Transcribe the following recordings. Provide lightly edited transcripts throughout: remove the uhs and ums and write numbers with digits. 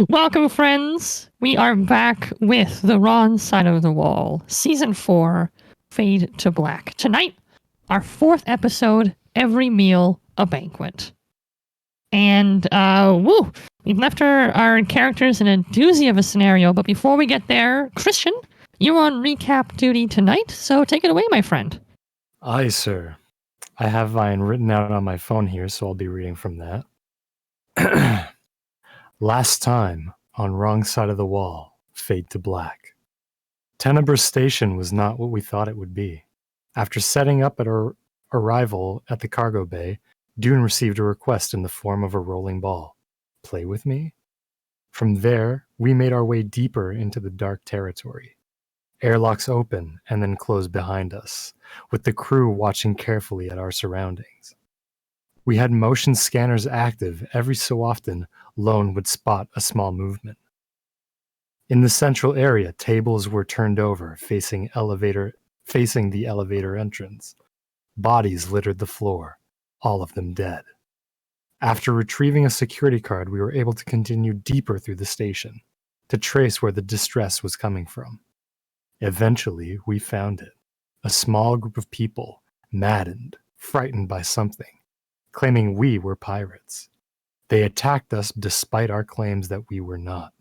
Welcome, friends. We are back with The Wrong Side of the Wall, Season 4, Fade to Black. Tonight, our 4th episode, Every Meal a Banquet. And, we've left our characters in a doozy of a scenario, but before we get there, Christian, you're on recap duty tonight, so take it away, my friend. Aye, sir. I have mine written out on my phone here, so I'll be reading from that. Last time, on Wrong Side of the Wall, Fade to Black. Tenebrae Station was not what we thought it would be. After setting up at our arrival at the cargo bay, Dune received a request in the form of a rolling ball. Play with me? From there, we made our way deeper into the dark territory. Airlocks open and then close behind us, with the crew watching carefully at our surroundings. We had motion scanners active. Every so often, Lone would spot a small movement. In the central area, tables were turned over, facing the elevator entrance. Bodies littered the floor, all of them dead. After retrieving a security card, we were able to continue deeper through the station, to trace where the distress was coming from. Eventually, we found it. A small group of people, maddened, frightened by something, claiming we were pirates. They attacked us despite our claims that we were not.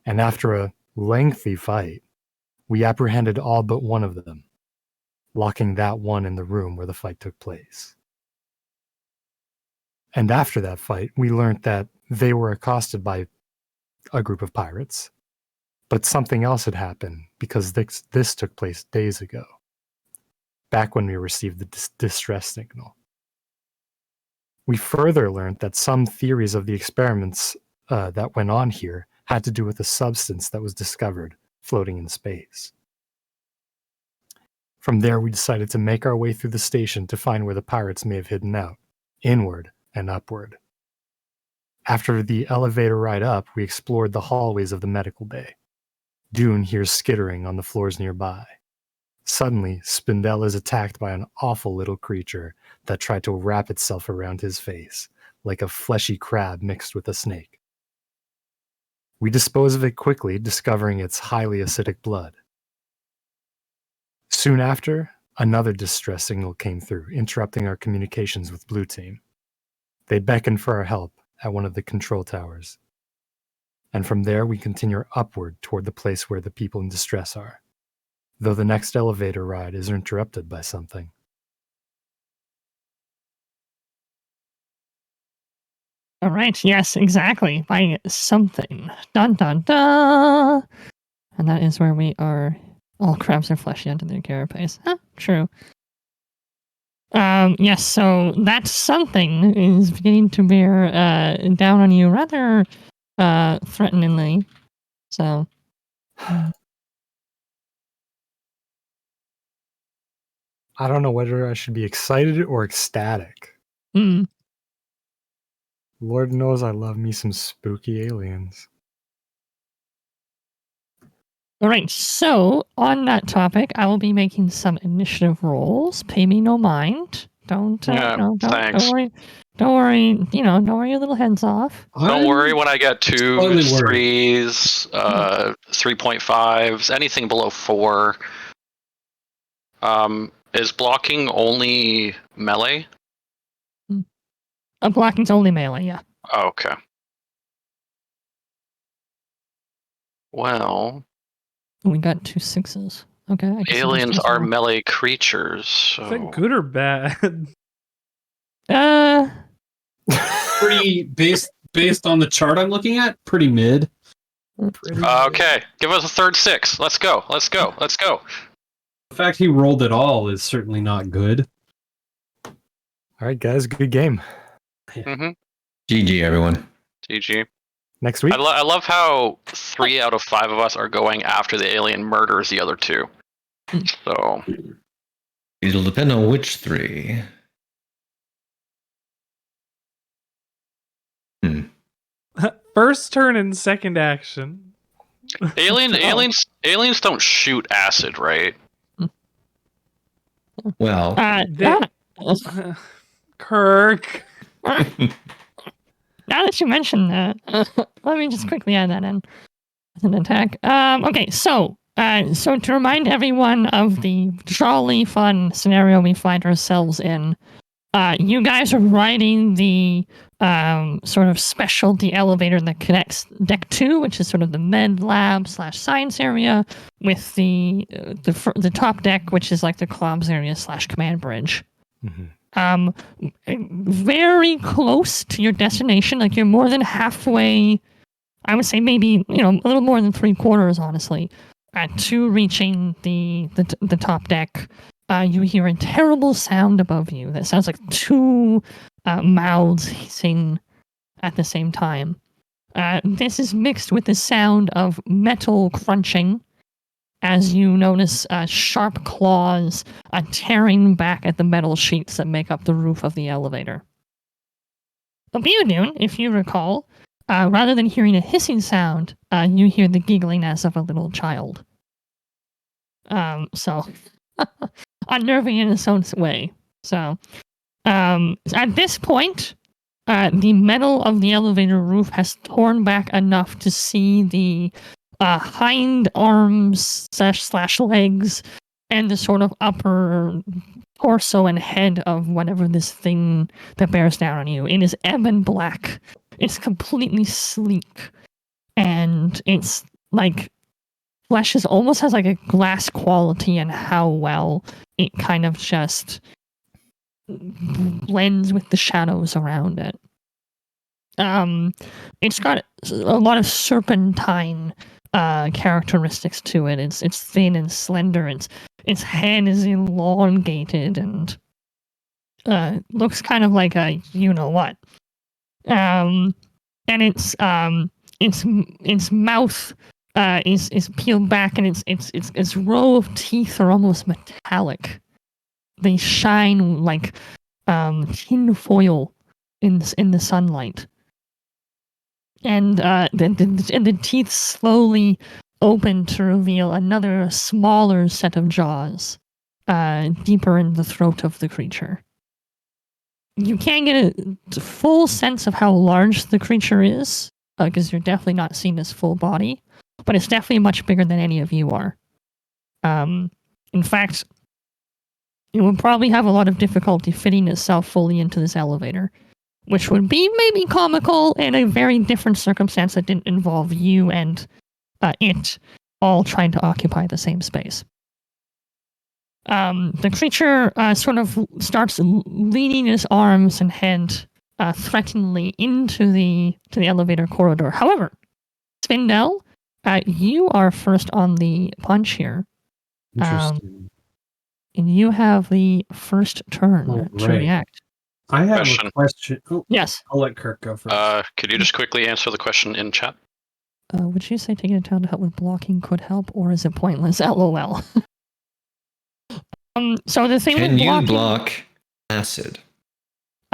And after a lengthy fight, we apprehended all but one of them, locking that one in the room where the fight took place. And after that fight, we learned that they were accosted by a group of pirates, but something else had happened because this took place days ago, back when we received the distress signal. We further learned that some theories of the experiments that went on here had to do with a substance that was discovered floating in space. From there, we decided to make our way through the station to find where the pirates may have hidden out, inward and upward. After the elevator ride up, we explored the hallways of the medical bay. Dune hears skittering on the floors nearby. Suddenly, Spindel is attacked by an awful little creature that tried to wrap itself around his face, like a fleshy crab mixed with a snake. We dispose of it quickly, discovering its highly acidic blood. Soon after, another distress signal came through, interrupting our communications with Blue Team. They beckoned for our help at one of the control towers. And from there, we continue upward toward the place where the people in distress are, though the next elevator ride is interrupted by something. All right, yes, exactly. By something. Dun dun dun! And that is where we are. All crabs are fleshy under their carapace. Huh, true. Yes, so that something is beginning to bear down on you rather threateningly. So. I don't know whether I should be excited or ecstatic. Mm. Lord knows I love me some spooky aliens. All right, so on that topic, I will be making some initiative rolls. Pay me no mind. Don't worry. Don't worry. Don't worry your little heads off. Don't worry when I get 2, totally 3s, 3.5s, anything below 4. Is blocking only melee? Blocking's only melee, yeah. Okay. Well, we got 2 6s. Okay. Aliens are melee creatures. So. Is that good or bad? Pretty based on the chart I'm looking at, pretty mid. Okay, give us a third 6. Let's go. The fact he rolled it all is certainly not good. All right, guys, good game. Mm-hmm. GG, everyone. GG. Next week. I love how 3 out of 5 of us are going after the alien murders the other 2. So it'll depend on which 3. First turn and second action. Aliens don't shoot acid, right? Well, Kirk. Now that you mention that, let me just quickly add that in as an attack. Okay, so to remind everyone of the jolly fun scenario we find ourselves in, you guys are riding the sort of specialty elevator that connects deck 2, which is sort of the med lab / science area, with the top deck, which is like the comms area / command bridge. Very close to your destination. Like you're more than halfway. I would say maybe a little more than 3/4, honestly, to reaching the top deck. You hear a terrible sound above you that sounds like two mouths hissing at the same time. This is mixed with the sound of metal crunching as you notice sharp claws tearing back at the metal sheets that make up the roof of the elevator. Abiodun, if you recall, rather than hearing a hissing sound, you hear the giggling as of a little child. So unnerving in its own way. So at this point, the metal of the elevator roof has torn back enough to see the hind arms / legs and the sort of upper torso and head of whatever this thing that bears down on you. It is ebon black. It's completely sleek. And it's like flesh almost has like a glass quality in how well it kind of just blends with the shadows around it. It's got a lot of serpentine characteristics to it. It's thin and slender. Its head is elongated and looks kind of like a you-know-what. And its mouth is peeled back, and its row of teeth are almost metallic. They shine like tin foil in the sunlight. And the teeth slowly open to reveal another smaller set of jaws, deeper in the throat of the creature. You can't get a full sense of how large the creature is, because you're definitely not seeing its full body, but it's definitely much bigger than any of you are. In fact, it would probably have a lot of difficulty fitting itself fully into this elevator, which would be maybe comical in a very different circumstance that didn't involve you and it all trying to occupy the same space. The creature sort of starts leaning its arms and head threateningly into the elevator corridor. However, Spindel, you are first on the punch here. Interesting. And you have the first turn to react. I have Question. a question. Oh, Yes. I'll let Kirk go first. Could you just quickly answer the question in chat? Would you say taking a town to help with blocking could help, or is it pointless? LOL. So the thing Can with you blocking, block acid?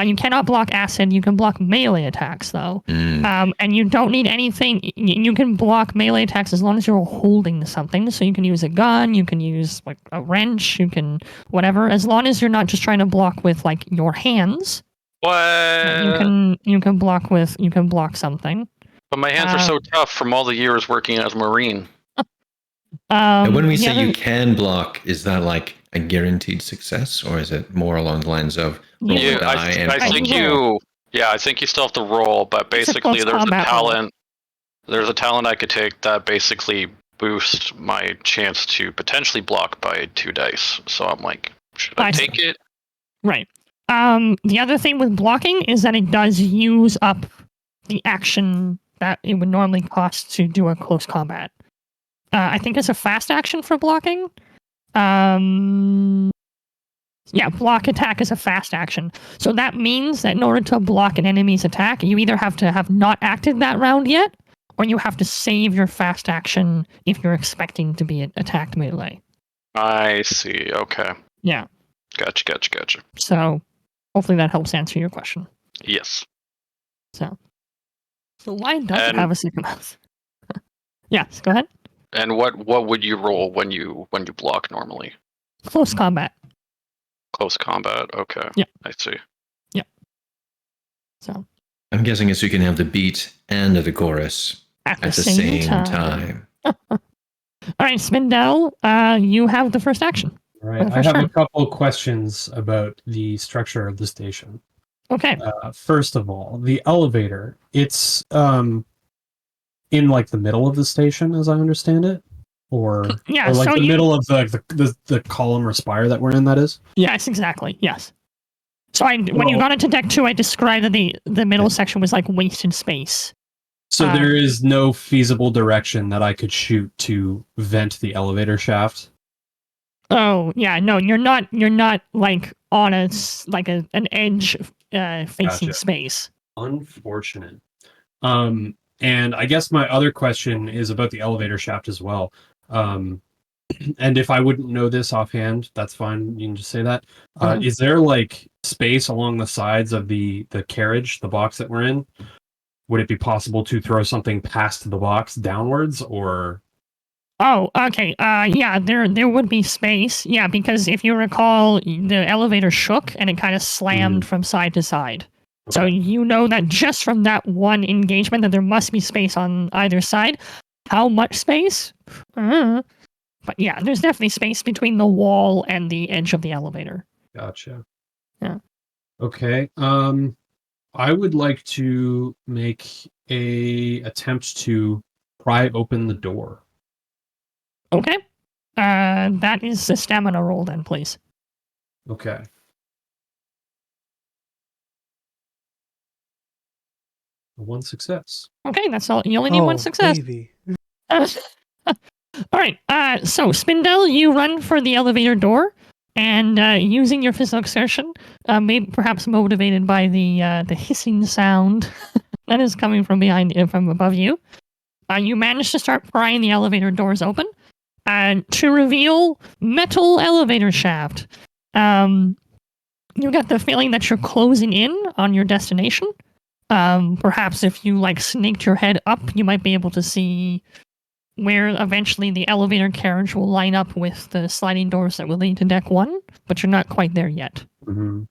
You cannot block acid. You can block melee attacks, though. And you don't need anything. You can block melee attacks as long as you're holding something. So you can use a gun. You can use like a wrench. You can whatever. As long as you're not just trying to block with like your hands. What? You can block something. But my hands are so tough from all the years working as a Marine. And when we say other, you can block, is that like a guaranteed success, or is it more along the lines of roll a die and I think you. Yeah, I think you still have to roll, but basically there's a talent. There's a talent I could take that basically boosts my chance to potentially block by 2 dice. So I'm like, should I take it? Right. The other thing with blocking is that it does use up the action that it would normally cost to do a close combat. I think it's a fast action for blocking. Yeah, block attack is a fast action. So that means that in order to block an enemy's attack, you either have to have not acted that round yet, or you have to save your fast action if you're expecting to be attacked melee. I see. Okay. Yeah. Gotcha. So hopefully that helps answer your question. Yes. So why does it have a second mouth? Yes, go ahead. And what would you roll when you block normally? Close combat. Close combat. Okay. Yeah. I see. Yeah. So I'm guessing it's so you can have the beat and the chorus At at the same time. All right, Spindel, you have the first action. All right. I have a couple of questions about the structure of the station. Okay. First of all, the elevator. It's in like the middle of the station, as I understand it, or Yeah, like so the middle of the column or spire that we're in. That is. Yes, exactly. Yes. So when you got into deck 2, I described that the middle section was like wasted space. So there is no feasible direction that I could shoot to vent the elevator shaft. Oh yeah, no, you're not like on an edge facing space. Unfortunate. And I guess my other question is about the elevator shaft as well. And if I wouldn't know this offhand, that's fine. You can just say that. Is there like space along the sides of the carriage, the box that we're in? Would it be possible to throw something past the box downwards, or? Oh, okay. Yeah, there would be space. Yeah, because if you recall, the elevator shook and it kind of slammed from side to side. Okay. So you know that just from that one engagement that there must be space on either side. How much space? But yeah, there's definitely space between the wall and the edge of the elevator. Gotcha. Yeah. Okay. I would like to make a attempt to pry open the door. Okay. That is the stamina roll then, please. Okay. One success. Okay, that's all. You only need one success. All right. So Spindel, you run for the elevator door, and using your physical exertion, maybe perhaps motivated by the hissing sound that is coming from from above you, you manage to start prying the elevator doors open, to reveal metal elevator shaft. You get the feeling that you're closing in on your destination. Perhaps if you snaked your head up, you might be able to see where eventually the elevator carriage will line up with the sliding doors that will lead to deck 1, but you're not quite there yet. Mm-hmm.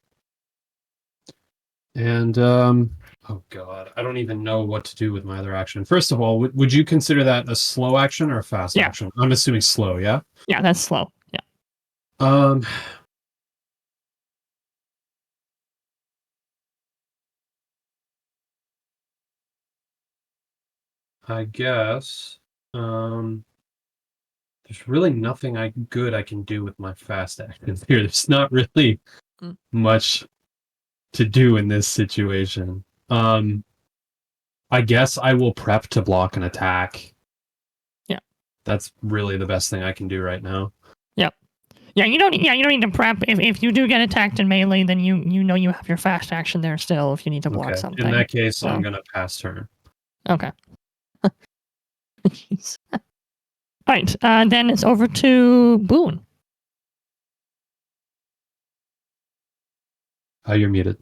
And, oh god, I don't even know what to do with my other action. First of all, would you consider that a slow action or a fast action? I'm assuming slow, yeah? Yeah, that's slow, yeah. I guess, there's really nothing good I can do with my fast actions here. There's not really much to do in this situation. I guess I will prep to block an attack. Yeah. That's really the best thing I can do right now. Yep. Yeah, you don't need to prep. If you do get attacked in melee, then you know you have your fast action there still if you need to block something. In that case, I'm gonna pass turn. Okay. All right, then it's over to Boone. You're muted.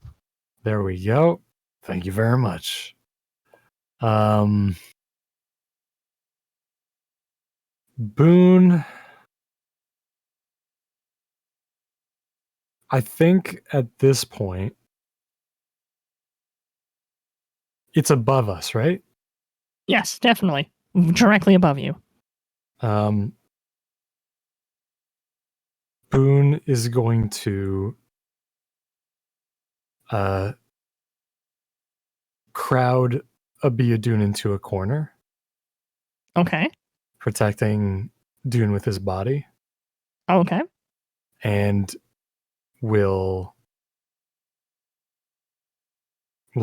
There we go. Thank you very much. Boone, I think at this point, it's above us, right? Yes, definitely. Directly above you. Boone is going to crowd a Dune into a corner. Okay. Protecting Dune with his body. Okay. And will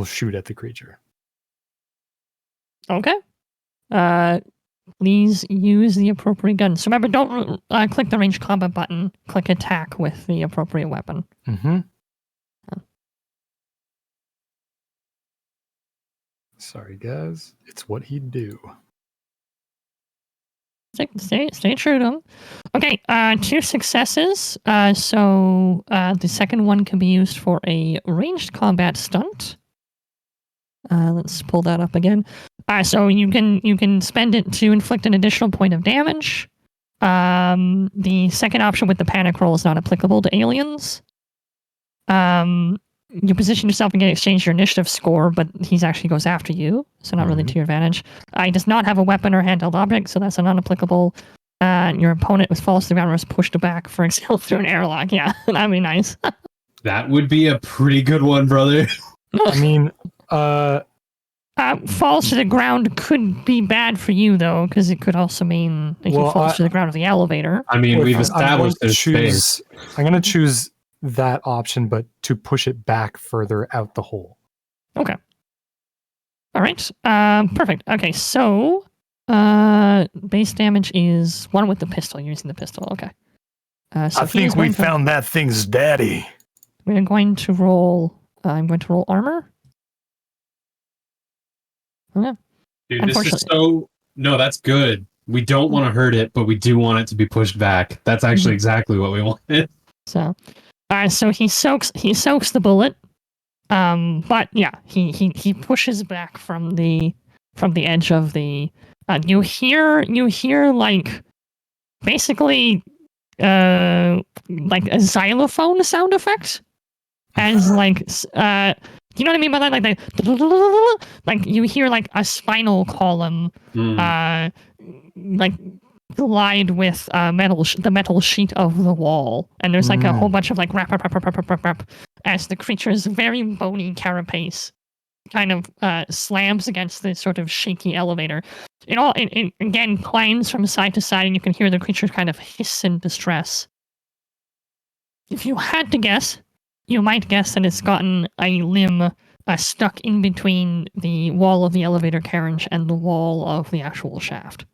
shoot at the creature. Okay. Please use the appropriate gun. So remember, don't click the ranged combat button. Click attack with the appropriate weapon. Mm-hmm. Sorry, guys. It's what he'd do. Stay true to him. Okay, 2 successes. So the second one can be used for a ranged combat stunt. Let's pull that up again. So you can spend it to inflict an additional point of damage. The second option with the panic roll is not applicable to aliens. you position yourself and get exchange your initiative score, but he actually goes after you, so not really to your advantage. He does not have a weapon or handheld object, so that's unapplicable. Your opponent falls to the ground or is pushed back, for example, through an airlock. Yeah, that'd be nice. That would be a pretty good one, brother. I mean, falls to the ground could be bad for you, though, because it could also mean that he falls to the ground of the elevator. I mean, we've established there's space. I'm going to choose that option, but to push it back further out the hole. Okay. All right. Perfect. Okay, so base damage is 1 with the pistol. You're using the pistol. Okay. So I think we found that thing's daddy. We're going to roll. I'm going to roll armor. Okay. Dude, this is so... No, that's good. We don't want to hurt it, but we do want it to be pushed back. That's actually exactly what we wanted. So he soaks the bullet. But yeah, he pushes back from the edge of the. You hear like basically like a xylophone sound effect, as like you know what I mean by that? Like you hear like a spinal column like glide with the metal sheet of the wall, and there's like a whole bunch of like rap as the creature's very bony carapace kind of slams against the sort of shaky elevator. It again climbs from side to side, and you can hear the creature kind of hiss in distress. If you had to guess, you might guess that it's gotten a limb stuck in between the wall of the elevator carriage and the wall of the actual shaft.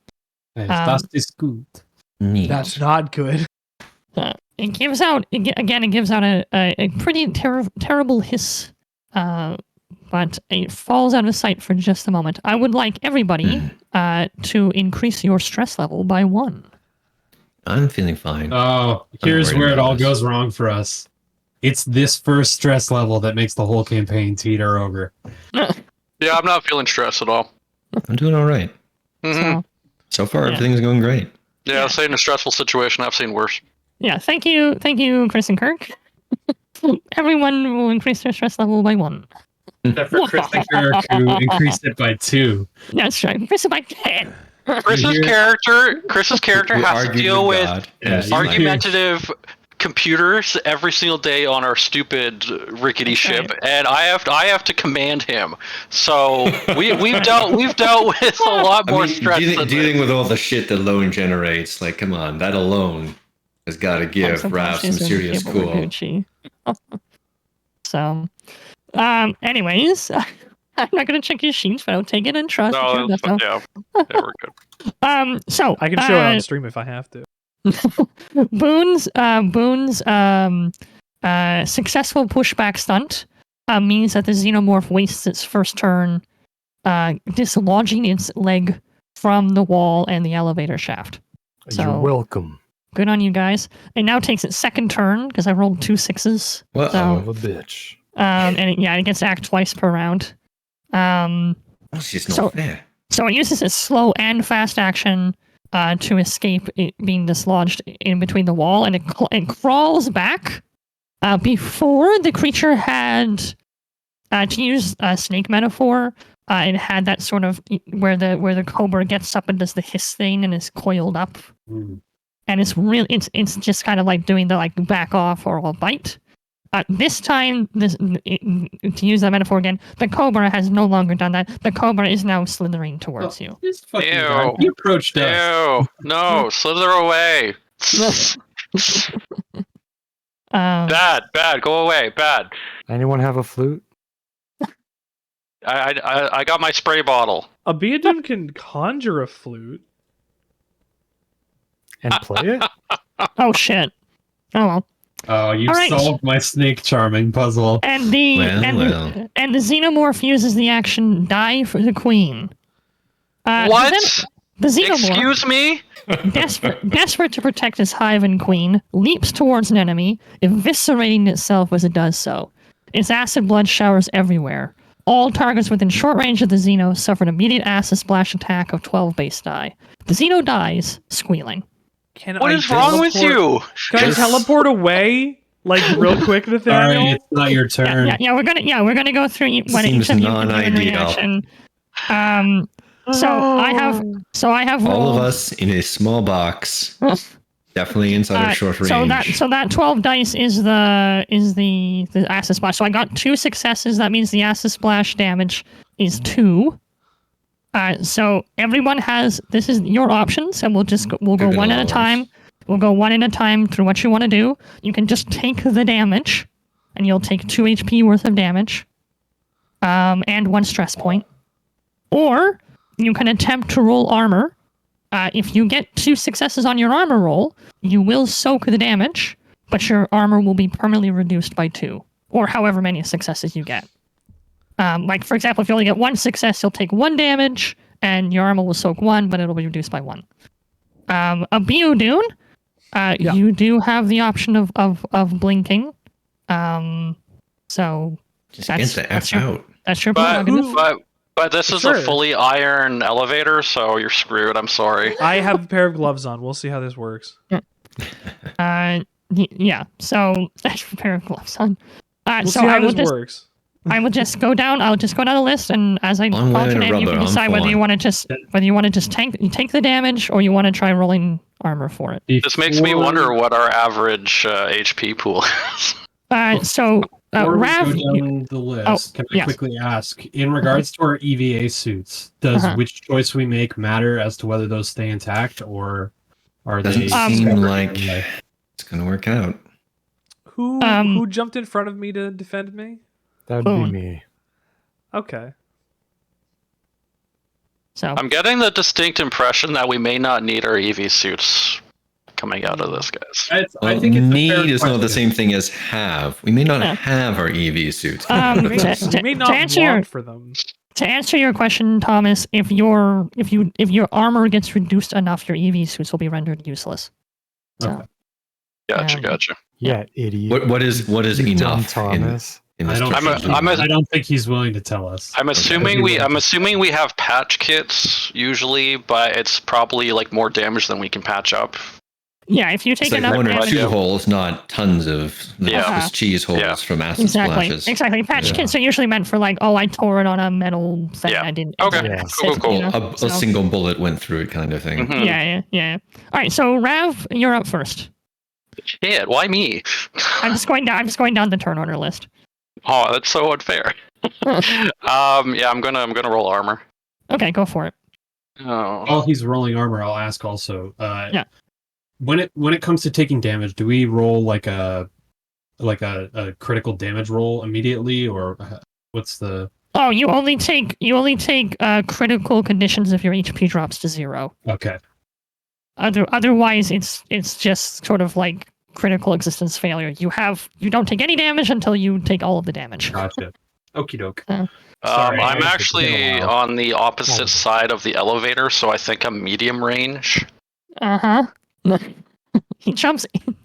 Das ist gut. That's not good. It gives out a pretty terrible hiss, but it falls out of sight for just a moment. I would like everybody to increase your stress level by 1. I'm feeling fine. Oh, here's where it all goes wrong for us. It's this first stress level that makes the whole campaign teeter over. Yeah, I'm not feeling stressed at all. I'm doing all right. Mm-hmm. So far, everything's going great. Yeah, I've seen a stressful situation. I've seen worse. Yeah, thank you, Chris and Kirk. Everyone will increase their stress level by 1. Except for Chris and Kirk, who increased it by 2. That's right. Increase it by 10. Chris's character has to deal with argumentative computers every single day on our stupid rickety ship, and I have to command him. So we've dealt with a lot more stress. Dealing with all the shit that Lone generates, like, come on, that alone has got to give Raph some serious cool. So, anyways, I'm not going to check your sheets, but I'll take it and trust. No, yeah, we're good. So I can show it on stream if I have to. Boone's successful pushback stunt means that the xenomorph wastes its first turn dislodging its leg from the wall and the elevator shaft. So, you're welcome. Good on you guys. It now takes its second turn because I rolled 2 6s. What of a bitch. And it gets to act twice per round. That's just not fair. So it uses its slow and fast action to escape it being dislodged in between the wall, and it crawls back. Before the creature had, to use a snake metaphor, it had that sort of where the cobra gets up and does the hiss thing and is coiled up, and it's just kind of like doing the like back off or I'll bite. This time, to use that metaphor again, the cobra has no longer done that. The cobra is now slithering towards you. Ew. He approached us. Ew. No, slither away. Bad. Go away. Bad. Anyone have a flute? I got my spray bottle. A Beadun can conjure a flute. And play it? Oh, shit. Oh, well. Oh, you solved my snake charming puzzle. And the xenomorph uses the action die for the queen. What? The xenomorph, excuse me? desperate to protect his hive and queen, leaps towards an enemy, eviscerating itself as it does so. Its acid blood showers everywhere. All targets within short range of the Xeno suffer an immediate acid splash attack of 12 base die. The Xeno dies, squealing. What is wrong with you? Can I teleport away? Like real quick, Nathaniel. Sorry, it's not your turn. We're gonna go through what each Seems of you can do in non-ideal. reaction. I have All rolled, of us in a small box, definitely inside of short range. So that 12 dice is the acid splash. So I got 2 successes. That means the acid splash damage is 2. So everyone has, this is your options, and we'll go one at a time. We'll go one at a time through what you want to do. You can just take the damage, and you'll take 2 HP worth of damage, and 1 stress point. Or you can attempt to roll armor. If you get 2 successes on your armor roll, you will soak the damage, but your armor will be permanently reduced by 2, or however many successes you get. Like, for example, if you only get 1 success, you'll take 1 damage, and your armor will soak 1, but it'll be reduced by 1. Abiodun, you do have the option of blinking. So Just get the F out. That's your prerogative. But this is a fully iron elevator, so you're screwed. I'm sorry. I have a pair of gloves on. We'll see how this works. Yeah. So that's a pair of gloves on. We'll see how this works. I will just go down. I'll just go down the list, and as I alternate, you can decide whether you want to just take the damage, or you want to try rolling armor for it. This makes me wonder what our average HP pool is. Rav, we go down the list, can I quickly ask, in regards to our EVA suits, does which choice we make matter as to whether those stay intact, or are they? Doesn't seem like it's going to work out. Who jumped in front of me to defend me? That would be me. Okay. So I'm getting the distinct impression that we may not need our EV suits coming out of this, guys. I think need is not the same thing as have. We may not have our EV suits. We may not want for them. To answer your question, Thomas, if your armor gets reduced enough, your EV suits will be rendered useless. So, okay. Gotcha. Yeah, idiot. What is enough, Thomas? I don't think he's willing to tell us. I'm assuming we have patch kits usually, but it's probably like more damage than we can patch up. Yeah, if you take enough one or damage, 2 holes, not tons of Swiss cheese holes from acid splashes. Exactly. Patch kits are usually meant for like, I tore it on a metal thing. I didn't. Okay. Cool. You know? A single bullet went through it, kind of thing. Mm-hmm. Yeah. All right, so Rav, you're up first. Shit, why me? I'm just going down the turn order list. Oh, that's so unfair. I'm gonna roll armor. Okay, go for it. Oh. While he's rolling armor, I'll ask also. When it comes to taking damage, do we roll like a critical damage roll immediately, or what's the? Oh, you only take critical conditions if your HP drops to 0. Okay. Otherwise, it's just sort of like critical existence failure. You don't take any damage until you take all of the damage. Gotcha. Okie doke. I'm actually on the opposite side of the elevator, so I think I'm medium range. He jumps in.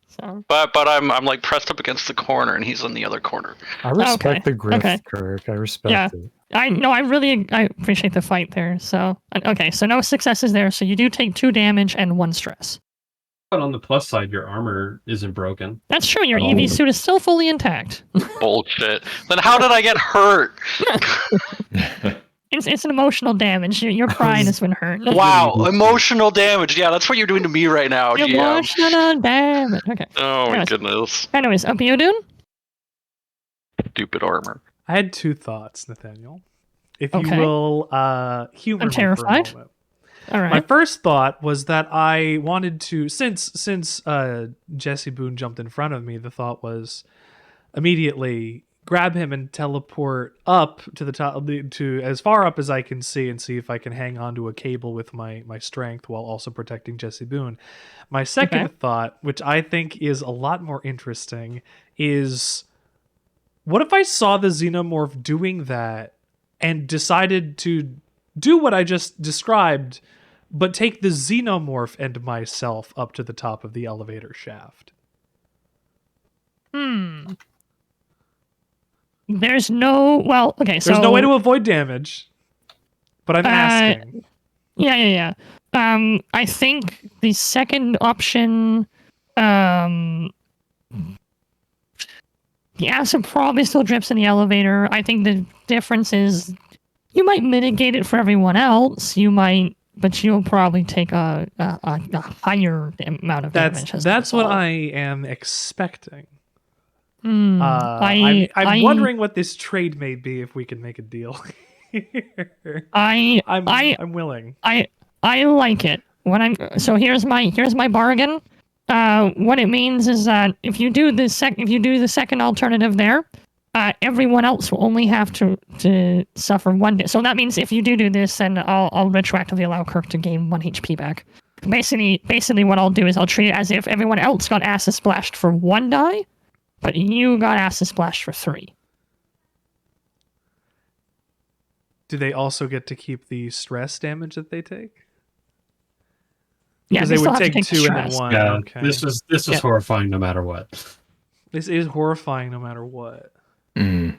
So. But I'm like pressed up against the corner, and he's on the other corner. I respect the grift, Kirk. I respect it. I appreciate the fight there. So so no successes there. So you do take 2 damage and 1 stress. But on the plus side, your armor isn't broken. That's true. Your EV suit is still fully intact. Bullshit. Then how did I get hurt? It's an emotional damage. Your pride has been hurt. Wow, emotional damage. Yeah, that's what you're doing to me right now. Emotional damage. Okay. Oh my goodness. Anyways, Abiodun? Stupid armor. I had 2 thoughts, Nathaniel. If you will humor I'm terrified. me for a moment. All right. My first thought was that I wanted to, since Jesse Boone jumped in front of me, the thought was immediately grab him and teleport up to the top, to as far up as I can see, and see if I can hang onto a cable with my strength while also protecting Jesse Boone. My second thought, which I think is a lot more interesting, is what if I saw the xenomorph doing that and decided to do what I just described, but take the xenomorph and myself up to the top of the elevator shaft? There's no... Well, okay, so... There's no way to avoid damage, but I'm asking. Yeah. I think the second option the acid probably still drips in the elevator. I think the difference is you might mitigate it for everyone else. You might, but you'll probably take a higher amount of damage. That's what I am expecting. I'm wondering what this trade may be if we can make a deal. I'm willing. I like it. So here's my bargain. What it means is that if you do the second alternative there, everyone else will only have to suffer 1 day. So that means if you do this, then I'll retroactively allow Kirk to gain 1 HP back. Basically, what I'll do is I'll treat it as if everyone else got acid splashed for 1 die, but you got acid splashed for 3. Do they also get to keep the stress damage that they take? Yeah, because they would take 2 and then 1. Yeah, okay. this is horrifying no matter what. This is horrifying no matter what. Mm.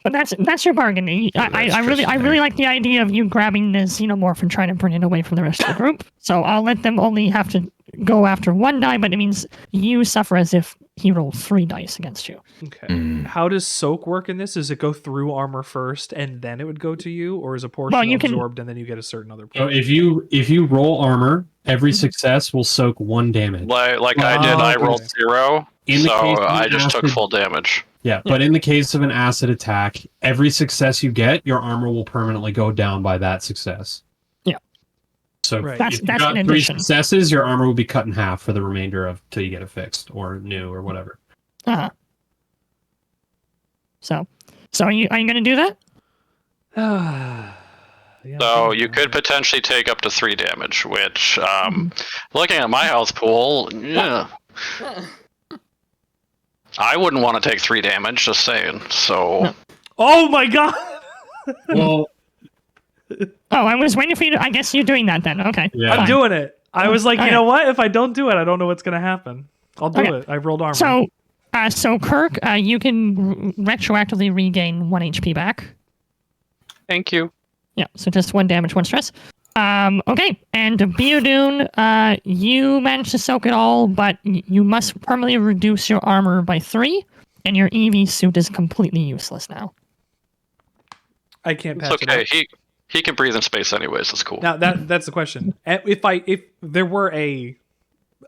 But that's your bargain. I really like the idea of you grabbing the xenomorph and trying to bring it away from the rest of the group. So I'll let them only have to go after 1 die, but it means you suffer as if he rolled 3 dice against you. Okay. How does soak work in this? Does it go through armor first and then it would go to you, or is a portion absorbed and then you get a certain other portion? So if you roll armor, every success will soak 1 damage. Like I did, I rolled 0, so I just took full damage. Yeah, but in the case of an acid attack, every success you get, your armor will permanently go down by that success. Yeah. So Right. if you got 3 successes, your armor will be cut in half for the remainder of till you get it fixed or new or whatever. Uh-huh. So are you going to do that? Yeah, So you could potentially take up to 3 damage, which, looking at my health pool, yeah. I wouldn't want to take 3 damage, just saying. So. No. Oh my god! Well, I was waiting for you to... I guess you're doing that then. Okay. Yeah. I'm doing it. I was like, Okay. you know what? If I don't do it, I don't know what's going to happen. I'll do it. I rolled armor. So Kirk, you can retroactively regain 1 HP back. Thank you. Yeah, so just 1 damage, 1 stress. Okay, and Beodoon, you managed to soak it all, but you must permanently reduce your armor by 3, and your EV suit is completely useless now. I can't patch It's okay. it up. He can breathe in space anyways. That's cool. Now that's the question. If there were a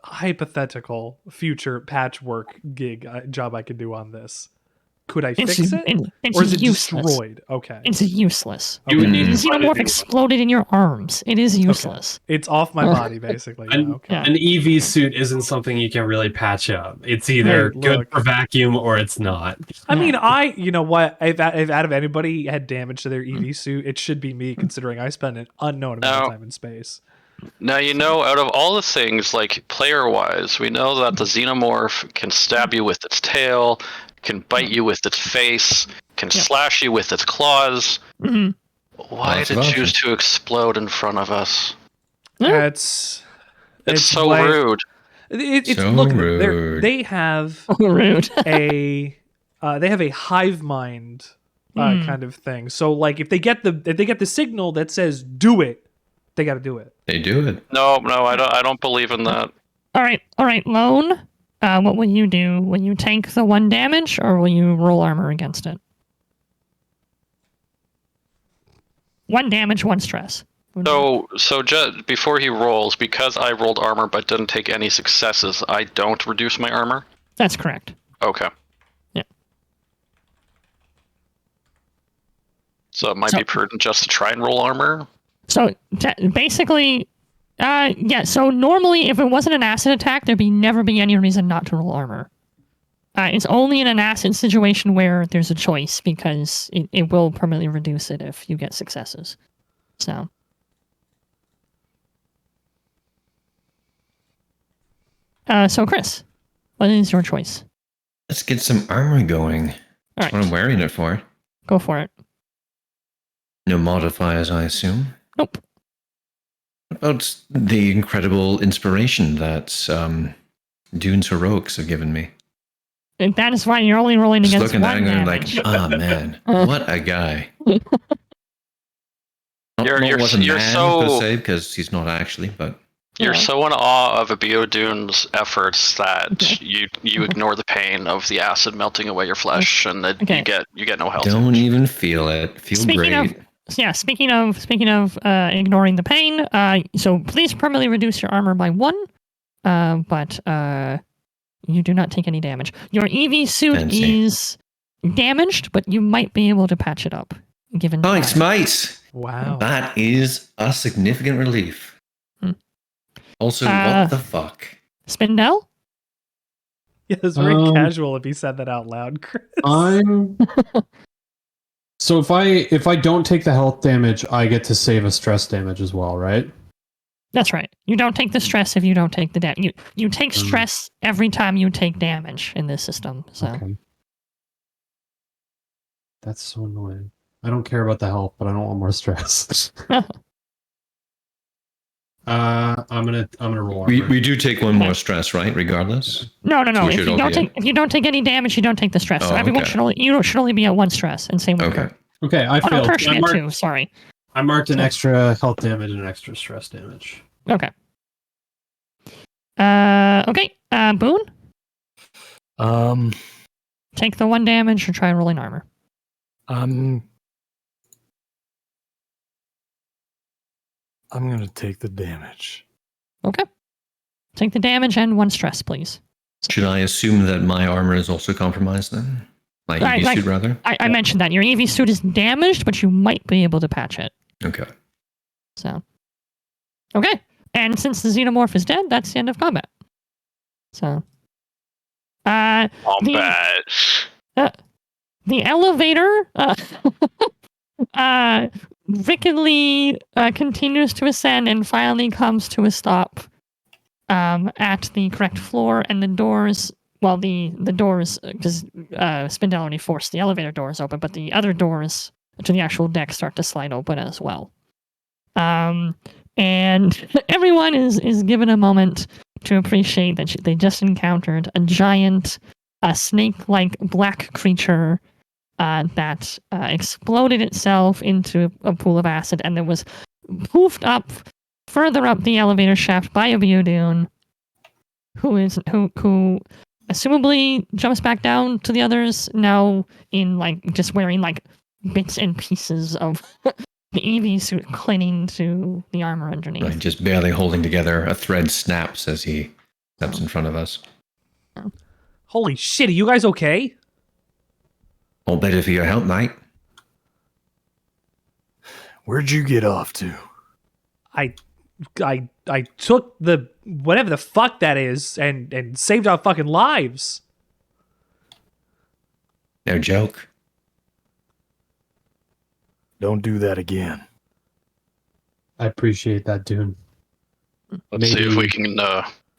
hypothetical future patchwork job I could do on this, could I fix it? Or is it useless. destroyed? Okay. It's useless. You would need The to find a xenomorph new one. exploded in your arms. It is useless. It's off my body, basically. An, Yeah, okay. Yeah. an EV suit isn't something you can really patch up. It's either Hey, good look. for vacuum or it's not. I mean, you know what? If out of anybody had damage to their EV suit, it should be me, considering I spend an unknown amount of time in space. Now, out of all the things, like player-wise, we know that the xenomorph can stab you with its tail, can bite you with its face, can slash you with its claws. Mhm. Why Lots did of it choose options. to explode in front of us? Yeah. It's So like- rude. It's So look. rude. They have Rude. a hive mind kind of thing. So like if they get the signal that says do it, they got to do it. They do it. No, I don't believe in that. All right, Lone. What will you do? Will you tank the 1 damage, or will you roll armor against it? 1 damage, 1 stress. So just before he rolls, because I rolled armor but didn't take any successes, I don't reduce my armor? That's correct. Okay. Yeah. So it might be prudent just to try and roll armor? So basically, so normally if it wasn't an acid attack, there'd never be any reason not to roll armor. It's only in an acid situation where there's a choice, because it will permanently reduce it if you get successes. So. So Chris, what is your choice? Let's get some armor going. All That's what I'm right, wearing it for. go for it. No modifiers, I assume. Nope. What about the incredible inspiration that Dune's heroics have given me? And that is why you're only rolling Just against looking at 1 it and damage. like, ah man, what a guy. Not You're what a so- man per se, because he's not actually, but You're so in awe of Abiodun's efforts that you ignore the pain of the acid melting away your flesh, and that you get no health. Don't even feel it. Feel great. Speaking of ignoring the pain, so please permanently reduce your armor by 1, but you do not take any damage. Your EV suit is damaged, but you might be able to patch it up. Thanks, mate. Wow. That is a significant relief. Also, what the fuck? Spindell? Yeah, it's very casual if he said that out loud, Chris. So if I don't take the health damage, I get to save a stress damage as well, right? That's right. You don't take the stress if you don't take the damage. You take stress every time you take damage in this system. So. Okay. That's so annoying. I don't care about the health, but I don't want more stress. I'm gonna roll. We do take 1 more stress, right? Regardless. No. So if you don't take any damage, you don't take the stress. So everyone should only be at 1 stress, and same with her. Okay, I failed. Too. Sorry. I marked an extra health damage and an extra stress damage. Okay. Boone. Take the 1 damage or try rolling armor. I'm going to take the damage. Okay. Take the damage and 1 stress, please. Should I assume that my armor is also compromised then? My EV suit, rather? I mentioned that. Your EV suit is damaged, but you might be able to patch it. Okay. So. Okay. And since the xenomorph is dead, that's the end of combat. So. The elevator wickedly continues to ascend and finally comes to a stop at the correct floor, and the doors, the doors, because Spindell already forced the elevator doors open, but the other doors to the actual deck start to slide open as well. And everyone is given a moment to appreciate that they just encountered a giant, snake-like black creature that exploded itself into a pool of acid, and then was poofed up further up the elevator shaft by Abiodun, who assumably jumps back down to the others, now in just wearing bits and pieces of the EV suit clinging to the armor underneath. Right, just barely holding together. A thread snaps as he steps in front of us. Holy shit, are you guys okay? All better for your help, mate. Where'd you get off to? I took the whatever the fuck that is and saved our fucking lives. No joke. Don't do that again. I appreciate that, Dune. Let's see if we can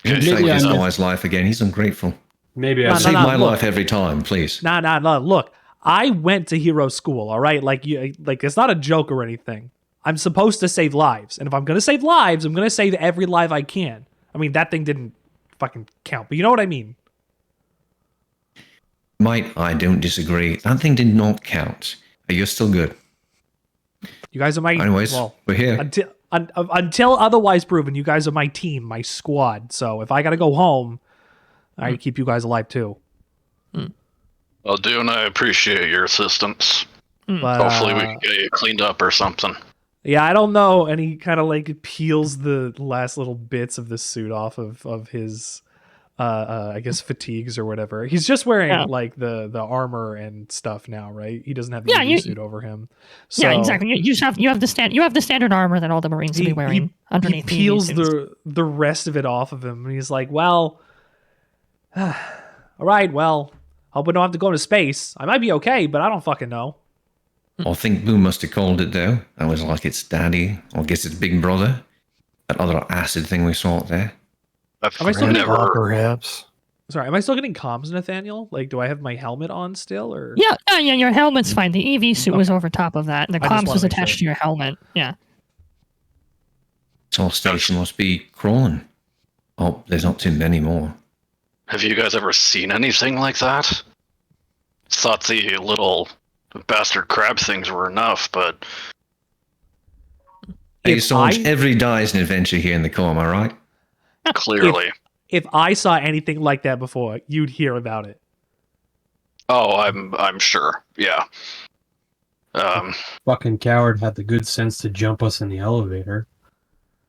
save his ally's life again. He's ungrateful. Maybe I save my life every time, please. Nah. Look, I went to hero school, all right? It's not a joke or anything. I'm supposed to save lives. And if I'm going to save lives, I'm going to save every life I can. I mean, that thing didn't fucking count, but you know what I mean? Mate, I don't disagree. That thing did not count. You're still good. You guys are my... Anyways, we're here. Until otherwise proven, you guys are my team, my squad. So if I got to go home, I keep you guys alive too. Well, Dune, I appreciate your assistance. But, hopefully we can get you cleaned up or something. Yeah, I don't know. And he kind of peels the last little bits of the suit off of his, I guess, fatigues or whatever. He's just wearing the armor and stuff now, right? He doesn't have the EV suit over him. So, yeah, exactly. You have the standard armor that all the Marines will be wearing underneath. He peels the rest of it off of him, and he's like, "Well, all right. Well, hope we don't have to go into space. I might be okay, but I don't fucking know." I think Boom must have called it, though. That was like its daddy, or I guess its big brother. That other acid thing we saw up there. Am I still perhaps? Sorry, am I still getting comms, Nathaniel? Do I have my helmet on still, or? Yeah, your helmet's fine. The EV suit was over top of that. The comms was attached to your helmet. Yeah. This whole station must be crawling. Oh, there's not too many more. Have you guys ever seen anything like that? Thought the little bastard crab things were enough, but... Hey, Sarge, every die is an adventure here in the Corps, am I right? Clearly. If I saw anything like that before, you'd hear about it. Oh, I'm sure. Yeah. Fucking coward had the good sense to jump us in the elevator.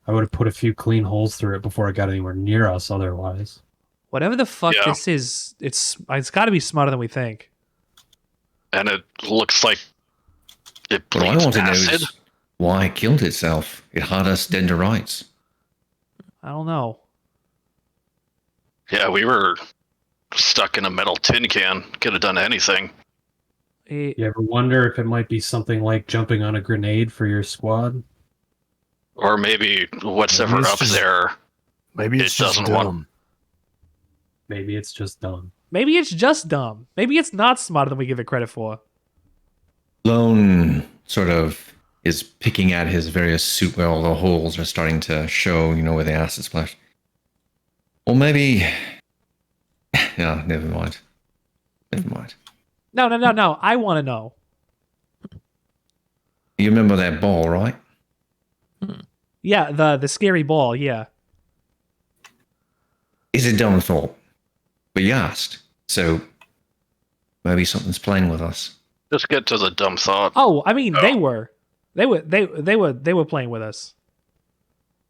I would have put a few clean holes through it before it got anywhere near us otherwise. Whatever the fuck Yeah. this is, it's got to be smarter than we think. And it looks like it What I bleeds want to know acid. is why it killed itself. It had us dead to rights. I don't know. Yeah, we were stuck in a metal tin can. Could have done anything. It, You ever wonder if it might be something like jumping on a grenade for your squad? Or maybe whatever Maybe it's up just- there. Maybe it's It just doesn't want- dumb. Maybe it's just dumb. maybe it's just dumb. Maybe it's not smarter than we give it credit for. Lone sort of is picking at his various suit where all the holes are starting to show, where the acid splash. Or maybe... Yeah, never mind. Never mind. No. I want to know. You remember that ball, right? Yeah, the scary ball. Yeah. Is it dumb thought? But you asked. So maybe something's playing with us. Just get to the dumb thought. Oh, I mean, they were playing with us.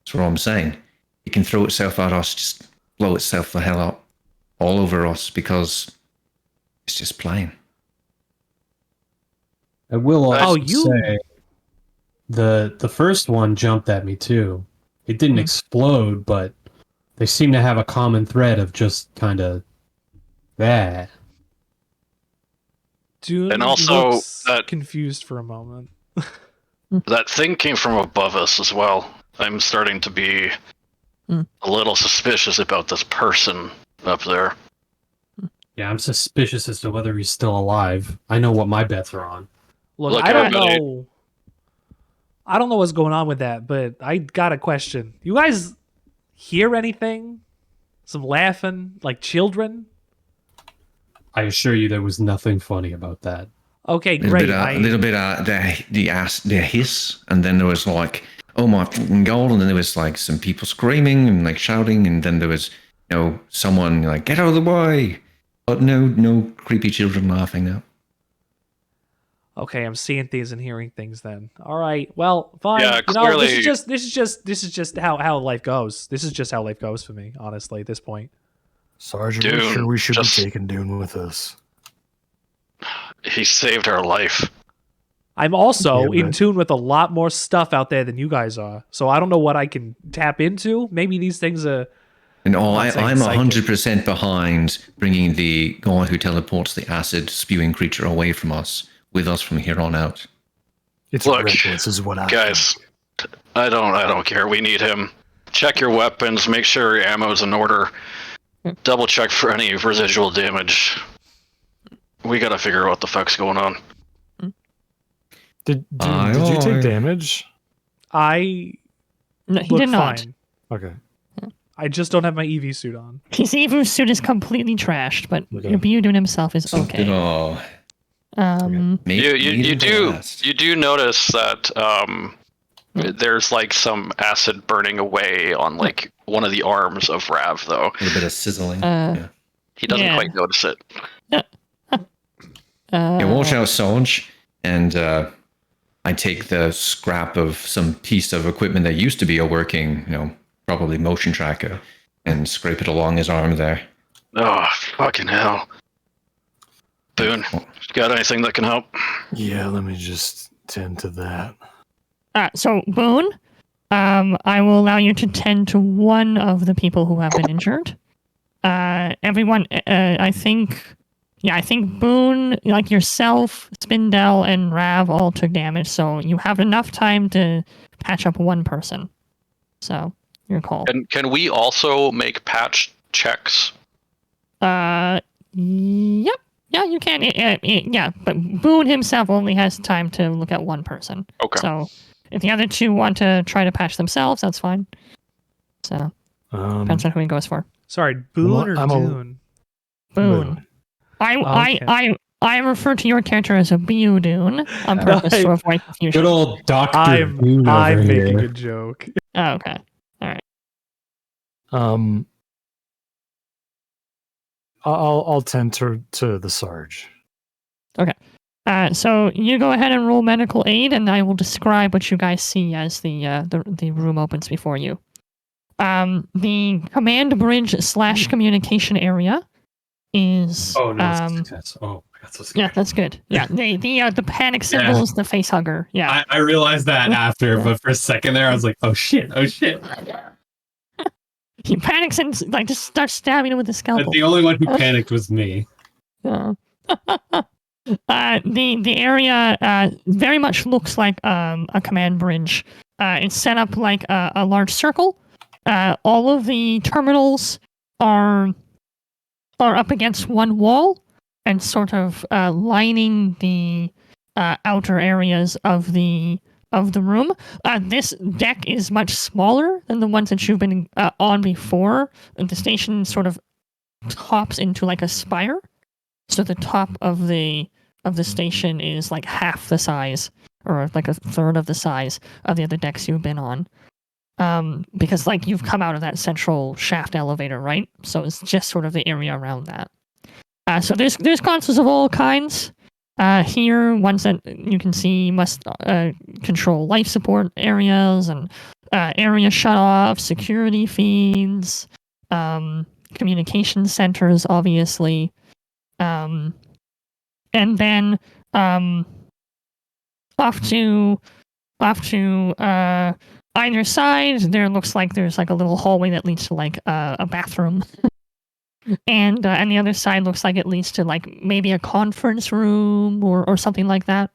That's what I'm saying. It can throw itself at us, just blow itself the hell up all over us because it's just playing. I will also Oh, you- say the first one jumped at me too. It didn't explode, but they seem to have a common thread of just kind of that. Dune And also looks that- confused for a moment. That thing came from above us as well. I'm starting to be a little suspicious about this person up there. Yeah, I'm suspicious as to whether he's still alive. I know what my bets are on. Look, Look, I don't everybody- know. I don't know what's going on with that, but I got a question. You guys hear anything? Some laughing, like children? I assure you there was nothing funny about that. Okay, A great. little bit the hiss, and then there was like, oh my fucking god, and then there was like some people screaming and like shouting, and then there was someone like, get out of the way, but no creepy children laughing now. Okay, I'm seeing things and hearing things then. All right. Well, fine. Yeah, this clearly- is just how life goes. This is just how life goes for me, honestly, at this point. Sergeant, Dune, we're sure we should just- be taking Dune with us. He saved our life. I'm also Yeah, in but- tune with a lot more stuff out there than you guys are. So I don't know what I can tap into. Maybe these things are And Not saying I'm psychic. 100% behind bringing the guy who teleports the acid spewing creature away from us, with us from here on out. It's Look, reckless, is what I Guys, think. I don't care. We need him. Check your weapons. Make sure your ammo's in order. Double check for any residual damage. We gotta figure out what the fuck's going on. Did you Aye. take damage? I No, he look did not. fine. Okay. I just don't have my EV suit on. His EVO suit is completely trashed, but Okay. Budun himself is okay. Oh, You do notice that there's like some acid burning away on like one of the arms of Rav though. a little bit of sizzling. He doesn't Yeah. quite notice it. Yeah, watch out, Sarge. And I take the scrap of some piece of equipment that used to be a working, probably motion tracker, and scrape it along his arm there. Oh, fucking hell. Boone, got anything that can help? Yeah, let me just tend to that. So, Boone, I will allow you to tend to one of the people who have been injured. Everyone, I think Boone, like yourself, Spindel, and Rav all took damage, so you have enough time to patch up one person. So, your call. And can we also make patch checks? Yep. Yeah, you can. Yeah, but Boone himself only has time to look at one person. Okay. So, if the other two want to try to patch themselves, that's fine. So, depends on who he goes for. Sorry, Boone Well, or I'm a- Dune? Boone. Okay. I refer to your character as a Budun on purpose to avoid confusion. Good old Dr. I'm Boone over making here. a joke. Oh, okay. I'll tend to the Sarge. Okay. So you go ahead and roll medical aid, and I will describe what you guys see as the room opens before you. The command bridge / communication area is. Oh no! It's a success. Oh, I got so scared. Yeah, that's good. Yeah, the panic symbol is the face hugger. Yeah, I realized that after, but for a second there, I was like, oh shit! He panics and just starts stabbing him with the scalpel. But the only one who panicked was me. Yeah. The area very much looks like a command bridge. It's set up like a large circle. All of the terminals are up against one wall and sort of lining the outer areas of the room. This deck is much smaller than the ones that you've been on before. The station sort of tops into like a spire. So the top of the station is like half the size, or like a third of the size of the other decks you've been on. Because like you've come out of that central shaft elevator, right? So it's just sort of the area around that. So there's consoles of all kinds. Here, ones that you can see must control life support areas and area shutoffs, security feeds, communication centers, obviously. And then off to either side, there looks like there's like a little hallway that leads to like a bathroom. And the other side looks like it leads to like maybe a conference room or something like that,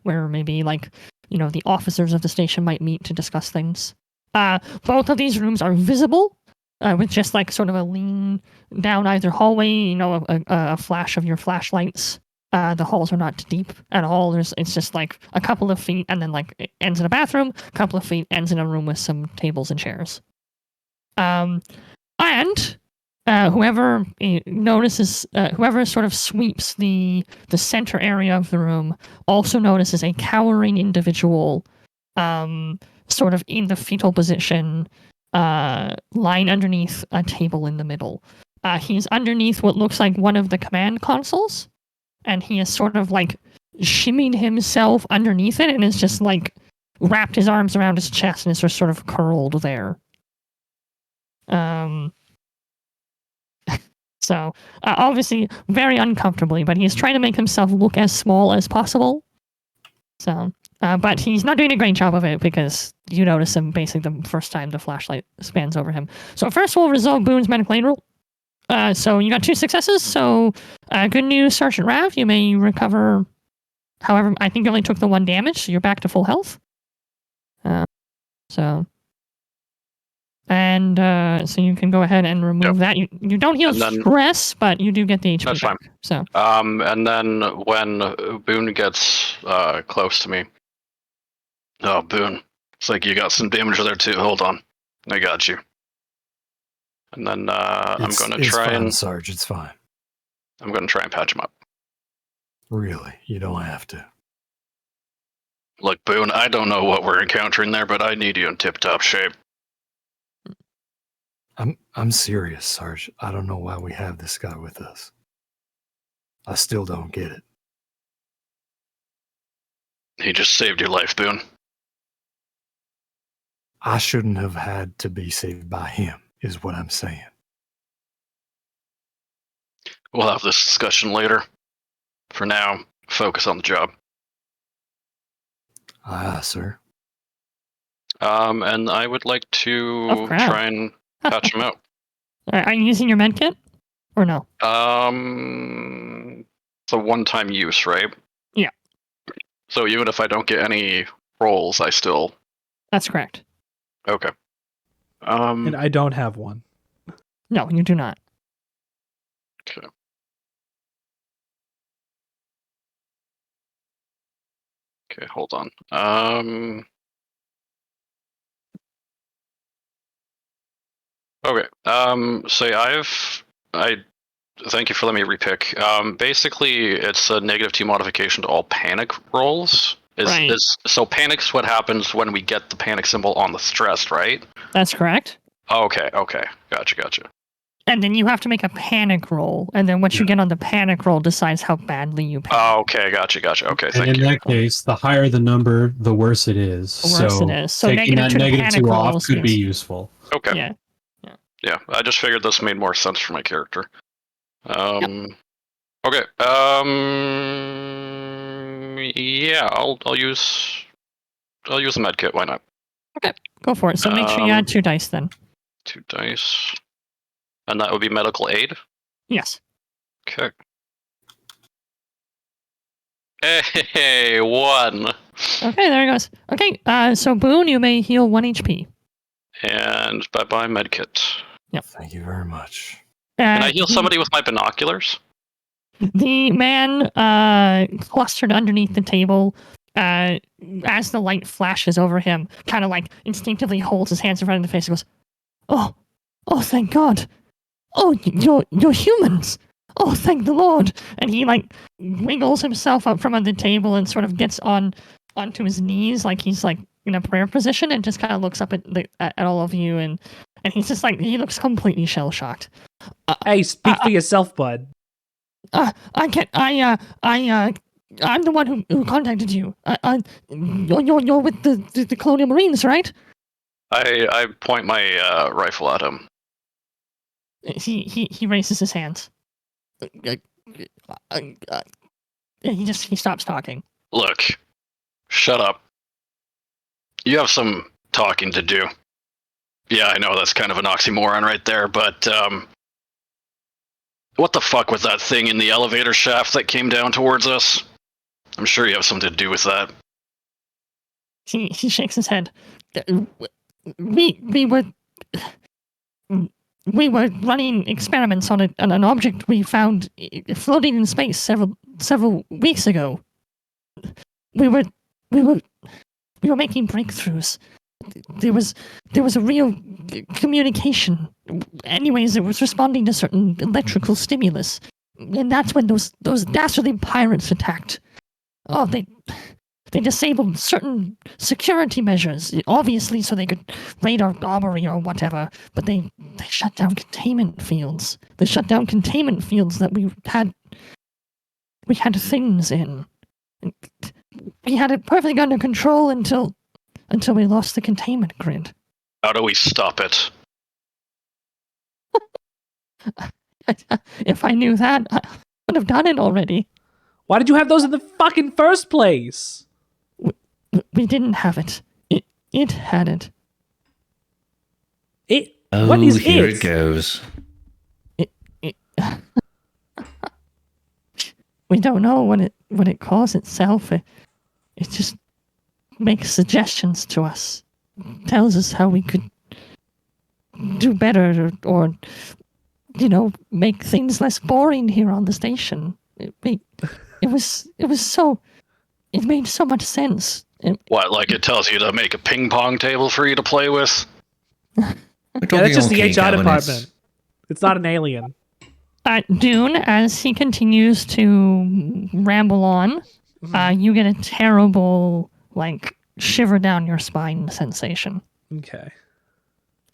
where maybe like, the officers of the station might meet to discuss things. Both of these rooms are visible with just like sort of a lean down either hallway, a flash of your flashlights. The halls are not deep at all. It's just like a couple of feet and then like it ends in a bathroom, a couple of feet ends in a room with some tables and chairs. And whoever notices, whoever sort of sweeps the center area of the room also notices a cowering individual, sort of in the fetal position, lying underneath a table in the middle. He's underneath what looks like one of the command consoles, and he has sort of like shimmied himself underneath it and is just like wrapped his arms around his chest and is sort of curled there. So, obviously, very uncomfortably, but he's trying to make himself look as small as possible. So, but he's not doing a great job of it because you notice him basically the first time the flashlight spans over him. So, first we'll resolve Boone's medical aid roll. So, you got 2 successes. So, good news, Sergeant Rav. You may recover. However, I think you only took the 1 damage, so you're back to full health. And so you can go ahead and remove that. You don't heal stress, but you do get the HP. That's back. fine. So and then when Boone gets close to me, oh Boone, it's like you got some damage there too. Hold on, I got you. And then I'm going to try and Sarge, it's fine. I'm going to try and patch him up. Really, you don't have to. Look, Boone, I don't know what we're encountering there, but I need you in tip-top shape. I'm serious, Sarge. I don't know why we have this guy with us. I still don't get it. He just saved your life, Boone. I shouldn't have had to be saved by him, is what I'm saying. We'll have this discussion later. For now, focus on the job. Aye, sir. And I would like to try and patch him out. Are you using your med kit? Or no? It's a one-time use, right? Yeah. So even if I don't get any rolls, I still... That's correct. Okay. And I don't have one. No, you do not. Okay. Okay, hold on. Okay. So I thank you for letting me repick. Basically, it's a -2 modification to all panic rolls. So panic's what happens when we get the panic symbol on the stressed, right? That's correct. Okay. Gotcha. And then you have to make a panic roll, and then what you get on the panic roll decides how badly you panic. Okay, gotcha. Okay, And thank in you. that case, the higher the number, the worse it is. The worse it is. So taking that -2 negative panic 2 roll off could be seems- useful. Okay. Yeah, I just figured this made more sense for my character. Okay. Yeah, I'll use a med kit. Why not? Okay, go for it. So make sure you add 2 dice then. 2 dice, and that would be medical aid. Yes. Okay. Hey, 1. Okay, there it goes. Okay, so Boone, you may heal 1 HP. And bye-bye medkit. Thank you very much. Can I heal somebody with my binoculars? The man clustered underneath the table as the light flashes over him, kind of like instinctively holds his hands in front of the face and goes, Oh, thank God. Oh, you're humans. Oh, thank the Lord. And he like wiggles himself up from under the table and sort of gets onto his knees like he's like in a prayer position and just kind of looks up at all of you and he's just like, he looks completely shell-shocked. Hey, speak for yourself, bud. I'm the one who contacted you. You're with the Colonial Marines, right? I point my rifle at him. He raises his hands. He stops talking. Look, shut up. You have some talking to do. Yeah, I know that's kind of an oxymoron right there, but what the fuck was that thing in the elevator shaft that came down towards us? I'm sure you have something to do with that. He shakes his head. We were running experiments on an object we found floating in space several weeks ago. We were making breakthroughs. There was a real communication. Anyways, it was responding to certain electrical stimulus, and that's when those dastardly pirates attacked. Oh, they disabled certain security measures, obviously, so they could raid our armory or whatever. But they shut down containment fields. They shut down containment fields that we had things in. We had it perfectly under control until we lost the containment grid. How do we stop it? If I knew that, I would have done it already. Why did you have those in the fucking first place? We didn't have it. It had it. What is here it? it goes. We don't know what it calls itself. It just makes suggestions to us. Tells us how we could do better or make things less boring here on the station. It made so much sense. What, like it tells you to make a ping pong table for you to play with? Yeah, that's just the HR department. It's not an alien. Dune, as he continues to ramble on, you get a terrible, shiver down your spine sensation. Okay.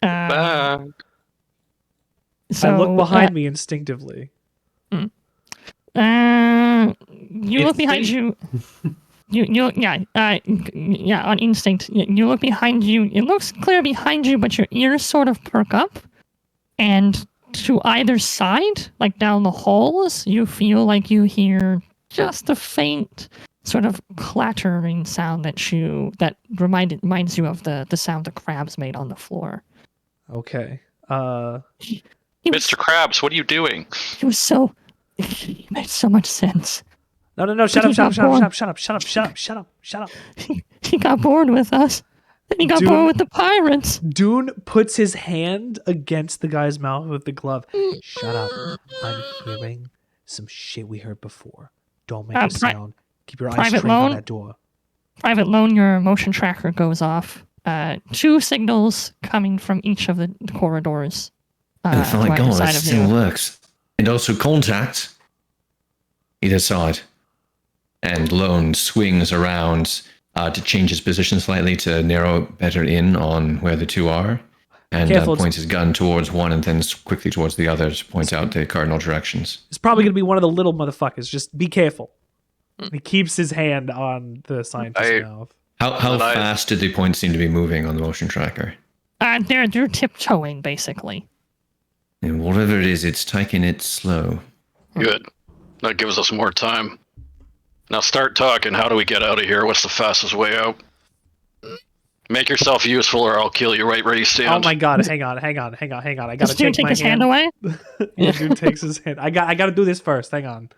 Back. So, I look behind me instinctively. You look behind you. On instinct. You look behind you. It looks clear behind you, but your ears sort of perk up. And to either side, like down the halls, you feel like you hear just a faint sort of clattering sound that reminds you of the sound the crabs made on the floor. Okay. Mr. Krabs, what are you doing? It made so much sense. No, shut up. He got bored with us. Then he got bored with the pirates. Dune puts his hand against the guy's mouth with the glove. Shut up. I'm hearing some shit we heard before. Don't make a sound. Keep your eyes straight on that door. Private Loan, your motion tracker goes off. 2 signals coming from each of the corridors. Oh my God, it still works. And also contact either side. And Lone swings around to change his position slightly to narrow better in on where the two are. And Careful, points his gun towards one and then quickly towards the others, points out the cardinal directions. It's probably going to be one of the little motherfuckers. Just be careful. He keeps his hand on the scientist's mouth. How fast did the points seem to be moving on the motion tracker? They're tiptoeing, basically. And whatever it is, it's taking it slow. Good. That gives us more time. Now start talking. How do we get out of here? What's the fastest way out? Make yourself useful or I'll kill you right where you stand. Oh my god, hang on. I gotta Does dude take his hand away? Yeah, dude takes his hand. I gotta do this first. Hang on.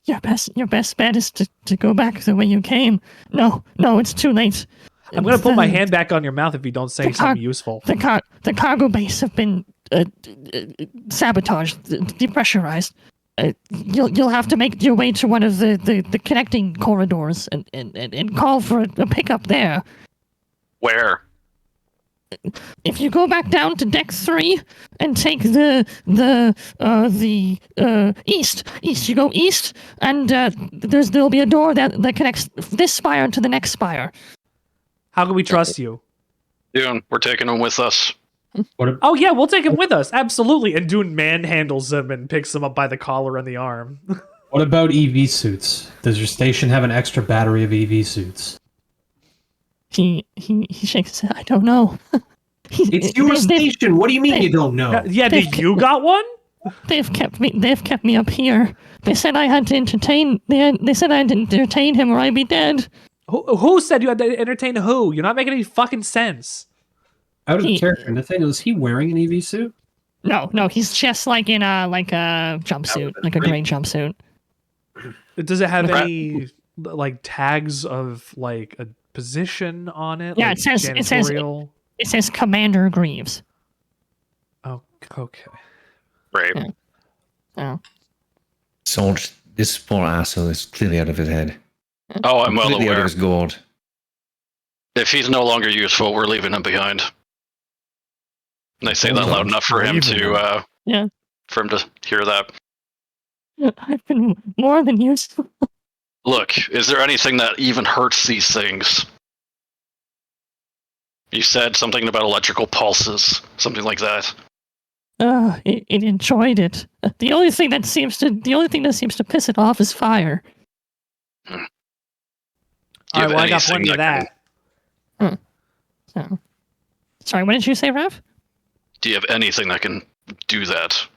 Your best bet is to go back the way you came. No, it's too late. I'm gonna put my hand back on your mouth if you don't say something useful. The cargo base have been sabotaged, depressurized. You'll have to make your way to one of the connecting corridors and call for a pickup there. Where? If you go back down to deck 3 and take the east, you go east, and there'll be a door that connects this spire to the next spire. How can we trust you? Dune, we're taking him with us. Oh yeah, we'll take him with us, absolutely. And Dune manhandles him and picks him up by the collar and the arm. What about EV suits? Does your station have an extra battery of EV suits? He shakes his head. I don't know. It's your station. What do you mean you don't know? Yeah, did you got one? They've kept me up here. They said I had to entertain. They said I had to entertain him or I'd be dead. Who said you had to entertain who? You're not making any fucking sense. Out of character, Nathaniel, is he wearing an EV suit? No, he's just like in a jumpsuit, like a gray jumpsuit. Does it have any like tags of like a position on it? Yeah, like it says Commander Greaves. Oh, okay. Right. Yeah. Oh. Soldier, this poor asshole is clearly out of his head. Oh, I'm well Completely out aware. of his gourd. If he's no longer useful, we're leaving him behind. And I say that loud enough for him to for him to hear that. I've been more than useful. Look, is there anything that even hurts these things? You said something about electrical pulses, something like that. It enjoyed it. The only thing that seems to piss it off is fire. All right, well, I got plenty of that. So, sorry, what did you say, Rav? Do you have anything that can do that?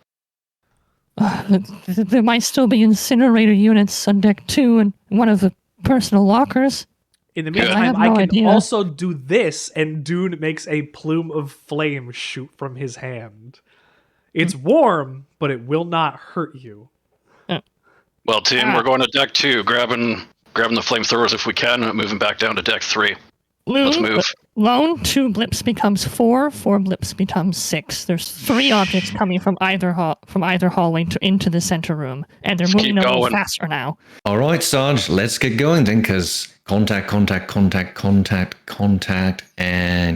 There might still be incinerator units on deck 2 and one of the personal lockers. In the meantime, I can also do this, and Dune makes a plume of flame shoot from his hand. It's warm, but it will not hurt you. Well, team, we're going to deck 2, grabbing the flamethrowers if we can, and moving back down to deck 3. Let's move. Lone, 2 blips becomes 4 blips becomes 6. There's 3 objects coming from either hallway into the center room, and they're moving a little faster now. All right, Sarge, let's get going then, because contact, and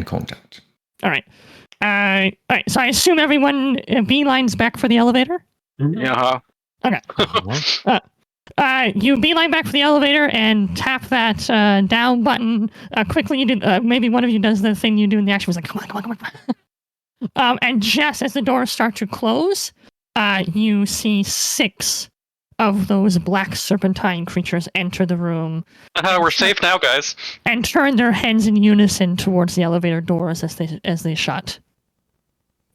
contact. All right. All right. So I assume everyone beelines back for the elevator. Yeah. Okay. You beeline back for the elevator and tap that down button quickly. You do. Maybe one of you does the thing you do in the action. Was like, come on. And just as the doors start to close, you see 6 of those black serpentine creatures enter the room. We're safe now, guys. And turn their heads in unison towards the elevator doors as they shut.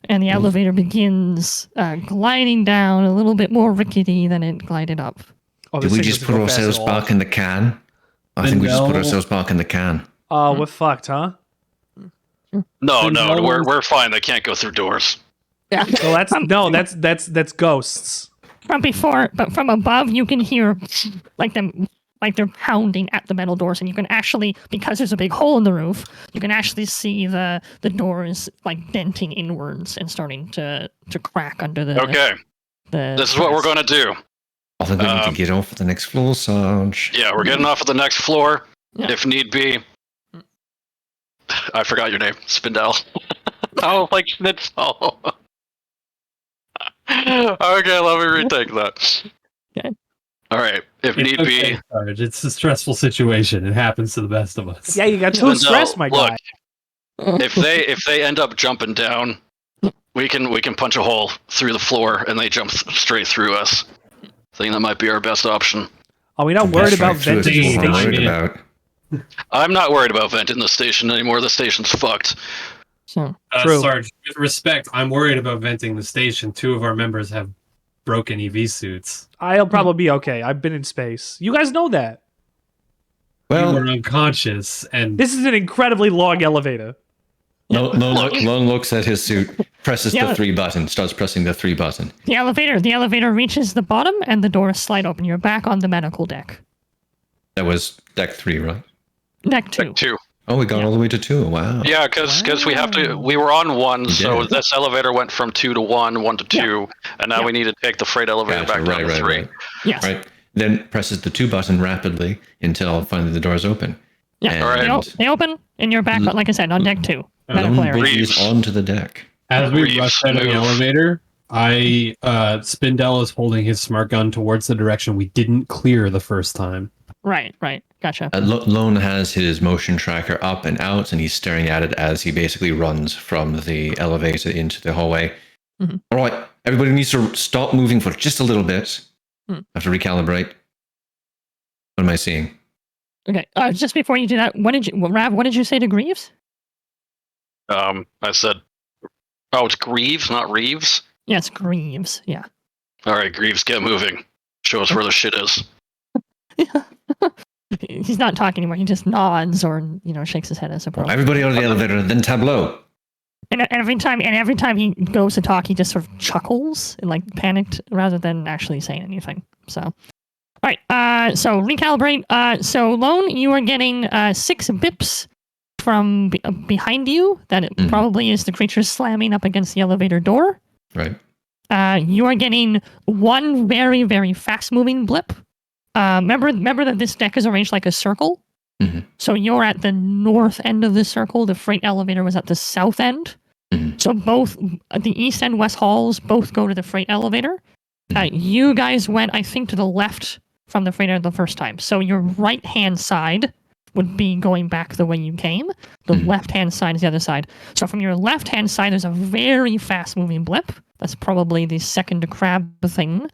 And the elevator begins gliding down, a little bit more rickety than it glided up. Did we just put ourselves back in the can? I think we just put ourselves back in the can. We're fucked, huh? No, we're fine. They can't go through doors. Yeah. So that's ghosts. But from above you can hear like they're pounding at the metal doors, and you can actually, because there's a big hole in the roof, you can actually see the doors like denting inwards and starting to crack under the. Okay. This is what we're going to do. I think we need to get off at the next floor, Sarge. Yeah, we're getting off at the next floor, if need be. I forgot your name, Spindel. Oh, like Schnitzel. Okay, let me retake that. Okay. All right. if need be. Sarge. It's a stressful situation. It happens to the best of us. Yeah, you got too stressed, my guy. If they end up jumping down, we can punch a hole through the floor and they jump straight through us. I think that might be our best option. Are we not worried about venting the station? I'm not worried about venting the station anymore. The station's fucked. So True. Sarge, with respect, I'm worried about venting the station. 2 of our members have broken EV suits. I'll probably be okay. I've been in space. You guys know that. You were unconscious, and This is an incredibly long elevator. Lone looks at his suit, presses the 3 button, starts pressing the 3 button. the elevator reaches the bottom and the doors slide open. You're back on the medical deck. That was deck 3, right? Deck 2. Deck 2. Oh, we got all the way to 2. Wow. Yeah, because we were on 1, so did. this elevator went from 2 to 1, 1 to 2, and now we need to take the freight elevator Gotcha, back down to 3. Right. Yes. Right. Then presses the 2 button rapidly until finally the doors open. Yeah. Alright. They open and you're back, like I said, on deck 2. Medical Lone area. boogies onto the deck. as we Reeves, rush out of the move. elevator, Spindell is holding his smart gun towards the direction we didn't clear the first time. Right. Gotcha. Lone has his motion tracker up and out, and he's staring at it as he basically runs from the elevator into the hallway. Mhm. All right, everybody needs to stop moving for just a little bit. Have to recalibrate. What am I seeing? Okay. Just before you do that, Rav, what did you say to Greaves? I said, oh, it's Greaves, not Reeves? Yes, Greaves. Yeah. All right, Greaves, get moving. Show us where the shit is. He's not talking anymore. He just nods or shakes his head as appropriate. Everybody out of the elevator, then tableau. And every time he goes to talk, he just sort of chuckles and panicked rather than actually saying anything. So, all right. So recalibrate. So Lone, you are getting 6 bips from behind you. That it probably is the creature slamming up against the elevator door. Right. You are getting 1 very, very fast-moving blip. Remember that this deck is arranged like a circle. Mm-hmm. So you're at the north end of the circle. The freight elevator was at the south end. Mm-hmm. So both the east and west halls both go to the freight elevator. You guys went, I think, to the left from the freighter the first time. So your right-hand side would be going back the way you came. The left-hand side is the other side. So from your left-hand side, there's a very fast-moving blip. That's probably the second crab thing,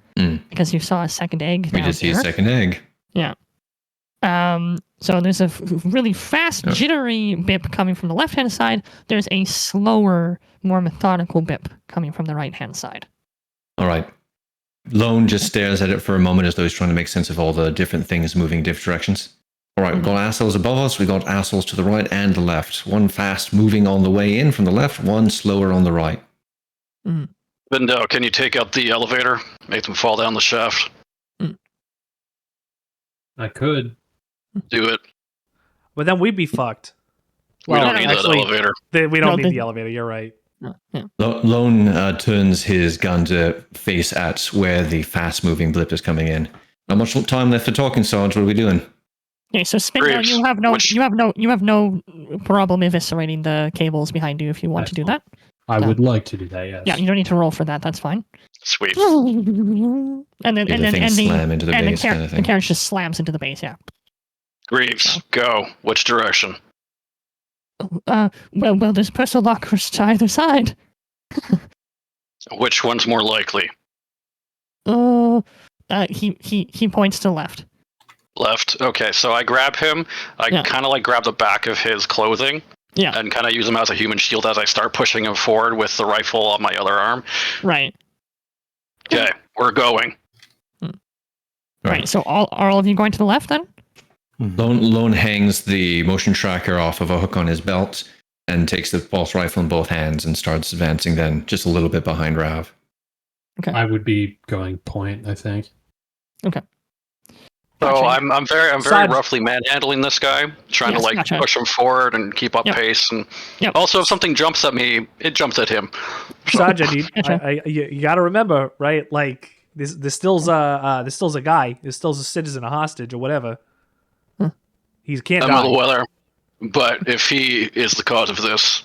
because you saw a second egg. We did see a second egg. Yeah. So there's a really fast, jittery bip coming from the left-hand side. There's a slower, more methodical bip coming from the right-hand side. All right. Lone just stares at it for a moment as though he's trying to make sense of all the different things moving in different directions. All right, we've got assholes above us. We've got assholes to the right and the left. 1 fast moving on the way in from the left, 1 slower on the right. Bindell, can you take out the elevator? Make them fall down the shaft. I could. Do it. But then we'd be fucked. We don't need that elevator. We don't need the elevator. You're right. Yeah. Lone turns his gun to face at where the fast-moving blip is coming in. Not much time left for talking, Sarge. What are we doing? Okay, so Spindle, you have no problem eviscerating the cables behind you if you want to do that. I would like to do that. Yes. Yeah, you don't need to roll for that. That's fine. Sweet. And then Slam into the base kind of thing. the carriage just slams into the base. Yeah. Greaves, go. Which direction? Well, there's personal lockers to either side. Which one's more likely? He points to left. Left. Okay, so I grab him. I kind of grab the back of his clothing. Yeah. And kind of use him as a human shield as I start pushing him forward with the rifle on my other arm. Right. Okay, we're going. Right. So are all of you going to the left then? Lone hangs the motion tracker off of a hook on his belt and takes the pulse rifle in both hands and starts advancing then just a little bit behind Rav. Okay. I would be going point, I think. Okay. So I'm very Sarge. roughly manhandling this guy, trying to gotcha. push him forward and keep up pace. And also, if something jumps at me, it jumps at him. Sarge, Gotcha. you got to remember, right? This still's a guy. This still's a citizen, a hostage, or whatever. He can't I'm die. a little weather, but if he is the cause of this,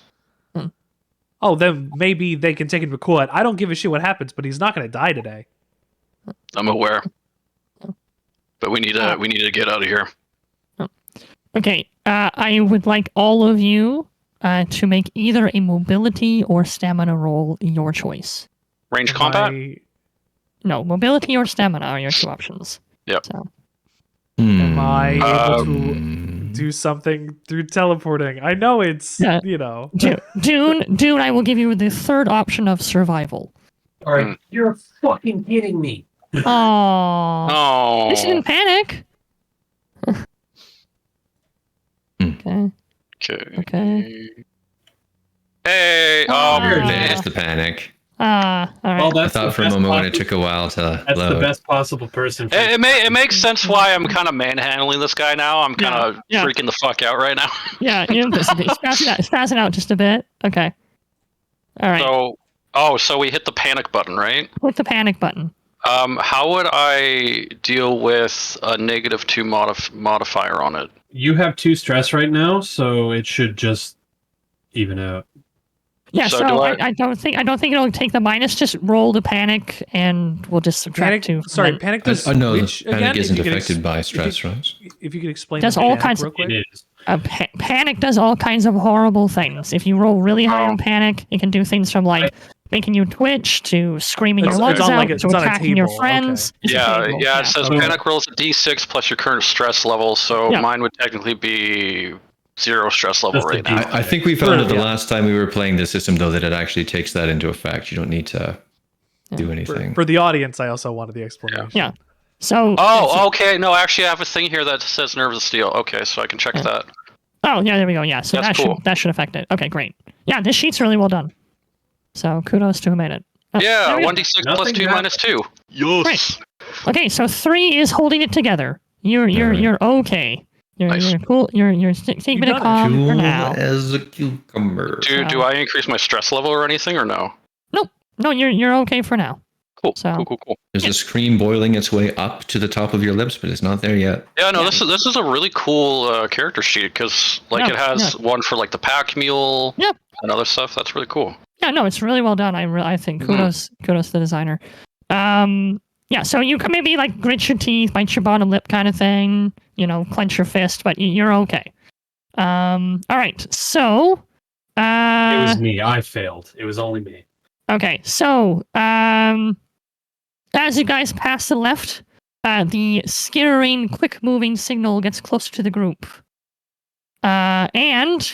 Oh, then maybe they can take him to court. I don't give a shit what happens, but he's not going to die today. I'm aware. but we need to get out of here. Okay, I would like all of you to make either a mobility or stamina roll, your choice. Range combat? No, mobility or stamina are your two options. Yep. So. Am I able to do something through teleporting? I know it's, Dune, I will give you the third option of survival. All right, you're fucking kidding me. Oh. Listen, panic. Okay. Hey! There's the panic. All right. Well, I thought for a moment when it took a while to load. That's the best possible person. It makes sense why I'm kind of manhandling this guy now. I'm kind of freaking the fuck out right now. Yeah, spazzing out just a bit. Okay. All right. So we hit the panic button, right? Hit the panic button. How would I deal with a -2 modifier on it? You have 2 stress right now, so it should just even out. Yeah, so I don't think it'll take the minus. Just roll the panic, and we'll just subtract 2. Sorry, panic does. No, the panic isn't affected by stress, right? If you could explain, does all kinds of. It is. Panic does all kinds of horrible things. If you roll really high on panic, it can do things from like making you twitch to screaming your lungs out to attacking your friends. Okay. It says panic rolls a d6 plus your current stress level, so mine would technically be 0 stress level right now. I think we found out the last time we were playing the system, though, that it actually takes that into effect. You don't need to do anything. For the audience, I also wanted the explanation. Yeah. So. Oh, okay. No, actually, I have a thing here that says nerves of steel. Okay, so I can check that. Oh, yeah, there we go. Yeah, so That's cool. that should affect it. Okay, great. Yeah, this sheet's really well done. So kudos to who made it. Oh, 1d6 plus 2 minus 2. Yes. Great. Okay, so 3 is holding it together. You're okay. You're cool. You're taking a bit of calm for now. As a cucumber. Do I increase my stress level or anything, or no? Nope. No, you're okay for now. Cool. So, Cool. There's a scream boiling its way up to the top of your lips, but it's not there yet. Yeah, no, this is a really cool character sheet because it has one for like the pack mule and other stuff. That's really cool. Yeah, no, it's really well done. I think kudos to the designer. Yeah, so you can maybe like grit your teeth, bite your bottom lip kind of thing, clench your fist, but you're okay. All right, so it was me. I failed. It was only me. Okay, so as you guys pass to the left, the skittering, quick-moving signal gets closer to the group. And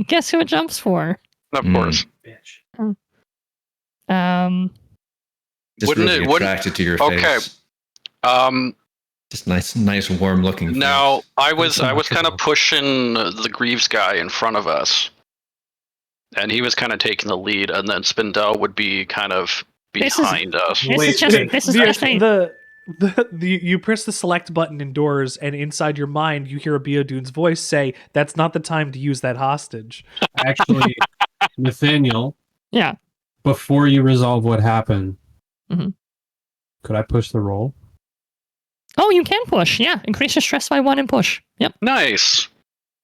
guess who it jumps for? Of course. Bitch. Just really attracted to your face. Okay. Just nice, warm-looking face. Now, I was kind of pushing the Greaves guy in front of us, and he was kind of taking the lead, and then Spindell would be kind of behind us. You press the select button indoors, and inside your mind, you hear a Beodune's voice say, "That's not the time to use that hostage." Actually, Nathaniel. Yeah. Before you resolve what happened, could I push the roll? Oh, you can push. Yeah, increase your stress by 1 and push. Yep. Nice.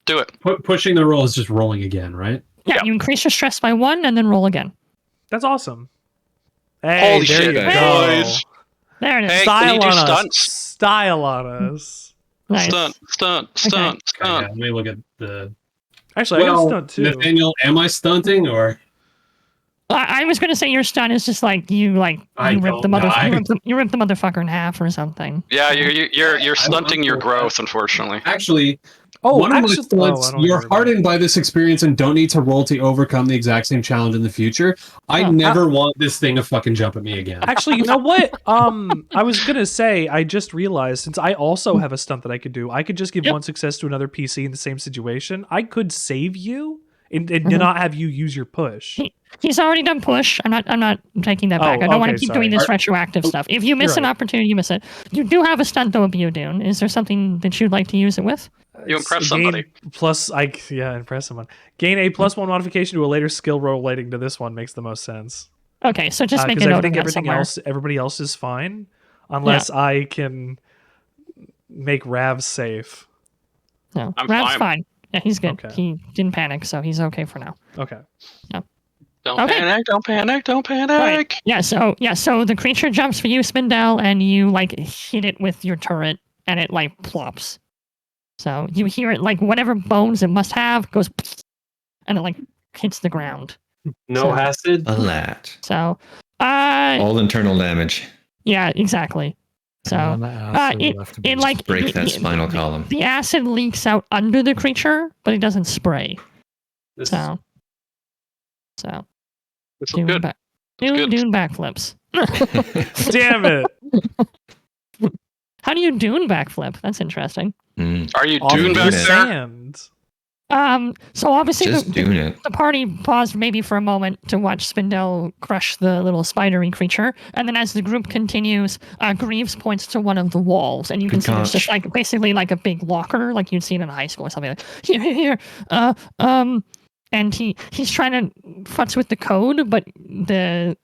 Do it. Pushing the roll is just rolling again, right? Yeah, you increase your stress by 1 and then roll again. That's awesome. Hey, holy shit, guys! There it is. Hey, Style on stunts? us. Style on us. Nice. Stunt. Yeah, let me look at the. Actually, I got a stunt too. Nathaniel, am I stunting or? I was going to say your stunt is just like you ripped the motherfucker in half or something. Yeah, you're stunting your growth, unfortunately. Actually, one of my stunts, you're hardened by this experience and don't need to roll to overcome the exact same challenge in the future. I never want this thing to fucking jump at me again. Actually, you know what? I was going to say, I just realized, since I also have a stunt that I could do, I could just give 1 success to another PC in the same situation. I could save you and not have you use your push. He's already done push. I'm not taking that back. I don't want to keep doing this retroactive stuff. If you miss an opportunity, you miss it. You do have a stunt though, Beodune. Is there something that you'd like to use it with? You impress somebody. Impress someone. Gain a +1 modification to a later skill roll relating to this one makes the most sense. Okay, so just make a note of that somewhere. Everybody else is fine, unless I can make Rav safe. No, Rav's fine. Yeah, he's good. Okay. He didn't panic, so he's okay for now. Okay. Yeah. Don't panic. Right. Yeah, so the creature jumps for you, Spindell, and you hit it with your turret, and it like plops. So you hear it like whatever bones it must have goes, and it like hits the ground. No acid. A lot. So, All internal damage. yeah, exactly. So it like Break that spinal column. The acid leaks out under the creature, but it doesn't spray. So This is good. Dune backflips. Damn it! How do you dune backflip? That's interesting. Are you Off doing the back there? sand. So obviously Just doing it. the party paused maybe for a moment to watch Spindel crush the little spidery creature, and then as the group continues, Greaves points to one of the walls, and you can see it's just like basically like a big locker, like you'd seen in high school or something. Like here. And he's trying to futz with the code, but the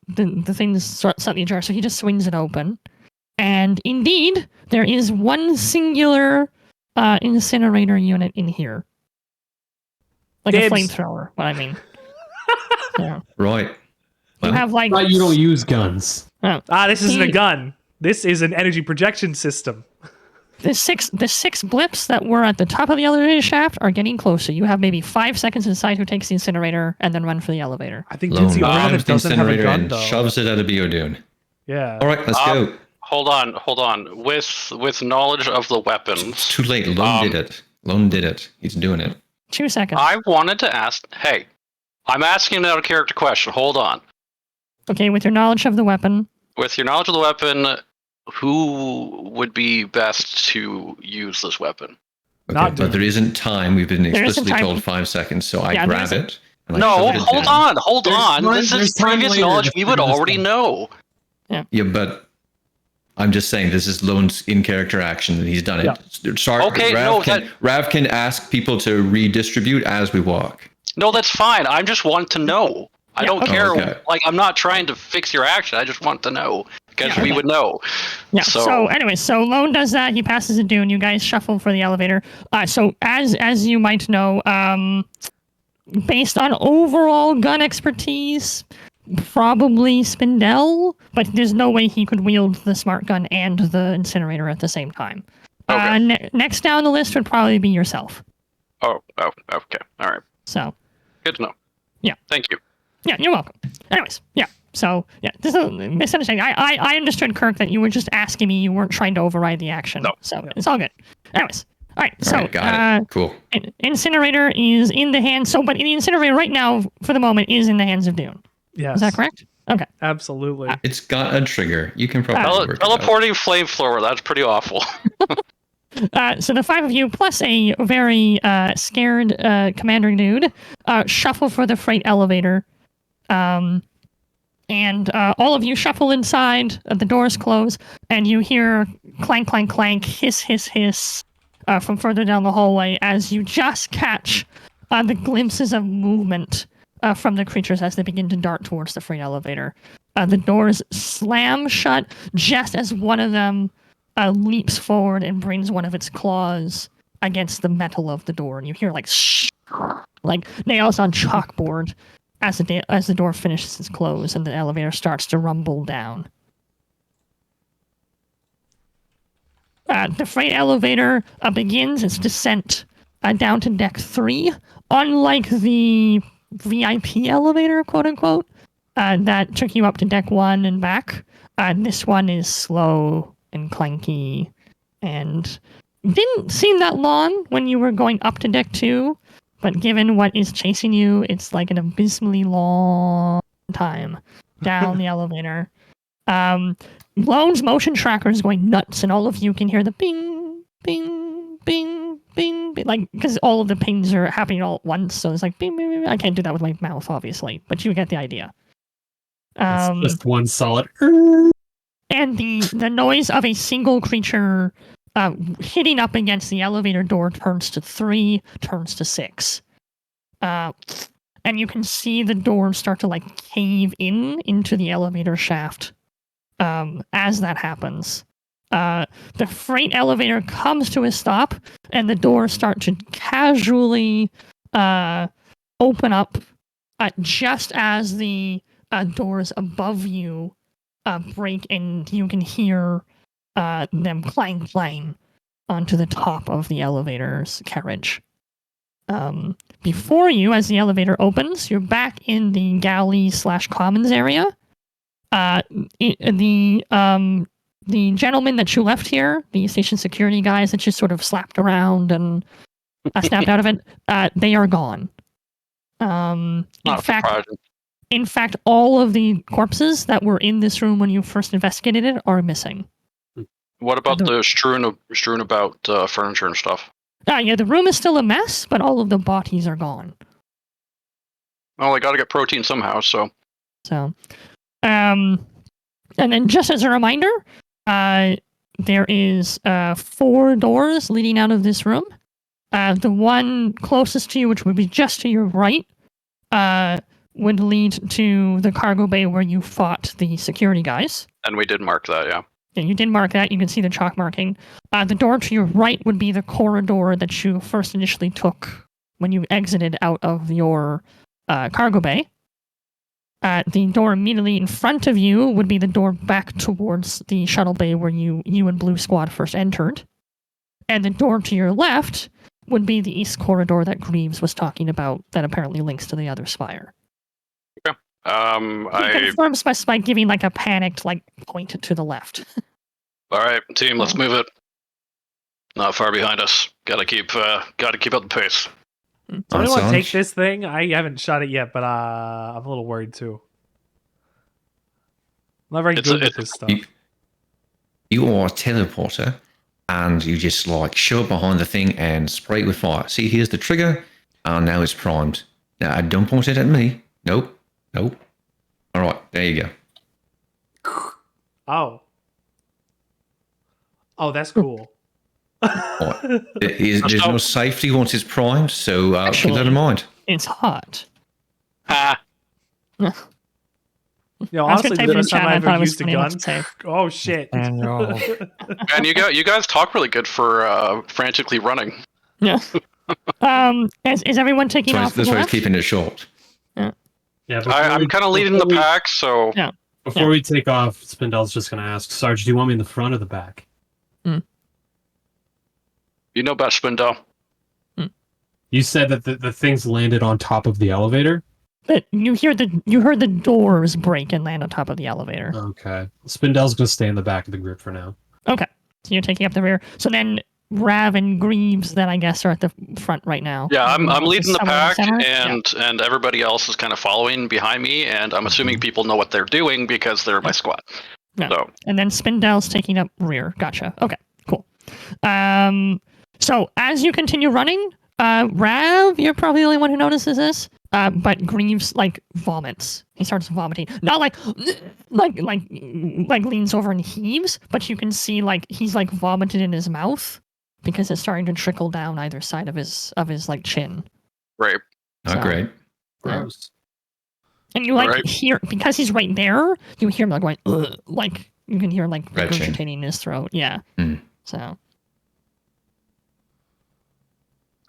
thing's slightly ajar, so he just swings it open. And indeed, there is one singular incinerator unit in here. Like Dibs. a flamethrower, what I mean. Yeah. Right. You have like... But you don't use guns. This isn't a gun. This is an energy projection system. The six blips that were at the top of the elevator shaft are getting closer. You have maybe 5 seconds to decide who takes the incinerator and then run for the elevator. I think Lone Jinsey grabs the doesn't have a incinerator gun, and though. shoves it at a Biodune. Yeah. All right, let's go. Hold on. With knowledge of the weapons, It's too late. Lone did it. Lone did it. He's doing it. 2 seconds. I wanted to ask. Hey, I'm asking an out-of-character question. Hold on. Okay, with your knowledge of the weapon. With your knowledge of the weapon, who would be best to use this weapon? Okay, Not but there isn't time. We've been There isn't explicitly time. told 5 seconds, so I Yeah, grab there's- it. And I No, shove it hold down. on. There's This is time previous later knowledge to we would figure this already out. know. Yeah, but I'm just saying this is Lone's in-character action, and he's done it. Yeah. Sorry, Okay, Rav can ask people to redistribute as we walk. No, that's fine. I just want to know. I don't care. okay. Like, I'm not trying to fix your action. I just want to know because Yeah, we okay. would know. Yeah. So- So anyway, so Lone does that. He passes a dune. You guys shuffle for the elevator. So as you might know, based on overall gun expertise, probably Spindel, but there's no way he could wield the smart gun and the incinerator at the same time. Okay. Next down the list would probably be yourself. Oh, okay. All right. So Good to know. Yeah. Thank you. yeah, you're welcome. Anyways, yeah. So yeah, this is a misunderstanding. I understood, Kirk, that you were just asking me. You weren't trying to override the action. No. So it's all good. Anyways, all right. All So right, got it. Cool. Incinerator is in the hands. So, but the incinerator right now, for the moment, is in the hands of Dune. Yes. Is that correct? Okay. Absolutely. It's got a trigger. You can probably work it out. Teleporting flamethrower. That's pretty awful. So the 5 of you, plus a very scared commander dude, shuffle for the freight elevator. And all of you shuffle inside, the doors close, and you hear clank, clank, clank, hiss, hiss, hiss from further down the hallway as you just catch the glimpses of movement from the creatures as they begin to dart towards the freight elevator. The doors slam shut just as one of them leaps forward and brings one of its claws against the metal of the door, and you hear like nails on chalkboard as the door finishes its close and the elevator starts to rumble down. The freight elevator begins its descent down to deck 3. Unlike the VIP elevator, quote unquote, that took you up to deck 1 and back, this one is slow and clanky and didn't seem that long when you were going up to deck 2. But given what is chasing you, it's like an abysmally long time down the elevator. Lone's motion tracker is going nuts, and all of you can hear the bing, bing, bing, bing, bing, like, because all of the pings are happening all at once. So it's like bing, bing, bing. I can't do that with my mouth, obviously, but you get the idea. It's just one solid. And the noise of a single creature hitting up against the elevator door turns to 3, turns to 6. And you can see the door start to like cave into the elevator shaft as that happens. The freight elevator comes to a stop and the doors start to casually open up just as the doors above you break, and you can hear them clang, clang onto the top of the elevator's carriage. Before you, as the elevator opens, you're back in the galley/commons area. The gentlemen that you left here, the station security guys that you sort of slapped around and snapped out of it, they are gone. In fact, all of the corpses that were in this room when you first investigated it are missing. What about the strewn about furniture and stuff? Yeah, the room is still a mess, but all of the bodies are gone. Well, I gotta get protein somehow, so. And then just as a reminder, there is 4 doors leading out of this room. The one closest to you, which would be just to your right, would lead to the cargo bay where you fought the security guys. And we did mark that, yeah. Yeah, you did mark that. You can see the chalk marking. The door to your right would be the corridor that you first initially took when you exited out of your cargo bay. The door immediately in front of you would be the door back towards the shuttle bay where you and Blue Squad first entered. And the door to your left would be the east corridor that Greaves was talking about that apparently links to the other spire. Okay. He confirms by giving like a panicked like point to the left. All right, team, let's move it. Not far behind us. Gotta keep up the pace. Somebody want to take this thing? I haven't shot it yet, but I'm a little worried too. I'm not very good at this stuff. You are a teleporter, and you just like show up behind the thing and spray it with fire. See, here's the trigger, and now it's primed. Now, don't point it at me. Nope. All right, there you go. Oh, that's cool. Right. There's no safety once it's primed, so keep that in mind. It's hot. Honestly, the first time I ever used a gun. Oh shit! And you guys talk really good for frantically running. Yeah. Is everyone taking off? That's why he's keeping it short. Yeah. I'm kind of leading the pack, so. Yeah. Before we take off, Spindell's just going to ask, Sarge, do you want me in the front or the back? You know best, Spindell. You said that the things landed on top of the elevator? But you heard the doors break and land on top of the elevator. Okay. Spindell's going to stay in the back of the group for now. Okay. So you're taking up the rear. So then Rav and Greaves then I guess are at the front right now. Yeah, I'm leading the pack and everybody else is kind of following behind me, and I'm assuming people know what they're doing because they're my squad. Yeah. So. And then Spindell's taking up rear. Gotcha. Okay, cool. So as you continue running, Rav, you're probably the only one who notices this. But Greaves like vomits. He starts vomiting. Not like leans over and heaves, but you can see like he's like vomited in his mouth because it's starting to trickle down either side of his like chin. Right. Oh, great. Gross. And you hear, because he's right there, you hear him like going, ugh, like you can hear like regurgitating in his throat. Yeah. So.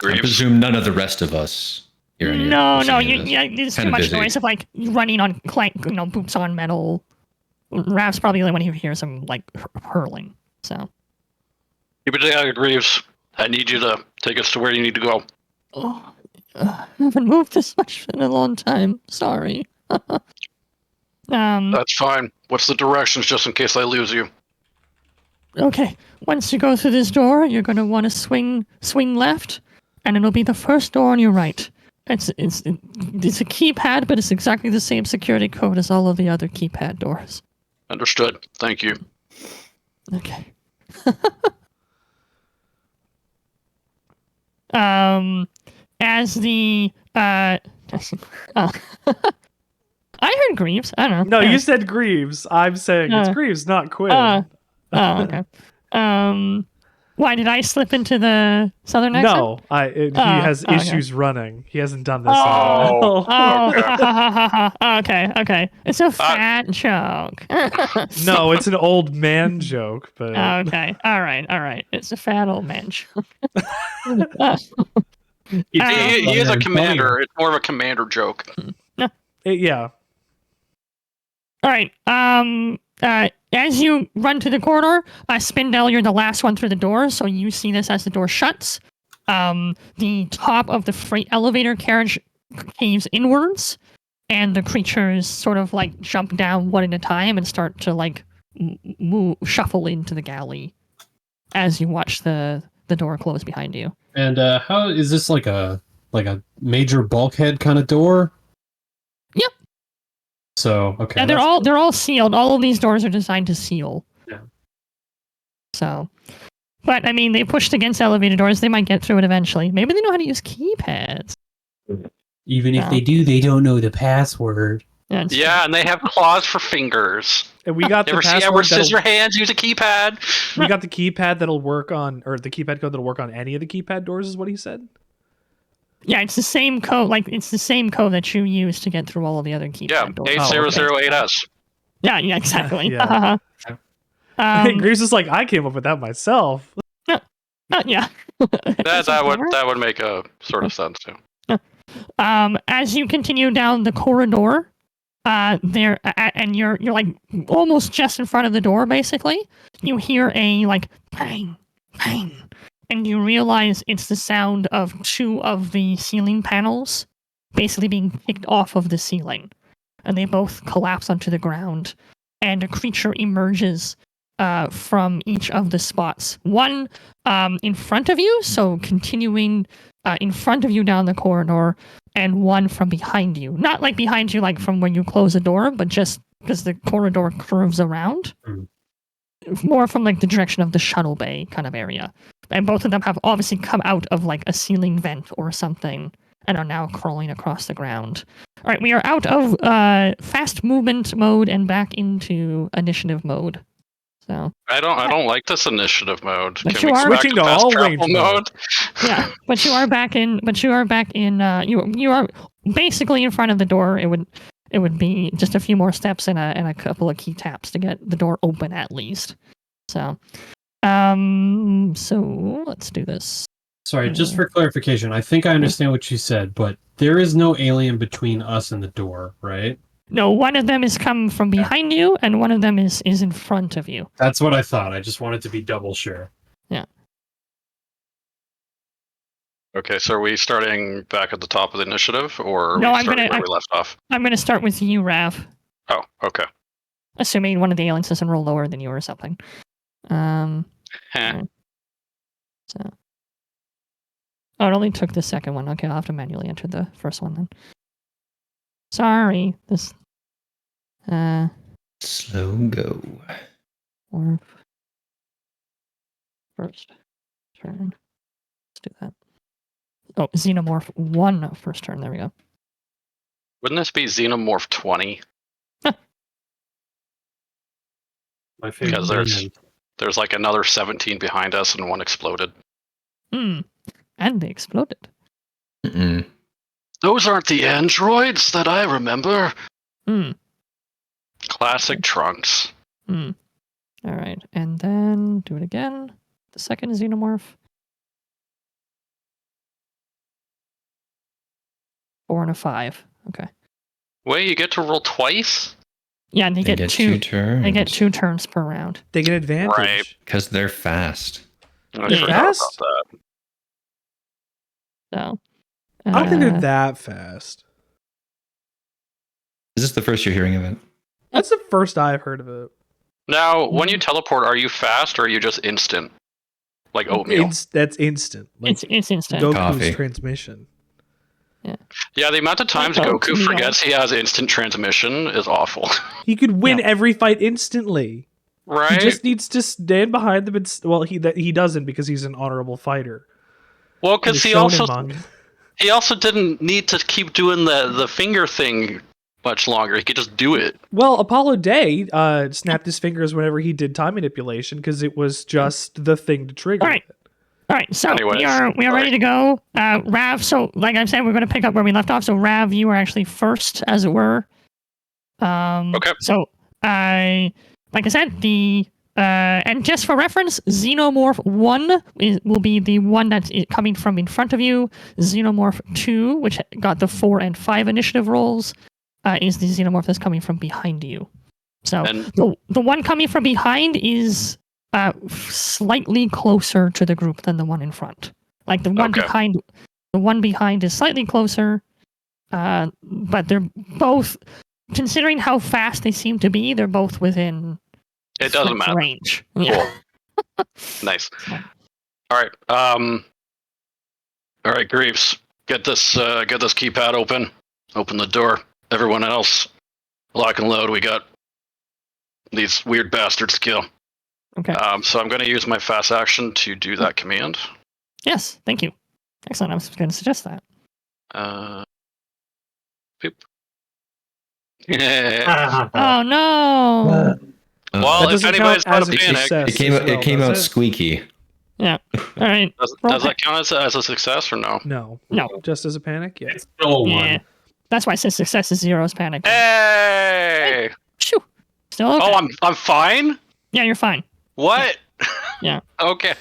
I presume none of the rest of us. No, it's too much noise of like running on boots on metal. Rav's probably the only one who hears him like hurling. So. Keep it down, Greaves. I need you to take us to where you need to go. Oh, I haven't moved this much in a long time. Sorry. That's fine. What's the directions, just in case I lose you? Okay. Once you go through this door, you're going to want to swing left, and it'll be the first door on your right. It's a keypad, but it's exactly the same security code as all of the other keypad doors. Understood. Thank you. Okay. As the I heard Greaves. I don't know. No, you said Greaves. I'm saying it's Greaves, not Quinn. Okay. Why did I slip into the southern accent? No, he has issues running. He hasn't done this. Okay. It's a fat joke. No, it's an old man joke. But okay, all right. It's a fat old man joke. He is a commander. It's more of a commander joke. Yeah. All right. as you run to the corridor, Spindell, you're the last one through the door, so you see this as the door shuts. The top of the freight elevator carriage caves inwards, and the creatures sort of like jump down one at a time and start to like shuffle into the galley as you watch the door close behind you. And how is this like a major bulkhead kind of door? Yep. So okay. Yeah, they're all sealed. All of these doors are designed to seal. Yeah. So, but I mean, they pushed against elevator doors. They might get through it eventually. Maybe they know how to use keypads. Even if they do, they don't know the password. Yeah, and they have claws for fingers. And we got Never the see password Edward Scissorhands use a keypad. We got the keypad that'll work on, or the keypad code that'll work on any of the keypad doors, is what he said. Yeah, it's the same code. Like it's the same code that you use to get through all of the other keypad doors. 8008S. Yeah, exactly. Yeah. Grace is like, I came up with that myself. Yeah. that would make a sort of sense too. As you continue down the corridor, there and you're like almost just in front of the door. Basically, you hear a like bang, bang, and you realize it's the sound of two of the ceiling panels basically being kicked off of the ceiling, and they both collapse onto the ground, and a creature emerges from each of the spots. One in front of you, so continuing in front of you down the corridor, and one from behind you. Not like behind you, like from when you close the door, but just because the corridor curves around. More from like the direction of the shuttle bay kind of area. And both of them have obviously come out of like a ceiling vent or something and are now crawling across the ground. All right, we are out of fast movement mode and back into initiative mode. So I don't like this initiative mode. But Can you we are go back switching to to fast all travel range mode? yeah, but you are back in. You are basically in front of the door. It would be just a few more steps and a couple of key taps to get the door open at least. So, so let's do this. Sorry, just for clarification, I think I understand what you said, but there is no alien between us and the door, right? No, one of them is coming from behind you, and one of them is in front of you. That's what I thought. I just wanted to be double sure. Yeah. Okay, so are we starting back at the top of the initiative, or are No, we starting where we left off? I'm going to start with you, Rav. Oh, okay. Assuming one of the aliens doesn't roll lower than you or something. Heh. So. Oh, it only took the second one. Okay, I'll have to manually enter the first one then. Sorry. This. Slow go. Or first turn. Let's do that. Oh, Xenomorph 1 first turn. There we go. Wouldn't this be Xenomorph 20? My favorite. Because there's like another 17 behind us and one exploded. And they exploded. Mm-mm. Those aren't the androids that I remember. Classic Trunks. All right, and then do it again. The second Xenomorph. 4 and a 5. Okay. Wait, you get to roll twice? Yeah, and they get two turns. They get 2 turns per round. They get advantage. Right. Because they're fast. I Yeah. forgot Fast? about that. So. I don't think they're that fast. Is this the first you're hearing of it? That's the first I've heard of it. Now, when you teleport, are you fast or are you just instant? Like oatmeal? That's instant. Like It's instant. Goku's Coffee. transmission. Yeah, the amount of times Like Goku oatmeal. forgets he has instant transmission is awful. He could win every fight instantly. Right? He just needs to stand behind them. He doesn't because he's an honorable fighter. Well, In the because he shonen manga. also didn't need to keep doing the finger thing much longer. He could just do it. Well, Apollo Day snapped his fingers whenever he did time manipulation because it was just the thing to trigger. All right. All right, so Anyways, we are ready to go. Rav, so like I said, we're going to pick up where we left off. So Rav, you were actually first, as it were. Okay. So like I said, and just for reference, Xenomorph 1 will be the one that's coming from in front of you. Xenomorph 2, which got the 4 and 5 initiative rolls, is the Xenomorph that's coming from behind you. So And- the one coming from behind is slightly closer to the group than the one in front. Like the one behind is slightly closer, but they're both, considering how fast they seem to be, they're both within It doesn't matter. range. Cool. Yeah. Nice. All right. All right, Greaves. Get this keypad open. Open the door. Everyone else, lock and load. We got these weird bastards to kill. Okay. So I'm going to use my fast action to do that command. Yes. Thank you. Excellent. I was going to suggest that. Boop. Oh no! Well, That if doesn't anybody's count got a as a panic, success. It came Does out it? squeaky. Yeah. All right. does that count as a success or no? No. No. Just as a panic? Yeah. It's still a Yeah. one. That's why I said success is zero's panic. Hey! Shoo. Still okay. Oh, I'm fine. Yeah, you're fine. What? Yeah. Okay.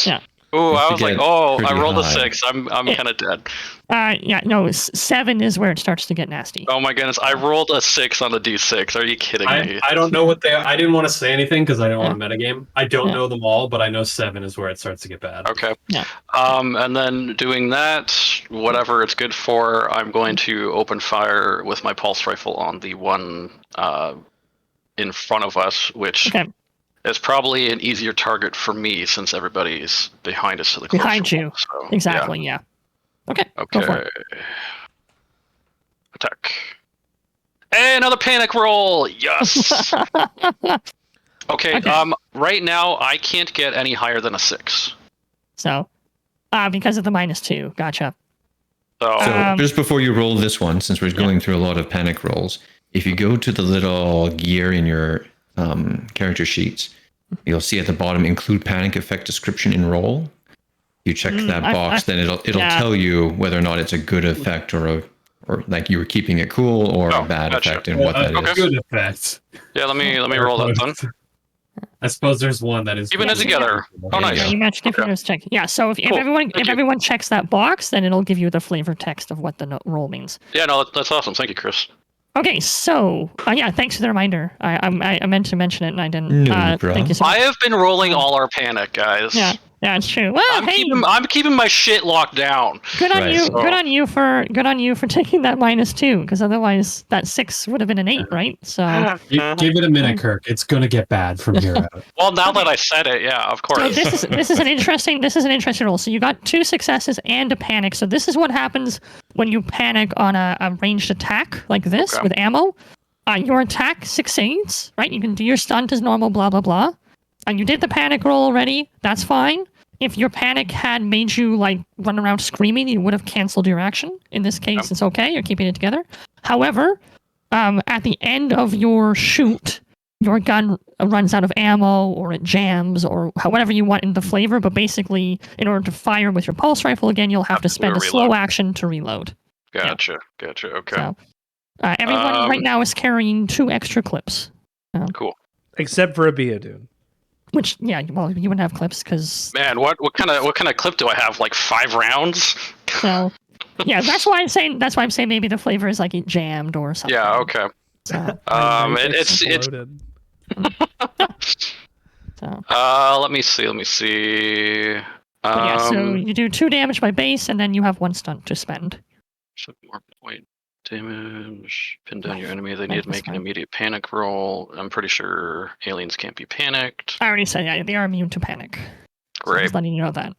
Yeah. Ooh, You I was like, oh, I pretty rolled a high. 6. I'm kind of dead. Yeah. No, 7 is where it starts to get nasty. Oh my goodness, I rolled a 6 on the d6. Are you kidding me? I don't know what they. I didn't want to say anything because I don't want to metagame. I don't Yeah. know them all, but I know 7 is where it starts to get bad. Okay. Yeah. And then doing that, whatever it's good for, I'm going to open fire with my pulse rifle on the one in front of us, which Okay. is probably an easier target for me since everybody's behind us to the closer Behind you. one, so, Exactly. Yeah. Okay. Yeah. Go for Okay. it. Attack. Hey, another panic roll. Yes. Okay. Right now I can't get any higher than a 6. So, because of the -2. Gotcha. So So just before you roll this one, since we're going through a lot of panic rolls, if you go to the little gear in your character sheets, you'll see at the bottom include panic effect description in roll. You check that box, then it'll tell you whether or not it's a good effect or like you were keeping it cool or a bad gotcha. effect and what that Okay. is. Good effect. yeah, let me roll that then. I suppose there's one that is Keeping it together. Oh, Yeah, nice. Yeah, you match different check. Yeah. So if Cool. everyone Thank you. everyone checks that box, then it'll give you the flavor text of what the roll means. Yeah, no, that's awesome. Thank you, Chris. Okay, so yeah, thanks for the reminder. I meant to mention it and I didn't. No Thank problem. you so much. I have been rolling all our panic, guys. Yeah, it's true. Well, I'm keeping my shit locked down. good on Right. you. So- Good on you for taking that -2, because otherwise that 6 would have been an 8, right? So, Give it a minute, Kirk. It's gonna get bad from here out. Well, now that I said it, yeah, of course. so this is an interesting roll. So you got 2 successes and a panic. So this is what happens when you panic on a ranged attack like this Okay. with ammo. Your attack succeeds, right? You can do your stunt as normal, blah blah blah. And you did the panic roll already. That's fine. If your panic had made you like run around screaming, you would have canceled your action. In this case, it's okay. You're keeping it together. However, at the end of your shoot, your gun runs out of ammo or it jams or whatever you want in the flavor. But basically, in order to fire with your pulse rifle again, you'll have to spend a slow action to reload. Gotcha. Okay. So, everyone right now is carrying 2 extra clips. Cool. Except for a Beodude. Which, yeah, well, you wouldn't have clips because. Man, what kind of clip do I have? Like 5 rounds? So, yeah, that's why I'm saying maybe the flavor is like it jammed or something. Yeah. Okay. So, It's Loaded. so. Let me see. But yeah, so you do 2 damage by base, and then you have 1 stunt to spend. More point damage. Pin down your enemy. They need That's to make an fine. immediate panic roll. I'm pretty sure aliens can't be panicked. I already said, yeah, they are immune to panic. So Great. just letting you know that.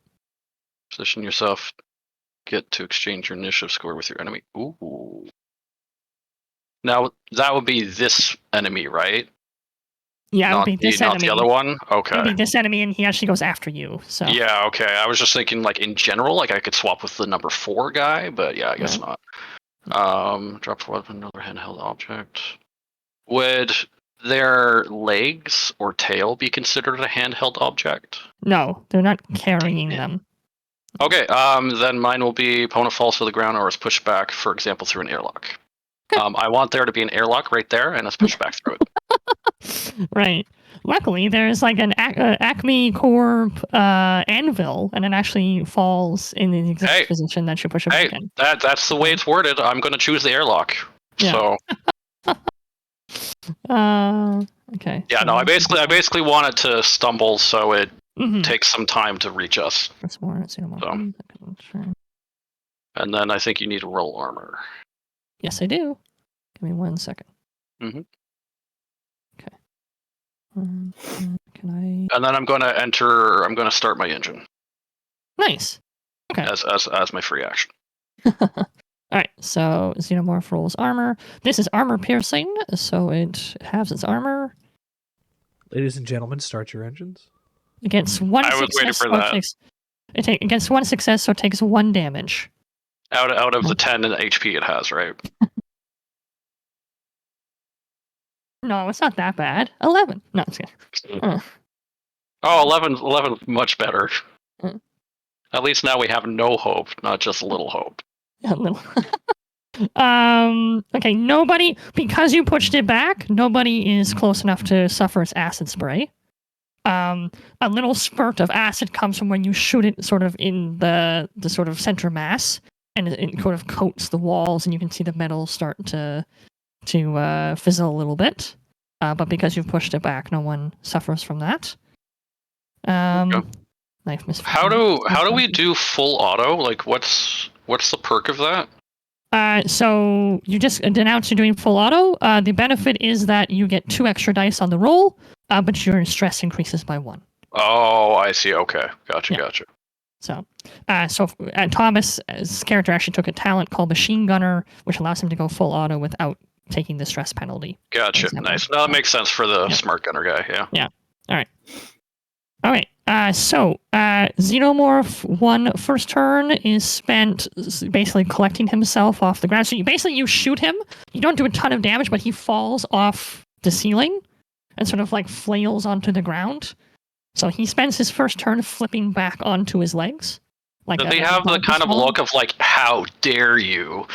Position yourself. Get to exchange your initiative score with your enemy. Ooh. Now that would be this enemy, right? Yeah, it would Not be the, this not enemy. the other one. It would Okay. be this enemy, and he actually goes after you. So Yeah. Okay. I was just thinking, like in general, like I could swap with the number 4 guy, but yeah, I guess not. Drop a weapon, another handheld object. Would their legs or tail be considered a handheld object? no, they're not carrying them. Okay, then mine will be opponent falls to the ground or is pushed back, for example, through an airlock. I want there to be an airlock right there and it's pushed back through it. Right. Luckily, there's like an Acme Corp anvil, and it actually falls in the exact position that you push it back in. That's the way it's worded. I'm going to choose the airlock. Yeah. So Okay. Yeah, so no, I basically want it to stumble so it Mhm. takes some time to reach us. That's more. So. And then I think you need to roll armor. Yes, I do. Give me 1 second. Mhm. Okay. Can I? And then I'm going to start my engine Nice. Okay. as my free action. All right. So Xenomorph rolls armor. This is armor piercing, so it halves its armor Ladies and gentlemen, start your engines. against one I was waiting success. for So that. Against one success, so it takes 1 damage. Out of the 10 HP it has, right? No, it's not that bad. 11. No, it's good. Oh, 11 much better. Mm. At least now we have no hope, not just a little hope. A little. Okay, nobody, because you pushed it back, nobody is close enough to suffer its acid spray. A little spurt of acid comes from when you shoot it sort of in the sort of center mass, and it sort of coats the walls, and you can see the metal start to fizzle a little bit. But because you've pushed it back, no one suffers from that. Okay. Knife misfire. How do we do full auto? Like, what's the perk of that? So you just announce you're doing full auto. The benefit is that you get 2 extra dice on the roll, but your stress increases by 1. Oh, I see. Okay, gotcha. So Thomas's character actually took a talent called Machine Gunner, which allows him to go full auto without taking the stress penalty. Gotcha. Nice. No, that makes sense for the smart gunner guy. Yeah. All right. Xenomorph 1 first turn is spent basically collecting himself off the ground. So you shoot him. You don't do a ton of damage, but he falls off the ceiling and sort of like flails onto the ground. So he spends his first turn flipping back onto his legs. Does he have the kind of look of like, how dare you?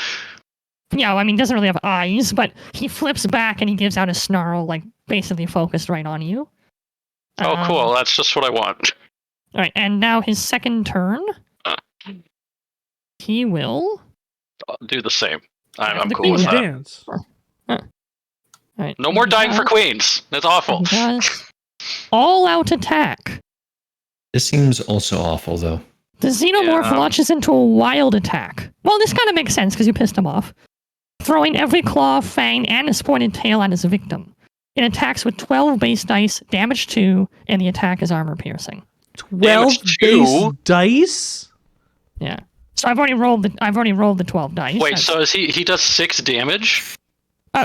Yeah, well, I mean, he doesn't really have eyes, but he flips back and he gives out a snarl, like basically focused right on you. Oh, cool. That's just what I want. All right, and now his second turn, he will do the same. I'm cool with that. Dance. All right. No more dying for queens. That's awful. He does all-out attack. This seems also awful, though. The Xenomorph launches into a wild attack. Well, this kind of makes sense because you pissed him off. Throwing every claw, fang, and its pointed tail at his victim. It attacks with 12 base dice, damage 2, and the attack is armor piercing. 12 base dice? Yeah. So I've already rolled the 12 dice. Wait, so he does 6 damage?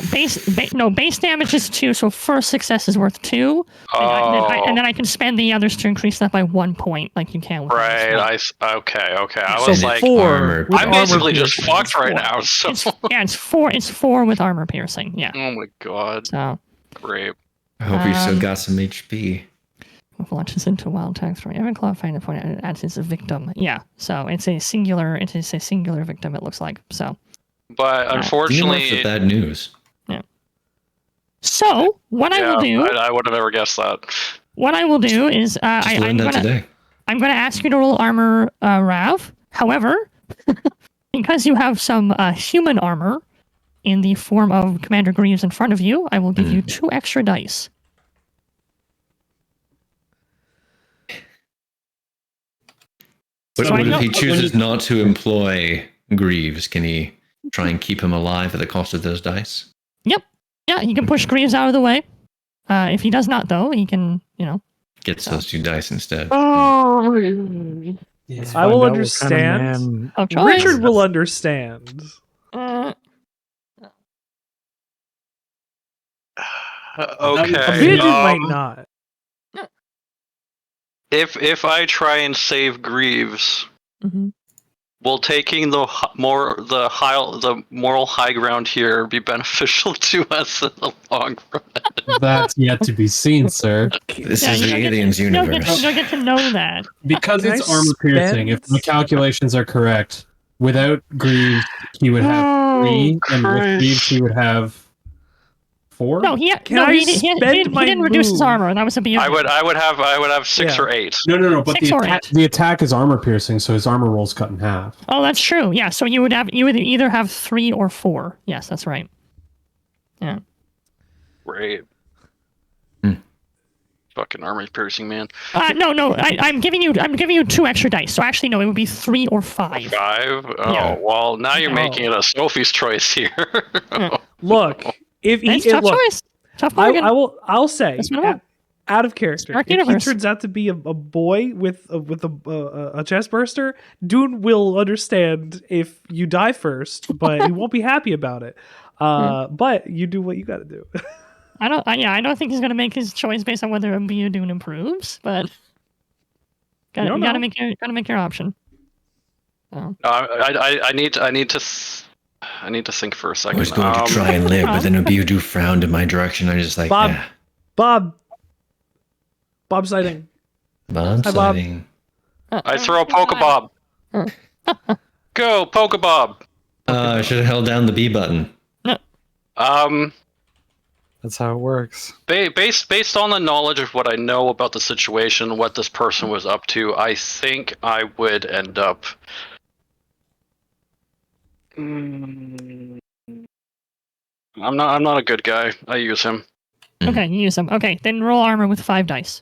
Base damage is 2, so first success is worth 2. And then I can spend the others to increase that by 1 point, like you can with right. Okay. I so was like, 4. I'm basically just fucked right now. So it's 4 with armor piercing. Yeah. Oh my god. So great. I hope you still got some HP. Launches into wild attack throwing every claw find the point as its victim. Yeah. So it's a singular victim, it looks like. So but unfortunately you know, bad news. Yeah. So what I will do I would have never guessed that. What I will do is I'm gonna ask you to roll armor, Rav. However, because you have some human armor in the form of Commander Greaves in front of you, I will give you 2 extra dice. But what if he chooses not to employ Greaves? Can he try and keep him alive at the cost of those dice? Yep. Yeah, he can push Greaves out of the way. If he does not, though, he can, Gets those 2 dice instead. Oh, I will understand. Richard will understand. Okay. Vision might not. If I try and save Greaves, will taking the moral high ground here be beneficial to us in the long run? That's yet to be seen, sir. This is the Aliens universe. You don't get to know that. Because it's armor piercing, if the calculations are correct, without Greaves, he would have 3, and with Greaves, he would have 4. No, he didn't reduce his armor. That was a beauty. I would have 6 or 8. No. But the attack is armor piercing, so his armor roll's cut in half. Oh, that's true. Yeah, so you would either have 3 or 4. Yes, that's right. Yeah. Great. Hmm. Fucking armor piercing, man. No. I'm giving you 2 extra dice. So actually, no, it would be 3 or 5. 5? Oh, Yeah. well, now you're Oh. making it a Sophie's choice here. Look, if he It's tough look, choice. Tough bargain. I'll say That's what I want. out of character. Dark If universe. he turns out to be a boy with a chest burster, Dune will understand if you die first, but he won't be happy about it. But you do what you got to do. I don't think he's gonna make his choice based on whether Dune improves, but you gotta make your option. So. I need to think for a second. I was going to try and live, but then Abudu frowned in my direction. I just like, Bob. yeah. Bob sighting. Bob Hi, Bob. sighting. I throw a Pokebob. Go, Pokebob. I should have held down the B button. That's how it works. Based on the knowledge of what I know about the situation, what this person was up to, I think I would end up. I'm not a good guy. I use him. Okay, you use them. Okay, then roll armor with 5 dice.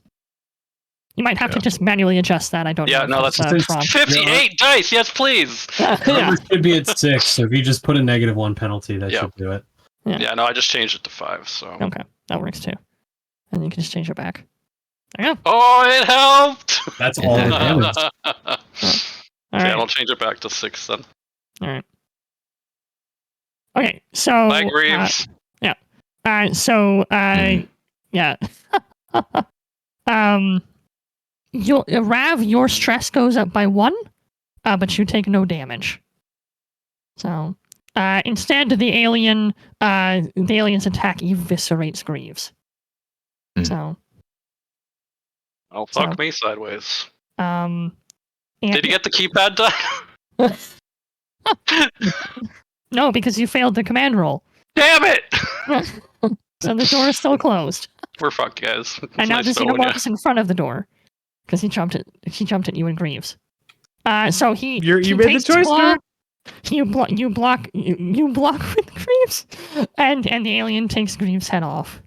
You might have to just manually adjust that. I don't know. Yeah, no, that's 58 dice. Yes, please. Armor should be at 6, so if you just put a -1 penalty, that should do it. Yeah, no, I just changed it to 5. So Okay, that works too. And you can just change it back. There you go. Oh, it helped. That's all the damage. All Yeah, right. I'll change it back to 6 then. All right. Okay, so Bye, Greaves. yeah. Rav, your stress goes up by 1, but you take no damage. So instead, the alien's attack eviscerates Greaves. So. Oh, fuck me sideways. And Did you get the keypad done? No, because you failed the command roll. Damn it! So the door is still closed. We're fucked, guys. It's And now nice the knowing ya. xenomorph is in front of the door because he jumped at you and Greaves. So he You he made the takes choice, block, you block with Greaves, and the alien takes Greaves' head off.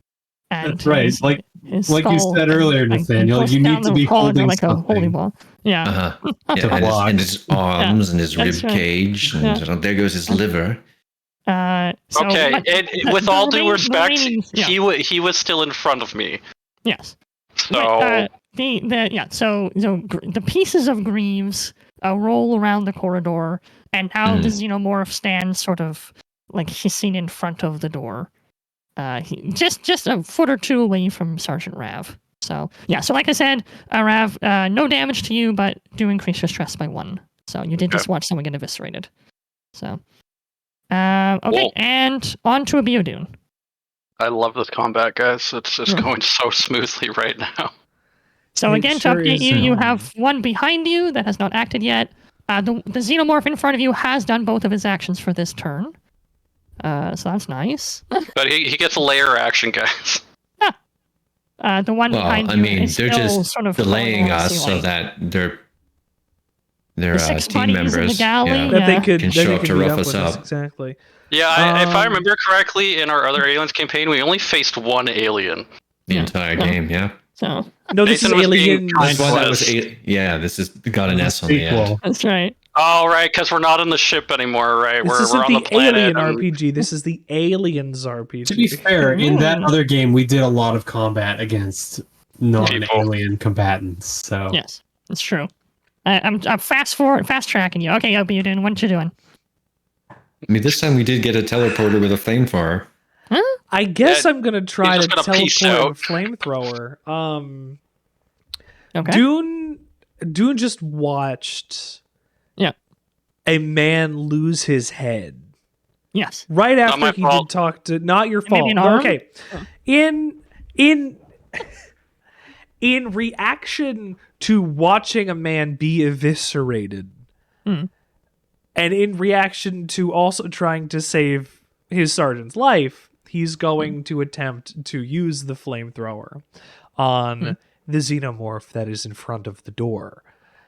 And That's right. his Like you skull, said earlier, Nathaniel, pushed you down need to the be corridor holding like a holy something. ball. Yeah. Uh-huh. Yeah, To block. and his arms and his rib That's right. cage, and there goes his liver. So, Okay, but with the all due remaining- respect, yeah. he was still in front of me. Yes. So But, so the pieces of Greaves roll around the corridor, and now the xenomorph stands sort of like he's seen in front of the door, just a foot or 2 away from Sergeant Rav. So so like I said, Rav, no damage to you, but do increase your stress by 1. So you did just watch someone get eviscerated. So okay, Cool. and on to a Biodune. I love this combat, guys. It's just going so smoothly right now. So It again, sure to update is, you, you have one behind you that has not acted yet. The xenomorph in front of you has done both of his actions for this turn. So that's nice. But he gets a layer action, guys. The one Well, behind I you mean, is they're still just sort of delaying floating on the us so ceiling. that their The 6 team buddies in the members galley. yeah, That they Yeah. could can that show they up could to meet rough up us with us, up. exactly. Yeah, if I remember correctly, in our other Aliens campaign, we only faced 1 alien. the entire game. Yeah, So No, this Nathan is was being Alien. kind. that's why that was Was- yeah. This is got an S on the end. Sequel. that's right. Oh, right, because we're not on the ship anymore, right? This We're isn't on the the planet. Alien and- RPG. This is the Aliens RPG. To be fair, in that other game, we did a lot of combat against non-alien combatants. So Yes, it's true. I'm fast tracking you. Okay, Biodune, what you doing? I mean, this time we did get a teleporter with a flamethrower. I guess I'm gonna try just to gonna peace teleport a out. flamethrower. Okay. Dune just watched a man lose his head Yes. right Not after my he fault. did talk to. Not your Maybe fault. an arm? Okay. In reaction to watching a man be eviscerated, Hmm. and in reaction to also trying to save his sergeant's life, he's going to attempt to use the flamethrower on the xenomorph that is in front of the door,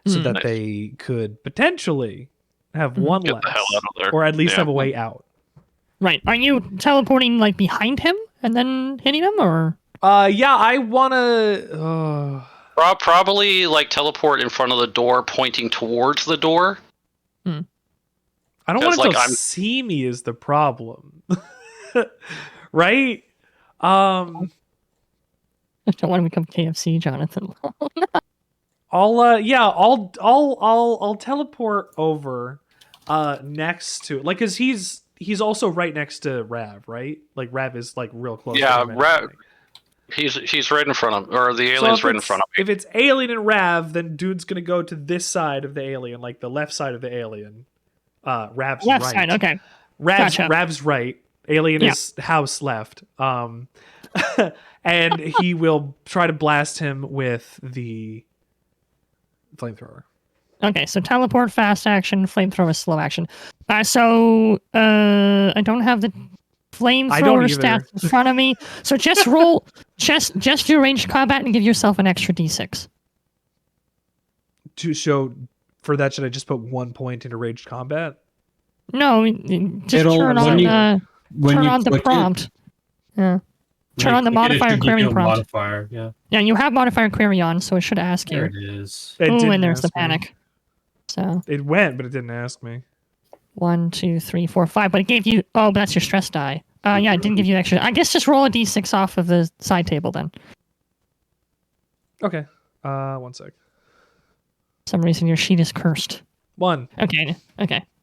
so that Nice. they could potentially have one Get less, the hell out of there. or at least Yeah. have a way out. Right. Are you teleporting like behind him and then hitting them, or? Yeah, I wanna. Probably like teleport in front of the door, pointing towards the door. I don't want it to see me is the problem, right? I don't want to become KFC, Jonathan. I'll teleport over next to, like, cuz he's also right next to Rav, right? Like Rav is like real close to him. Rav. He's right in front of him, or the alien's right in front of me. If it's alien and Rav, then dude's going to go to this side of the alien, like the left side of the alien. Rav's left right. side, okay. Rav's right. Alien is house left. And he will try to blast him with the flamethrower. Okay, so teleport, fast action, flamethrower, slow action. I don't have the flamethrower stats in front of me, so just roll, just do ranged combat and give yourself an extra d6. For that, should I just put 1 point into ranged combat? No, just turn on the prompt. Yeah. Turn on the modifier query prompt. Modifier, yeah. Yeah, you have modifier query on, so it should ask you. There it is. Oh, and there's the panic. So it went, but it didn't ask me. 1, 2, 3, 4, 5. But it gave you. Oh, but that's your stress die. Yeah, it didn't give you extra. I guess just roll a d6 off of the side table then. Okay. 1 sec. For some reason your sheet is cursed. 1. Okay,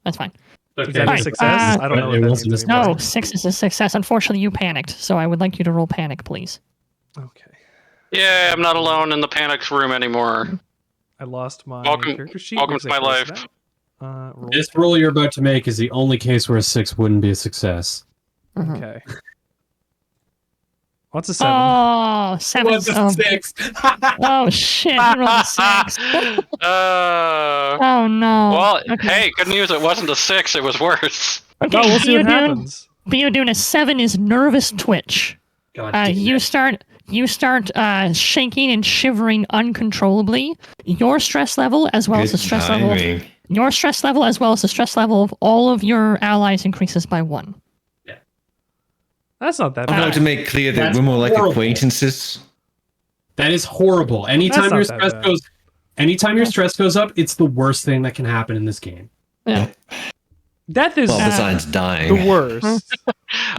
that's fine. Okay. Is that a success? I don't know what that means. No, 6 is a success. Unfortunately, you panicked, so I would like you to roll panic, please. Okay. Yeah, I'm not alone in the panic room anymore. I lost my character sheet. Welcome to my life. This roll you're about to make is the only case where a 6 wouldn't be a success. Okay. What's a 7? Oh, 7. What's a 6? Oh, shit. You rolled a 6. Oh, no. Well, hey, good news. It wasn't a 6. It was worse. Okay, we'll see what happens. Theodune, a 7 is nervous twitch. You start shaking and shivering uncontrollably. Your stress level, as well as the stress level of all of your allies, increases by 1. Yeah, that's not that I'm bad. going to make clear that we're more like acquaintances. That is horrible. Anytime your stress goes up, it's the worst thing that can happen in this game. Yeah. Death is besides dying, the worst.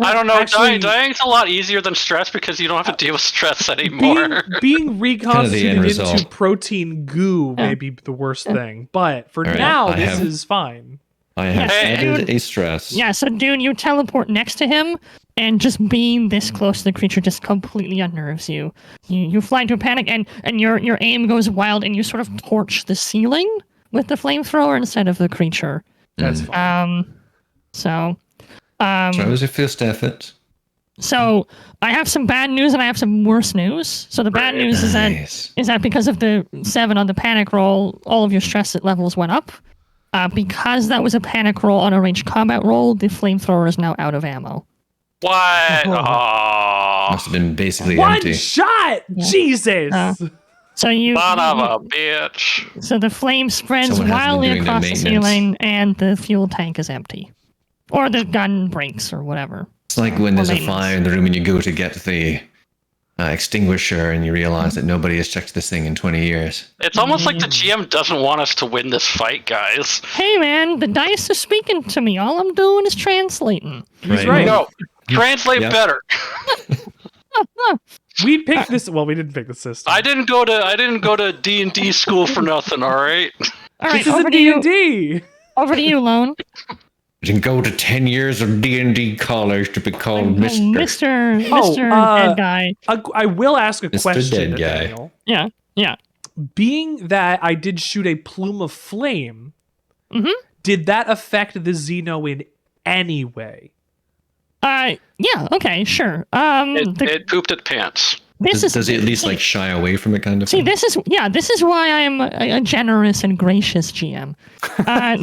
I don't know. Actually, dying's a lot easier than stress because you don't have to deal with stress anymore. Being reconstituted into protein goo may be the worst thing, but for now, this is fine. I have added a stress. Yeah, so dude, you teleport next to him, and just being this close to the creature just completely unnerves you. You fly into a panic, and your aim goes wild, and you sort of torch the ceiling with the flamethrower instead of the creature. That's fine. So it was your first effort. So I have some bad news and I have some worse news. So the bad news is that because of the 7 on the panic roll, all of your stress levels went up. Because that was a panic roll on a ranged combat roll, the flamethrower is now out of ammo. What? Must have been basically One empty. shot! Yeah. Jesus! So son of a bitch. So the flame spreads wildly across the ceiling, and the fuel tank is empty, or the gun breaks, or whatever. It's like when there's a fire in the room and you go to get the extinguisher, and you realize that nobody has checked this thing in 20 years. It's almost like the GM doesn't want us to win this fight, guys. Hey, man, the dice are speaking to me. All I'm doing is translating. He's right. No, translate better. We picked this. Well, we didn't pick the system. I didn't go to D&D school for nothing. All right. All right. This is a D&D. Over to you, Lone. You can go to 10 years of D&D college to be called Mr. Dead Guy. I will ask a question, Dead Guy. Daniel. Yeah. Being that I did shoot a plume of flame, did that affect the Xeno in any way? Yeah, okay, sure. It pooped its pants. Does he at least like shy away from it kind of thing? This is why I am a generous and gracious GM.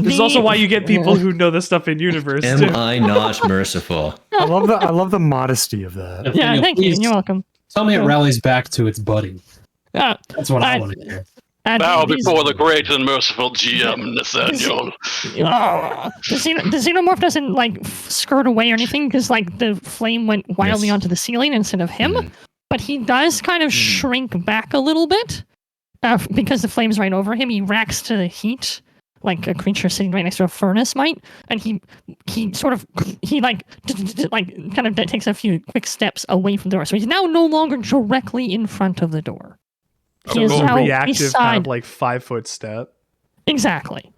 This is also why you get people who know the stuff in universe. Am I not merciful? I love the modesty of that. Yeah, thank you. You're welcome. Tell me it rallies back to its buddy. That's what I want to hear. Bow before the great and merciful GM, Nathaniel. The xenomorph doesn't like skirt away or anything because like the flame went wildly onto the ceiling instead of him, but he does kind of shrink back a little bit because the flame's right over him. He reacts to the heat like a creature sitting right next to a furnace might, and he kind of takes a few quick steps away from the door. So he's now no longer directly in front of the door. He is now reactive, kind of like 5-foot step. Exactly.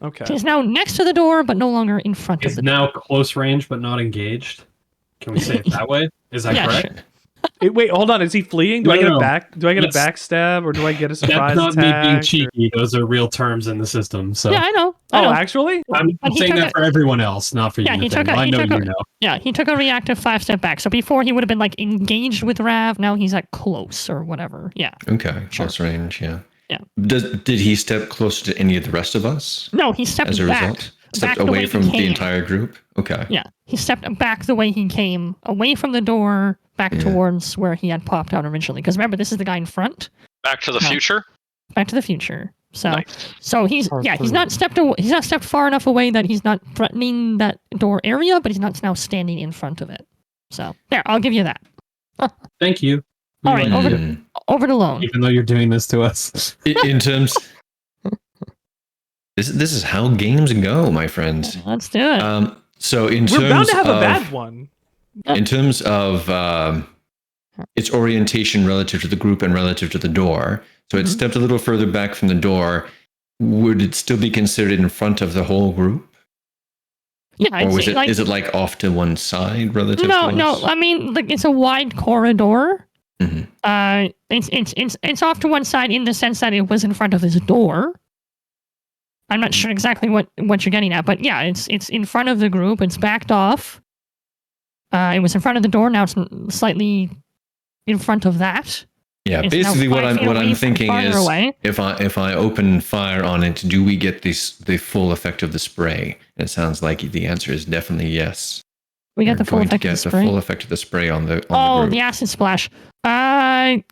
Okay. He's now next to the door, but no longer in front of the door. He's now close range, but not engaged. Can we say it that way? Is that correct? Sure. Wait, hold on. Is he fleeing? Do I get a backstab, or do I get a surprise That's not attack? me being cheeky. Those are real terms in the system. So Yeah, I know. Actually? I'm saying that for everyone else, not for you. He took a reactive 5-step back. So before he would have been like engaged with Rav. Now he's at close or whatever. Yeah. Okay, close range. Yeah. Did he step closer to any of the rest of us? No, he stepped as a back. result. Stepped away from the entire group. Okay. Yeah, he stepped back the way he came, away from the door, back towards where he had popped out originally. Because remember, this is the guy in front. Back to the future. Back to the future. So, nice. So he's not stepped far enough away that he's not threatening that door area, but he's not now standing in front of it. So there, I'll give you that. Thank you. All right, over to Lone. Even though you're doing this to us. In terms, this is how games go, my friend. Let's do it. So in We're terms bound to have of, a bad one. In terms of its orientation relative to the group and relative to the door, so it stepped a little further back from the door. Would it still be considered in front of the whole group? Yeah, or is it like off to one side relative? No. to I mean, like it's a wide corridor. Mm-hmm. It's off to one side in the sense that it was in front of his door. I'm not sure exactly what you're getting at, but yeah, it's in front of the group. It's backed off. It was in front of the door. Now it's slightly in front of that. Yeah, it's basically what I'm thinking is away. if I open fire on it, do we get the full effect of the spray? It sounds like the answer is definitely yes. We get the full effect of the spray. The full effect of the spray on the group. The acid splash. Rav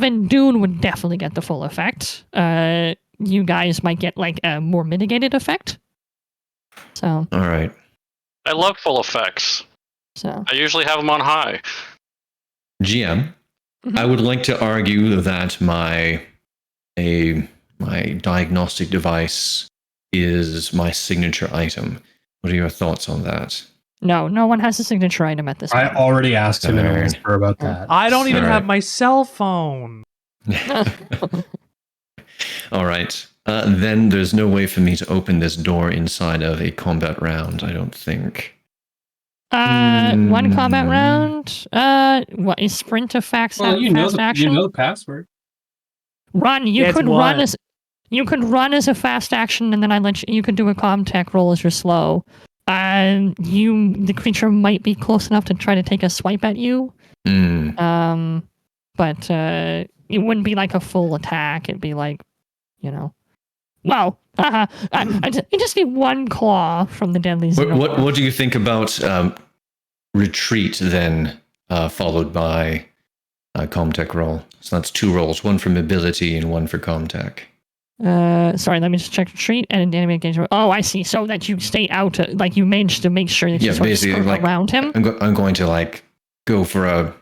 and Dune would definitely get the full effect. You guys might get like a more mitigated effect. So. All right. I love full effects. So. I usually have them on high. GM, I would like to argue that my diagnostic device is my signature item. What are your thoughts on that? No one has a signature item at this point. I already asked him in a whisper about that. I don't even have my cell phone. All right. Then there's no way for me to open this door inside of a combat round, I don't think. One combat round. What is sprint a fast action? You know the password. Run. You could run as a fast action, and then you could do a comtech roll as you're slow. The creature might be close enough to try to take a swipe at you. But it wouldn't be like a full attack. It'd be like, it'd just be one claw from the deadly xenomorph. What do you think about retreat then, followed by comtech roll? So that's 2 rolls, one for mobility and one for comtech. Sorry, let me just check retreat and enemy engagement. Oh, I see. So that you stay out, like you manage to make sure that you sort of skirt around him. I'm going to go for a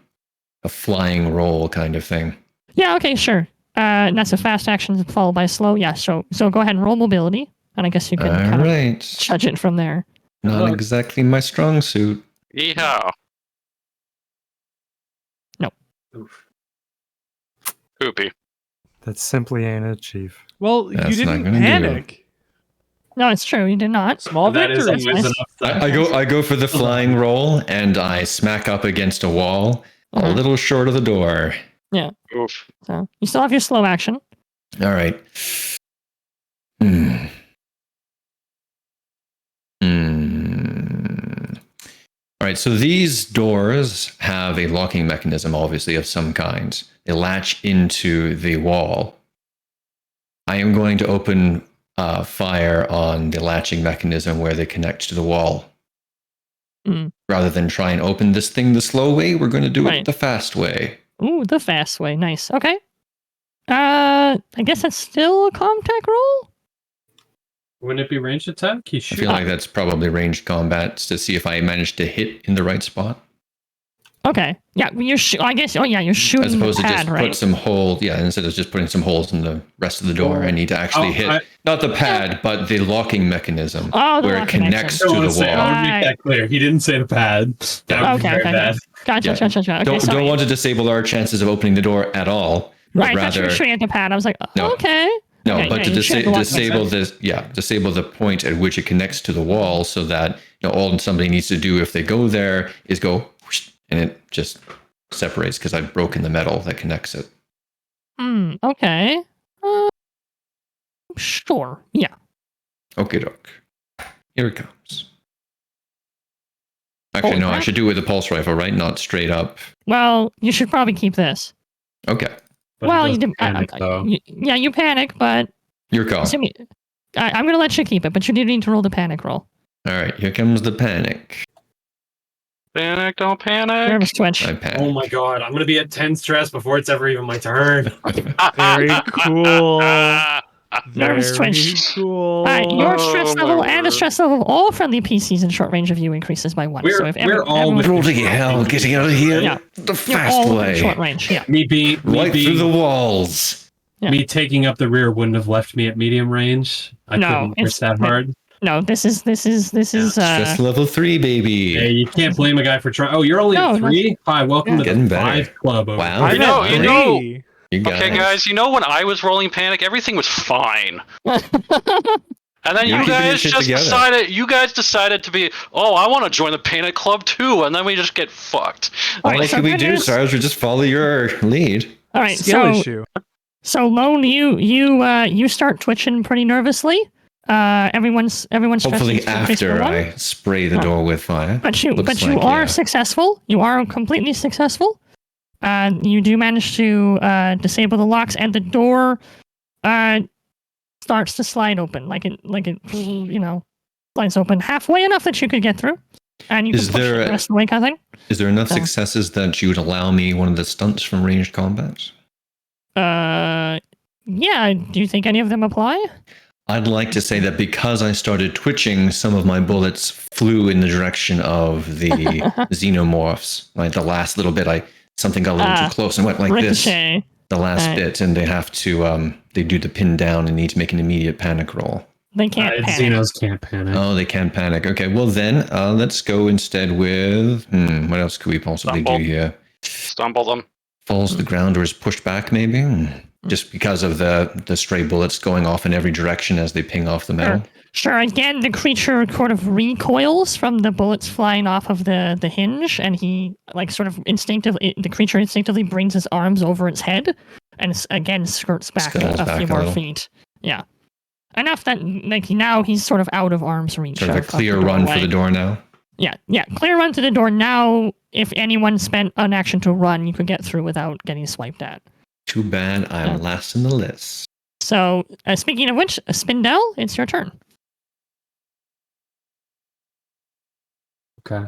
flying roll kind of thing. Yeah. Okay. Sure. And that's a fast action followed by slow. Yeah. So go ahead and roll mobility, and I guess you can judge it from there. Not exactly my strong suit. Yeehaw. No. Oof. Poopy. That simply ain't it, Chief. Well, you didn't panic. No, it's true. You did not. Small victories. I go for the flying roll, and I smack up against a wall, a little short of the door. Yeah. Oof. So you still have your slow action. All right. All right, so these doors have a locking mechanism, obviously, of some kind. They latch into the wall. I am going to open fire on the latching mechanism where they connect to the wall. Rather than try and open this thing the slow way, we're going to do it the fast way. Ooh, the fast way. Nice. Okay. I guess that's still a contact roll? Wouldn't it be ranged attack? I feel like that's probably ranged combat to see if I managed to hit in the right spot. Okay. Yeah, I guess, you're shooting As opposed the pad, to just right? put some hole, instead of just putting some holes in the rest of the door, I need to actually hit, not the pad, but the locking mechanism, where it connects to the wall. I want to make that clear. He didn't say the pad. That would be very bad. Gotcha. Okay, don't want to disable our chances of opening the door at all. Right, I thought you were shooting at the pad. I was like, okay. No, okay, but to disable the point at which it connects to the wall, so that all somebody needs to do if they go there is go, whoosh, and it just separates because I've broken the metal that connects it. Okay. Sure. Yeah. Okay, doke. Here it comes. Actually, no, I should do it with a pulse rifle, right? Not straight up. Well, you should probably keep this. Okay. But you panic, you panic, but your call. I'm going to let you keep it, but you do need to roll the panic roll. All right, here comes the panic. Panic, don't panic. Nervous twitch. Oh my god, I'm going to be at 10 stress before it's ever even my turn. Very cool. Nervous twitch. Cool. Your stress level and the stress level of all friendly PCs in short range of you increases by 1. So if we're all bloody hell getting out of here the fast way. Short range, Me being through the walls. Yeah. Me taking up the rear wouldn't have left me at medium range. I couldn't push that hard. No, this is stress level 3, baby. Hey, you can't blame a guy for trying. Oh, you're only at 3? Hi, welcome to the 5 club. Wow. You know. Okay, guys, when I was rolling panic, everything was fine. And then you guys decided to be, I want to join the panic club too, and then we just get fucked. What can we do, Sarge? We just follow your lead. All right, skill issue. So Lone, you start twitching pretty nervously. Everyone's hopefully after I spray the door with fire. But you are successful. You are completely successful. You do manage to disable the locks, and the door starts to slide open, like it slides open halfway enough that you could get through, and you can push the rest of the way, kind of thing. Is there enough successes that you would allow me one of the stunts from ranged combat? Yeah. Do you think any of them apply? I'd like to say that because I started twitching, some of my bullets flew in the direction of the xenomorphs. Like the last little bit, something got a little too close and went like ricochet. This. The last bit, and they have to they do the pin down and need to make an immediate panic roll. They can't panic. Xenos can't panic. Oh, they can't panic. Okay, well then, let's go instead with what else could we possibly do here? Stumble them. Falls to the ground or is pushed back, maybe? Just because of the stray bullets going off in every direction as they ping off the metal. Sure. Again, the creature sort of recoils from the bullets flying off of the hinge, and he the creature instinctively brings his arms over its head, and again skirts back a few more feet. Yeah, enough that now he's sort of out of arm's reach. Sort of a clear run for the door now. Yeah, clear run to the door now. If anyone spent an action to run, you could get through without getting swiped at. Too bad I'm last in the list. So, speaking of which, Spindell, it's your turn. Okay.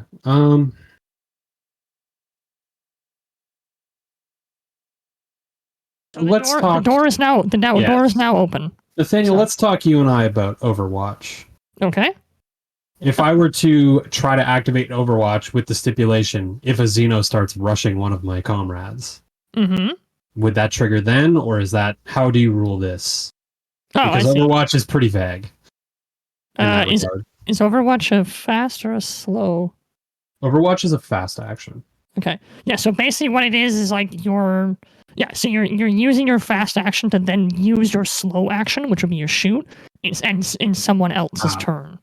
Let's talk. The door is now open. Nathaniel, let's talk you and I about Overwatch. Okay. If I were to try to activate Overwatch with the stipulation, if a Xeno starts rushing one of my comrades, would that trigger then, or is that, how do you rule this? Because Overwatch is pretty vague. Is Overwatch a fast or a slow? Overwatch is a fast action. Okay. Yeah, so basically what it is like you're using your fast action to then use your slow action, which would be your shoot, in someone else's turn.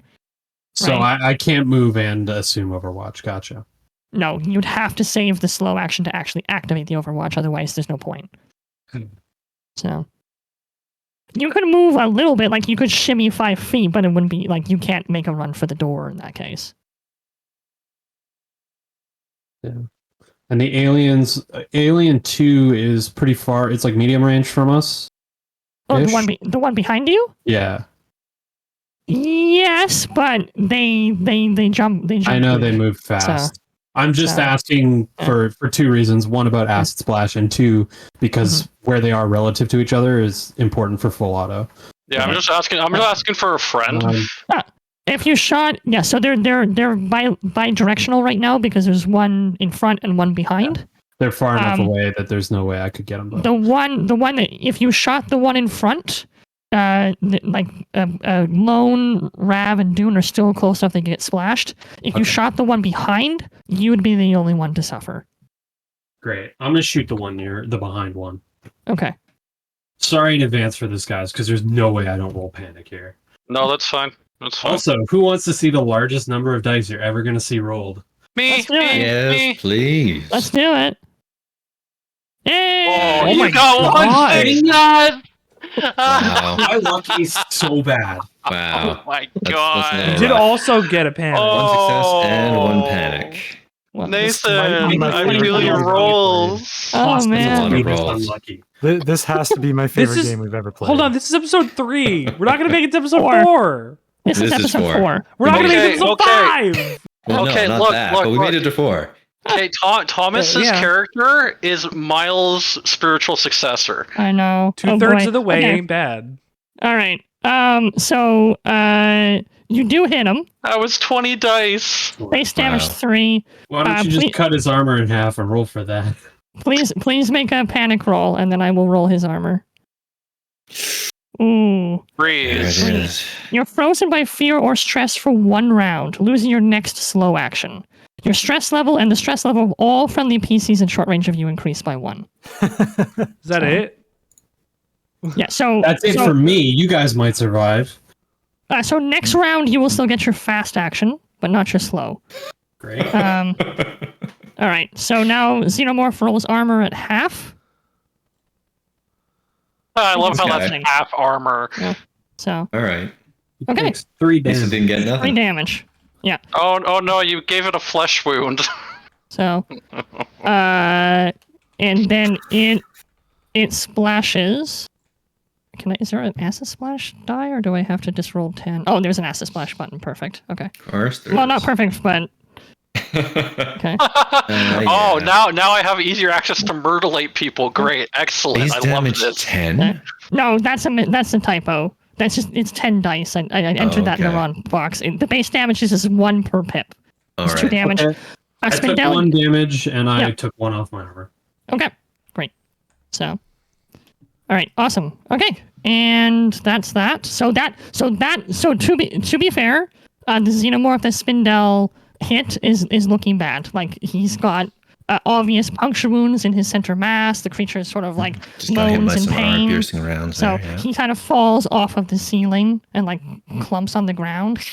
So right? I can't move and assume Overwatch. Gotcha. No, you'd have to save the slow action to actually activate the Overwatch, otherwise there's no point. So you could move a little bit, like you could shimmy 5 feet, but it wouldn't be like you can't make a run for the door in that case. Yeah. And the Alien 2 is pretty far. It's like medium range from us. Oh, the one behind you? Yeah. Yes, but they jump. I know they move fast. I'm just asking for two reasons. One, about acid splash, and two, because where they are relative to each other is important for full auto. Yeah, I'm just asking for a friend. If you shot, so they're bi-directional right now because there's one in front and one behind. They're far enough away that there's no way I could get them both. The one that if you shot the one in front, Lone, Rav, and Dune are still close enough to get splashed. If you shot the one behind, you would be the only one to suffer. Great. I'm gonna shoot the one near the behind one. Okay. Sorry in advance for this, guys, because there's no way I don't roll panic here. No, that's fine. That's fine. Also, who wants to see the largest number of dice you're ever gonna see rolled? Me. Yes, please. Let's do it. Yay! Oh my God! One thing, God. Wow. My lucky so bad. Wow. Oh my That's God! You did also get a panic. One success and one panic. Well, Nathan, my I favorite feel your game. rolls. Oh man. Lot of rolls. Unlucky. This has to be my favorite is- game we've ever played. Hold on, this is episode 3. We're not gonna make it to episode Four. 4. This is This is episode 4. We're not gonna make it to episode Okay, 5. Well, Okay, no, not look, that. look, but we look. made it to 4. Okay, Thomas's Yeah. character is Miles' spiritual successor. I know. 2/3 boy. of the way Okay. ain't bad. All right. So you do hit him. That was 20 dice. Base damage Wow. 3. Why don't you just please- cut his armor in half and roll for that? Please make a panic roll, and then I will roll his armor. Ooh. There it Freeze. is. You're frozen by fear or stress for 1 round, losing your next slow action. Your stress level and the stress level of all friendly PCs in short range of you increase by 1. Is that it? Yeah, so That's it for me. You guys might survive. so next round you will still get your fast action, but not your slow. Great. All right, so now Xenomorph rolls armor at half. I love how Okay. that's half armor. So All right. Okay. Takes 3 At least it damage. didn't get 3 nothing. damage. Oh no, you gave it a flesh wound. So and then it splashes. Is there an acid splash die, or do I have to just roll 10? Oh, there's an acid splash button. Perfect. Okay. Of course. there Well, is. not perfect, but okay. Oh, yeah. now I have easier access to murderate people. Great, excellent. Base I love damage this. 10? No, that's a typo. It's 10 dice. I entered that in the okay. wrong box. The base damage is 1 per pip. All It's 2 right. damage. Okay. I took Spindel. 1 damage and I Yeah. took 1 off my armor. Okay, great. So, all right, awesome. Okay, and that's that. So to be fair, the Xenomorph that Spindel hit is looking bad. Like he's got obvious puncture wounds in his center mass. The creature is sort of like Just got hit moans by in some arm pain. piercing rounds So there, yeah. he kind of falls off of the ceiling and like clumps on the ground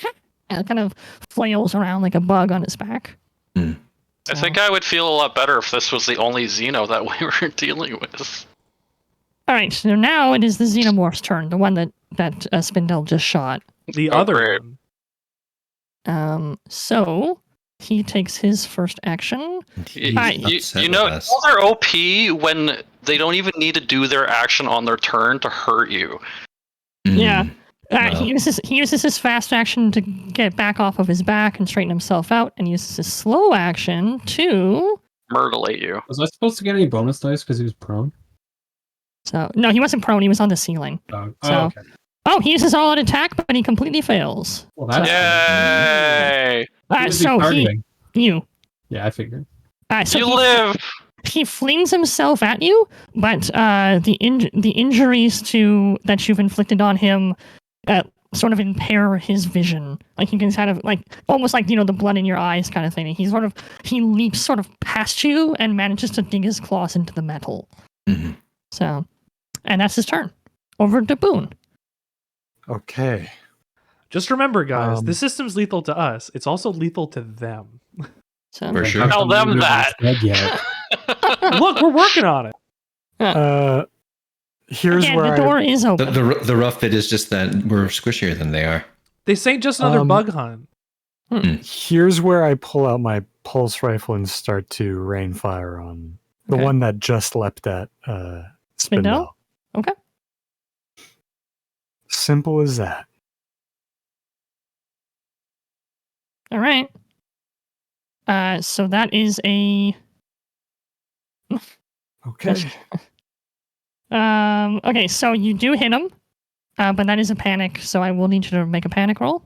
and kind of flails around like a bug on his back. I think I would feel a lot better if this was the only Xeno that we were dealing with. All right, so now it is the Xenomorph's turn, the one that Spindel just shot. The Oh, other great. one. So he takes his first action. He's You upset know, with us. they're OP when they don't even need to do their action on their turn to hurt you. Yeah. Well. He uses his fast action to get back off of his back and straighten himself out, and uses his slow action to. Murderate you. Was I supposed to get any bonus dice because he was prone? So no, he wasn't prone. He was on the ceiling. Oh, So- okay. Oh, he uses all out attack, but he completely fails. Well, that's Yay! Who was he So targeting? you. Yeah, I figured. So You he, live! he flings himself at you, but the injuries that you've inflicted on him sort of impair his vision. Like you can kind of like almost like the blood in your eyes kind of thing. He leaps sort of past you and manages to dig his claws into the metal. Mhm. So, and that's his turn. Over to Boone. Okay. Just remember, guys, Um, the system's lethal to us. It's also lethal to them. So For sure. Tell them that. Yeah. Look, we're working on it. Here's again, where the door is The, open. the rough bit is just that we're squishier than they are. This ain't just another Um, bug hunt. here's where I pull out my pulse rifle and start to rain fire on the Okay. one that just leapt at Spindel? Spindel. Okay. Simple as that. All right. So that is a Okay. Okay, so you do hit him, but that is a panic. So I will need you to make a panic roll.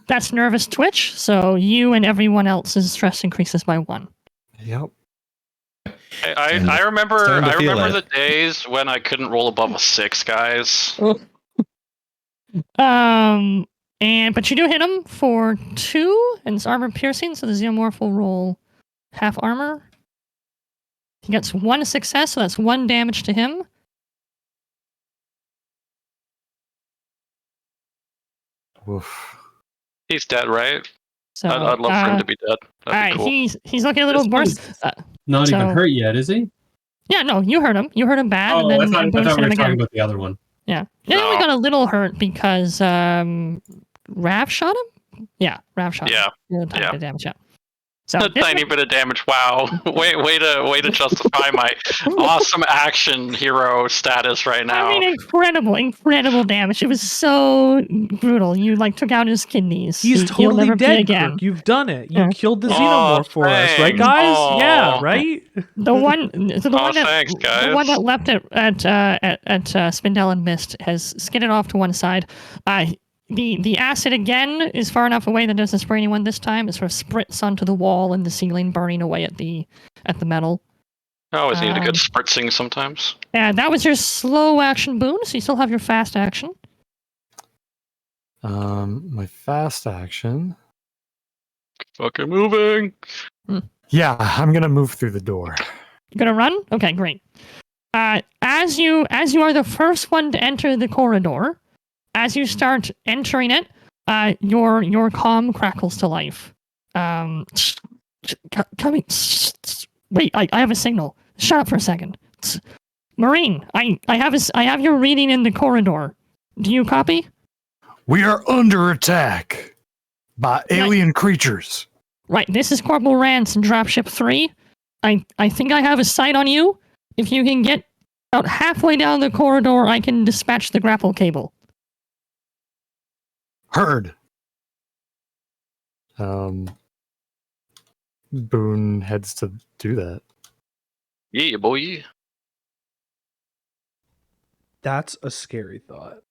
That's nervous twitch. So you and everyone else's stress increases by 1. Yep. I remember starting to feel the it. days when I couldn't roll above a 6, guys. But you do hit him for 2, and it's armor piercing. So the xenomorph will roll half armor. He gets 1 success, so that's 1 damage to him. Oof. He's dead, right? So I'd love for him to be dead. That'd be cool. he's looking a little This worse. one's not even so- hurt yet, is he? Yeah, no, you hurt him. You hurt him bad, Oh, and then I Boone thought hit we him were talking again. about the other one. Yeah, he only got a little hurt because Rav shot him. Yeah, Rav shot him. Yeah. A tiny bit of damage. Yeah. So A tiny bit of damage. Wow. way to justify my awesome action hero status right now. I mean, incredible damage. It was so brutal. You took out his kidneys. He's He'll totally never be dead, again. Kirk. You've done it. You Yeah. killed the Oh, xenomorph for us, right, thanks. guys? Oh. Yeah, right. The one that thanks, guys. the one that left at Spindell and Mist has skidded off to one side. The acid again is far enough away that it doesn't spray anyone this time. It sort of spritz onto the wall and the ceiling, burning away at the metal. I always need a good spritzing sometimes. And that was your slow action Boone, so you still have your fast action. My fast action. Fucking moving. Yeah, I'm gonna move through the door. You're gonna run? Okay, great. As you are the first one to enter the corridor, as you start entering it, your comm crackles to life. Coming. Wait, I have a signal. Shut up for a second. Marine, I have your reading in the corridor. Do you copy? We are under attack by alien creatures. Right, this is Corporal Rance in Dropship 3. I think I have a sight on you. If you can get about halfway down the corridor, I can dispatch the grapple cable. Heard. Boone heads to do that. Yeah, boy. That's a scary thought.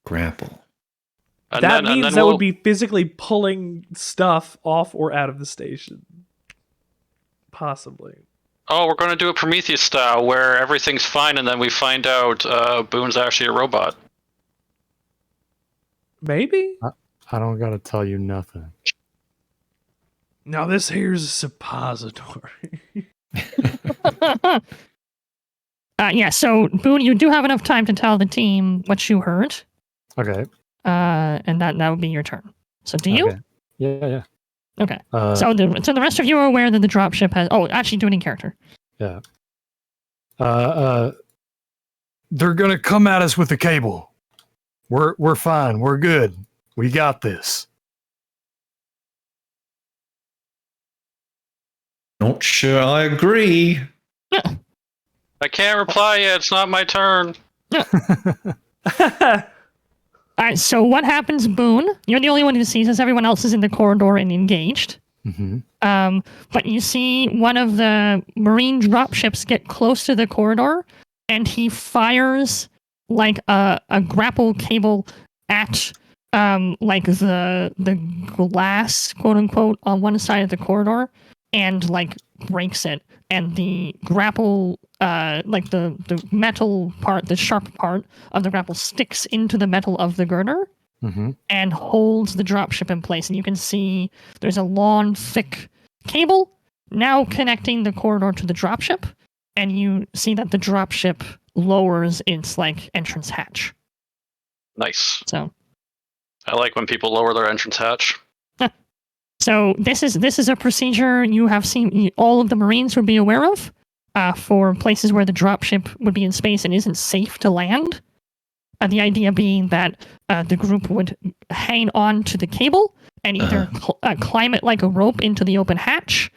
Grapple. And That then means that would be physically pulling stuff off or out of the station. Possibly. Oh, we're going to do a Prometheus style where everything's fine, and then we find out Boone's actually a robot. Maybe? I don't gotta tell you nothing. Now this here's a suppository. Yeah, so Boone, you do have enough time to tell the team what you heard. Okay. And that would be your turn. So do you? Okay. Yeah. Okay. So the rest of you are aware that the dropship has... Oh, actually do it in character. Yeah. They're gonna come at us with the cable. We're fine. We're good. We got this. Not sure I agree. I can't reply yet. It's not my turn. All right, so what happens, Boone? You're the only one who sees this. Everyone else is in the corridor and engaged. Mm-hmm. But you see one of the Marine dropships get close to the corridor, and he fires like a grapple cable at like the glass, quote unquote, on one side of the corridor, and like breaks it. And the grapple, like the metal part, the sharp part of the grapple sticks into the metal of the girder and holds the dropship in place. And you can see there's a long, thick cable now connecting the corridor to the dropship. And you see that the dropship lowers its like entrance hatch. Nice. So I like when people lower their entrance hatch. So this is a procedure you have seen all of the Marines would be aware of for places where the dropship would be in space and isn't safe to land. The idea being that the group would hang on to the cable and either climb it like a rope into the open hatch,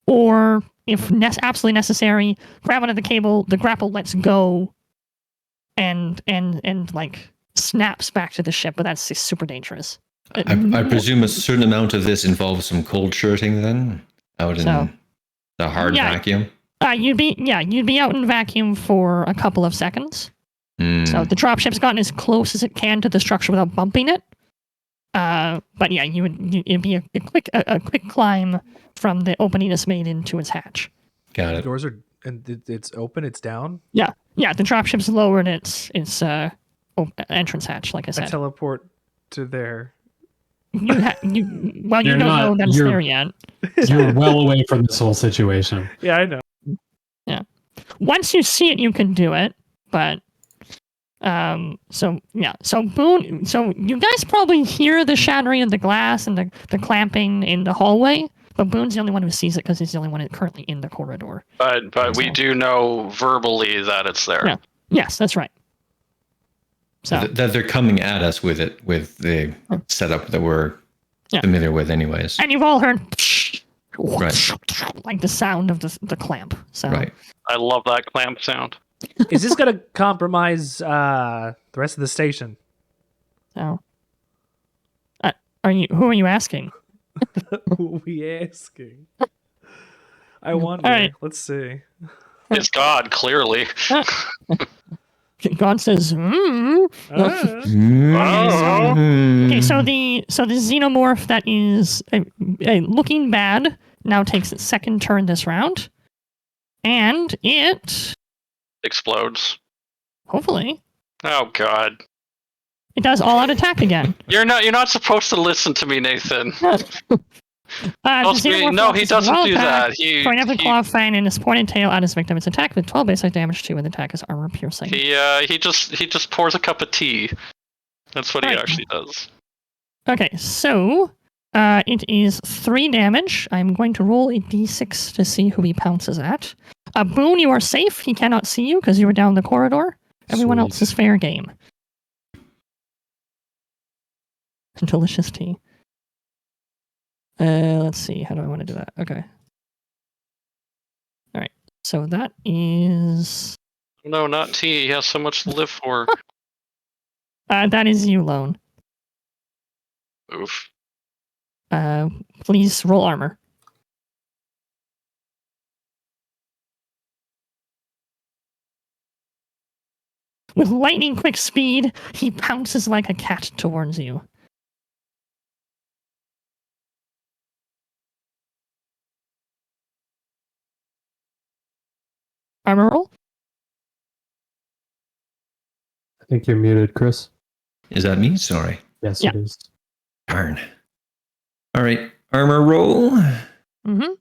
or if absolutely necessary, grab onto the cable, the grapple lets go, and like snaps back to the ship, but that's super dangerous. I presume a certain amount of this involves some cold shirting then, out in the hard vacuum. You'd be out in vacuum for a couple of seconds. So the dropship's gotten as close as it can to the structure without bumping it. But yeah, it'd be a quick climb from the opening it's made into its hatch. Got it. The doors are and it's open. It's down. Yeah. The dropship's lowered its entrance hatch. Like I said, I teleport to there. You don't know that it's there yet. You're well away from this whole situation. Yeah, I know. Yeah. Once you see it, you can do it, but so Boone, so you guys probably hear the shattering of the glass and the clamping in the hallway, but Boone's the only one who sees it because he's the only one currently in the corridor. But we do know verbally that it's there. Yeah. Yes, that's right. So that they're coming at us with it, with the setup that we're familiar with anyways. And you've all heard right. like the sound of the clamp. So right. I love that clamp sound. Is this going to compromise the rest of the station? No. Who are you asking? Who are we asking? I wonder. All right. Let's see. It's God, clearly. God says, Okay, so the xenomorph that is looking bad now takes its second turn this round, and it explodes. Hopefully. Oh God. It does all-out attack again. You're not supposed to listen to me, Nathan. No, he doesn't do that. Throwing up the claw fang in his pointed tail at his victim. It's attack with 12 base damage to, and the attack is armor piercing. He just pours a cup of tea. That's what he actually does. Okay, so it is 3 damage. I'm going to roll a d6 to see who he pounces at. Boone, you are safe. He cannot see you because you were down the corridor. Everyone else is fair game. Delicious tea. Let's see. How do I want to do that? Okay. All right. So that is... No, not tea. He has so much to live for. That is you, Lone. Oof. Please roll armor. With lightning quick speed, he pounces like a cat towards you. Armor roll? I think you're muted, Chris. Is that me? Sorry. Yes, it is. Darn. All right, armor roll. Mm-hmm.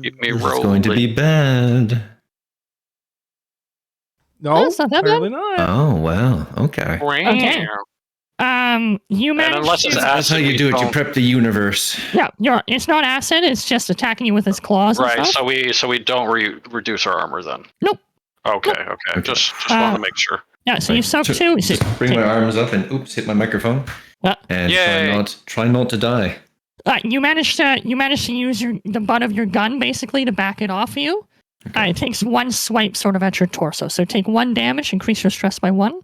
Keep me This rolling. is going to be bad. No, it's not that apparently bad. not. Oh, wow. Okay. Okay. You managed unless it's to... That's how you do it. You prep the universe. Yeah, it's not acid. It's just attacking you with its claws. Right. And stuff. So we don't reduce our armor then. Nope. Okay. Just wanted to make sure. Yeah. So you soak two. Just bring my arms up and hit my microphone. And try not to die. You managed to use the butt of your gun basically to back it off you. Okay. It takes 1 swipe sort of at your torso. So take 1 damage, increase your stress by 1. All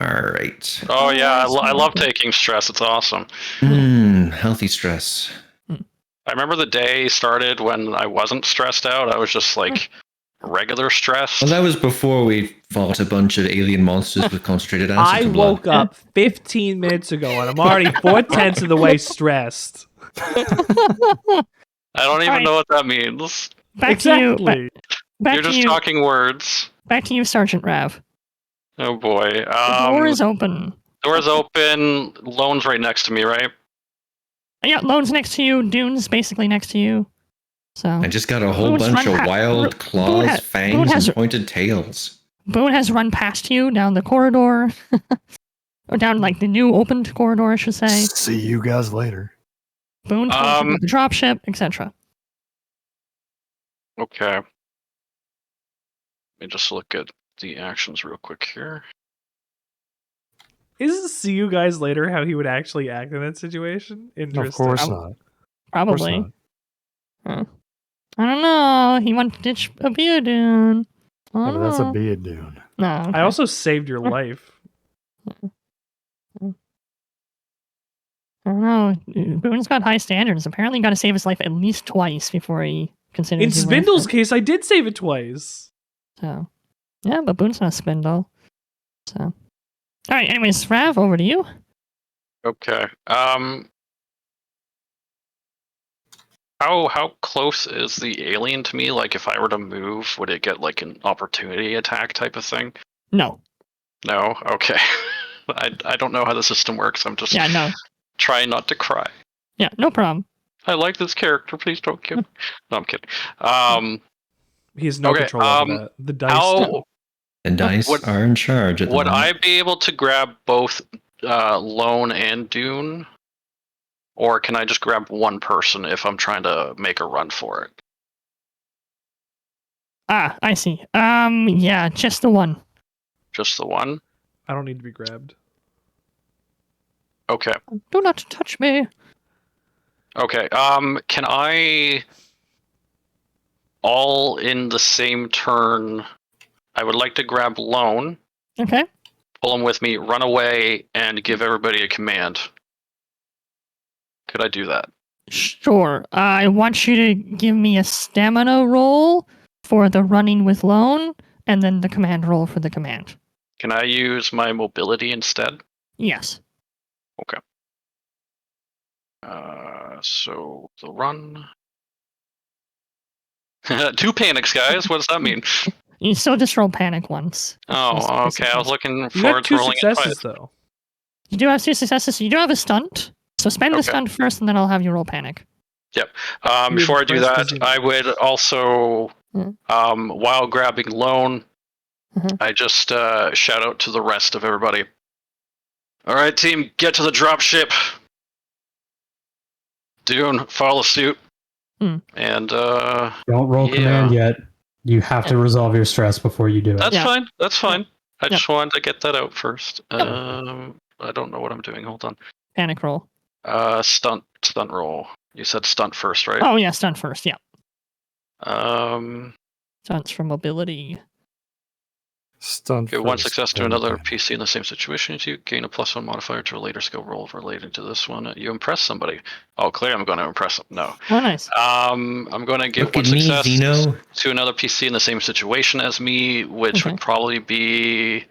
right. Oh yeah, I love taking stress. It's awesome. Healthy stress. I remember the day started when I wasn't stressed out. I was just like regular stressed. Well, that was before we fought a bunch of alien monsters with concentrated acid. I woke up 15 minutes ago and I'm already 4/10 of the way stressed. I don't even know what that means. Back to you. You're just talking words. Back to you, Sergeant Rav. Oh boy. The door is open. Door's open. Lone's right next to me, right? Yeah, Lone's next to you. Dune's basically next to you. So I just got a whole bunch of wild claws, fangs, and pointed tails. Boone has run past you down the corridor. Or down like the new opened corridor, I should say. See you guys later. Boone told you about the dropship, etc. Okay. Let me just look at the actions real quick here. Is this see you guys later how he would actually act in that situation? Interesting. Of course not. Probably. Of course not. I don't know. He wants to ditch a beer, dude. Yeah, but that's a Oh. be a dune. No. Okay. I also saved your life. I don't know. Boone's got high standards. Apparently, got to save his life at least twice before he considers In it worth Spindle's it. case, I did save it twice. So, yeah, but Boone's not a spindle. So, all right. Anyways, Rav, over to you. Okay. How close is the alien to me? Like, if I were to move, would it get like an opportunity attack type of thing? No. No. Okay. I don't know how the system works. I'm just No. trying not to cry. Yeah, no problem. I like this character. Please don't kill me. No, I'm kidding. He has no Okay, control over that. The dice. How The dice are in charge at the would moment. I be able to grab both Lone and Dune? Or can I just grab one person if I'm trying to make a run for it? Ah, I see. Yeah, just the one. Just the one? I don't need to be grabbed. Okay. Do not touch me. Okay. Can I all in the same turn? I would like to grab Lone, Okay. pull him with me, run away, and give everybody a command. Could I do that? Sure. I want you to give me a stamina roll for the running with Lone, and then the command roll for the command. Can I use my mobility instead? Yes. Okay. So the run. 2 panics, guys. What does that mean? You still just roll panic once. Oh, okay. I was looking You forward got to 2 rolling it successes, twice. though. You do have 2 successes, so you do have a stunt. So spend the Okay. stunt first, and then I'll have you roll panic. Before I do impressed that, as you I would also, Mhm. while grabbing Lone, Mhm. I just shout out to the rest of everybody. All right, team, get to the drop ship. Dune, follow suit. And Don't roll yeah. command yet. You have to resolve your stress before you do it. That's Yeah. fine. That's fine. I Yep. just wanted to get that out first. Yep. I don't know what I'm doing. Hold on. Panic roll. Stunt roll. You said stunt first, right? Oh, yeah, stunt first. Yeah. Um. Stunts for mobility. Stunned. Give one first, success to then another panic. PC in the same situation. You gain a +1 modifier to a later skill roll relating to this one. You impress somebody. Oh, clearly I'm going to impress them. No. Oh, nice. I'm going to give Look one at me, success Zeno. to another PC in the same situation as me, which Okay. would probably be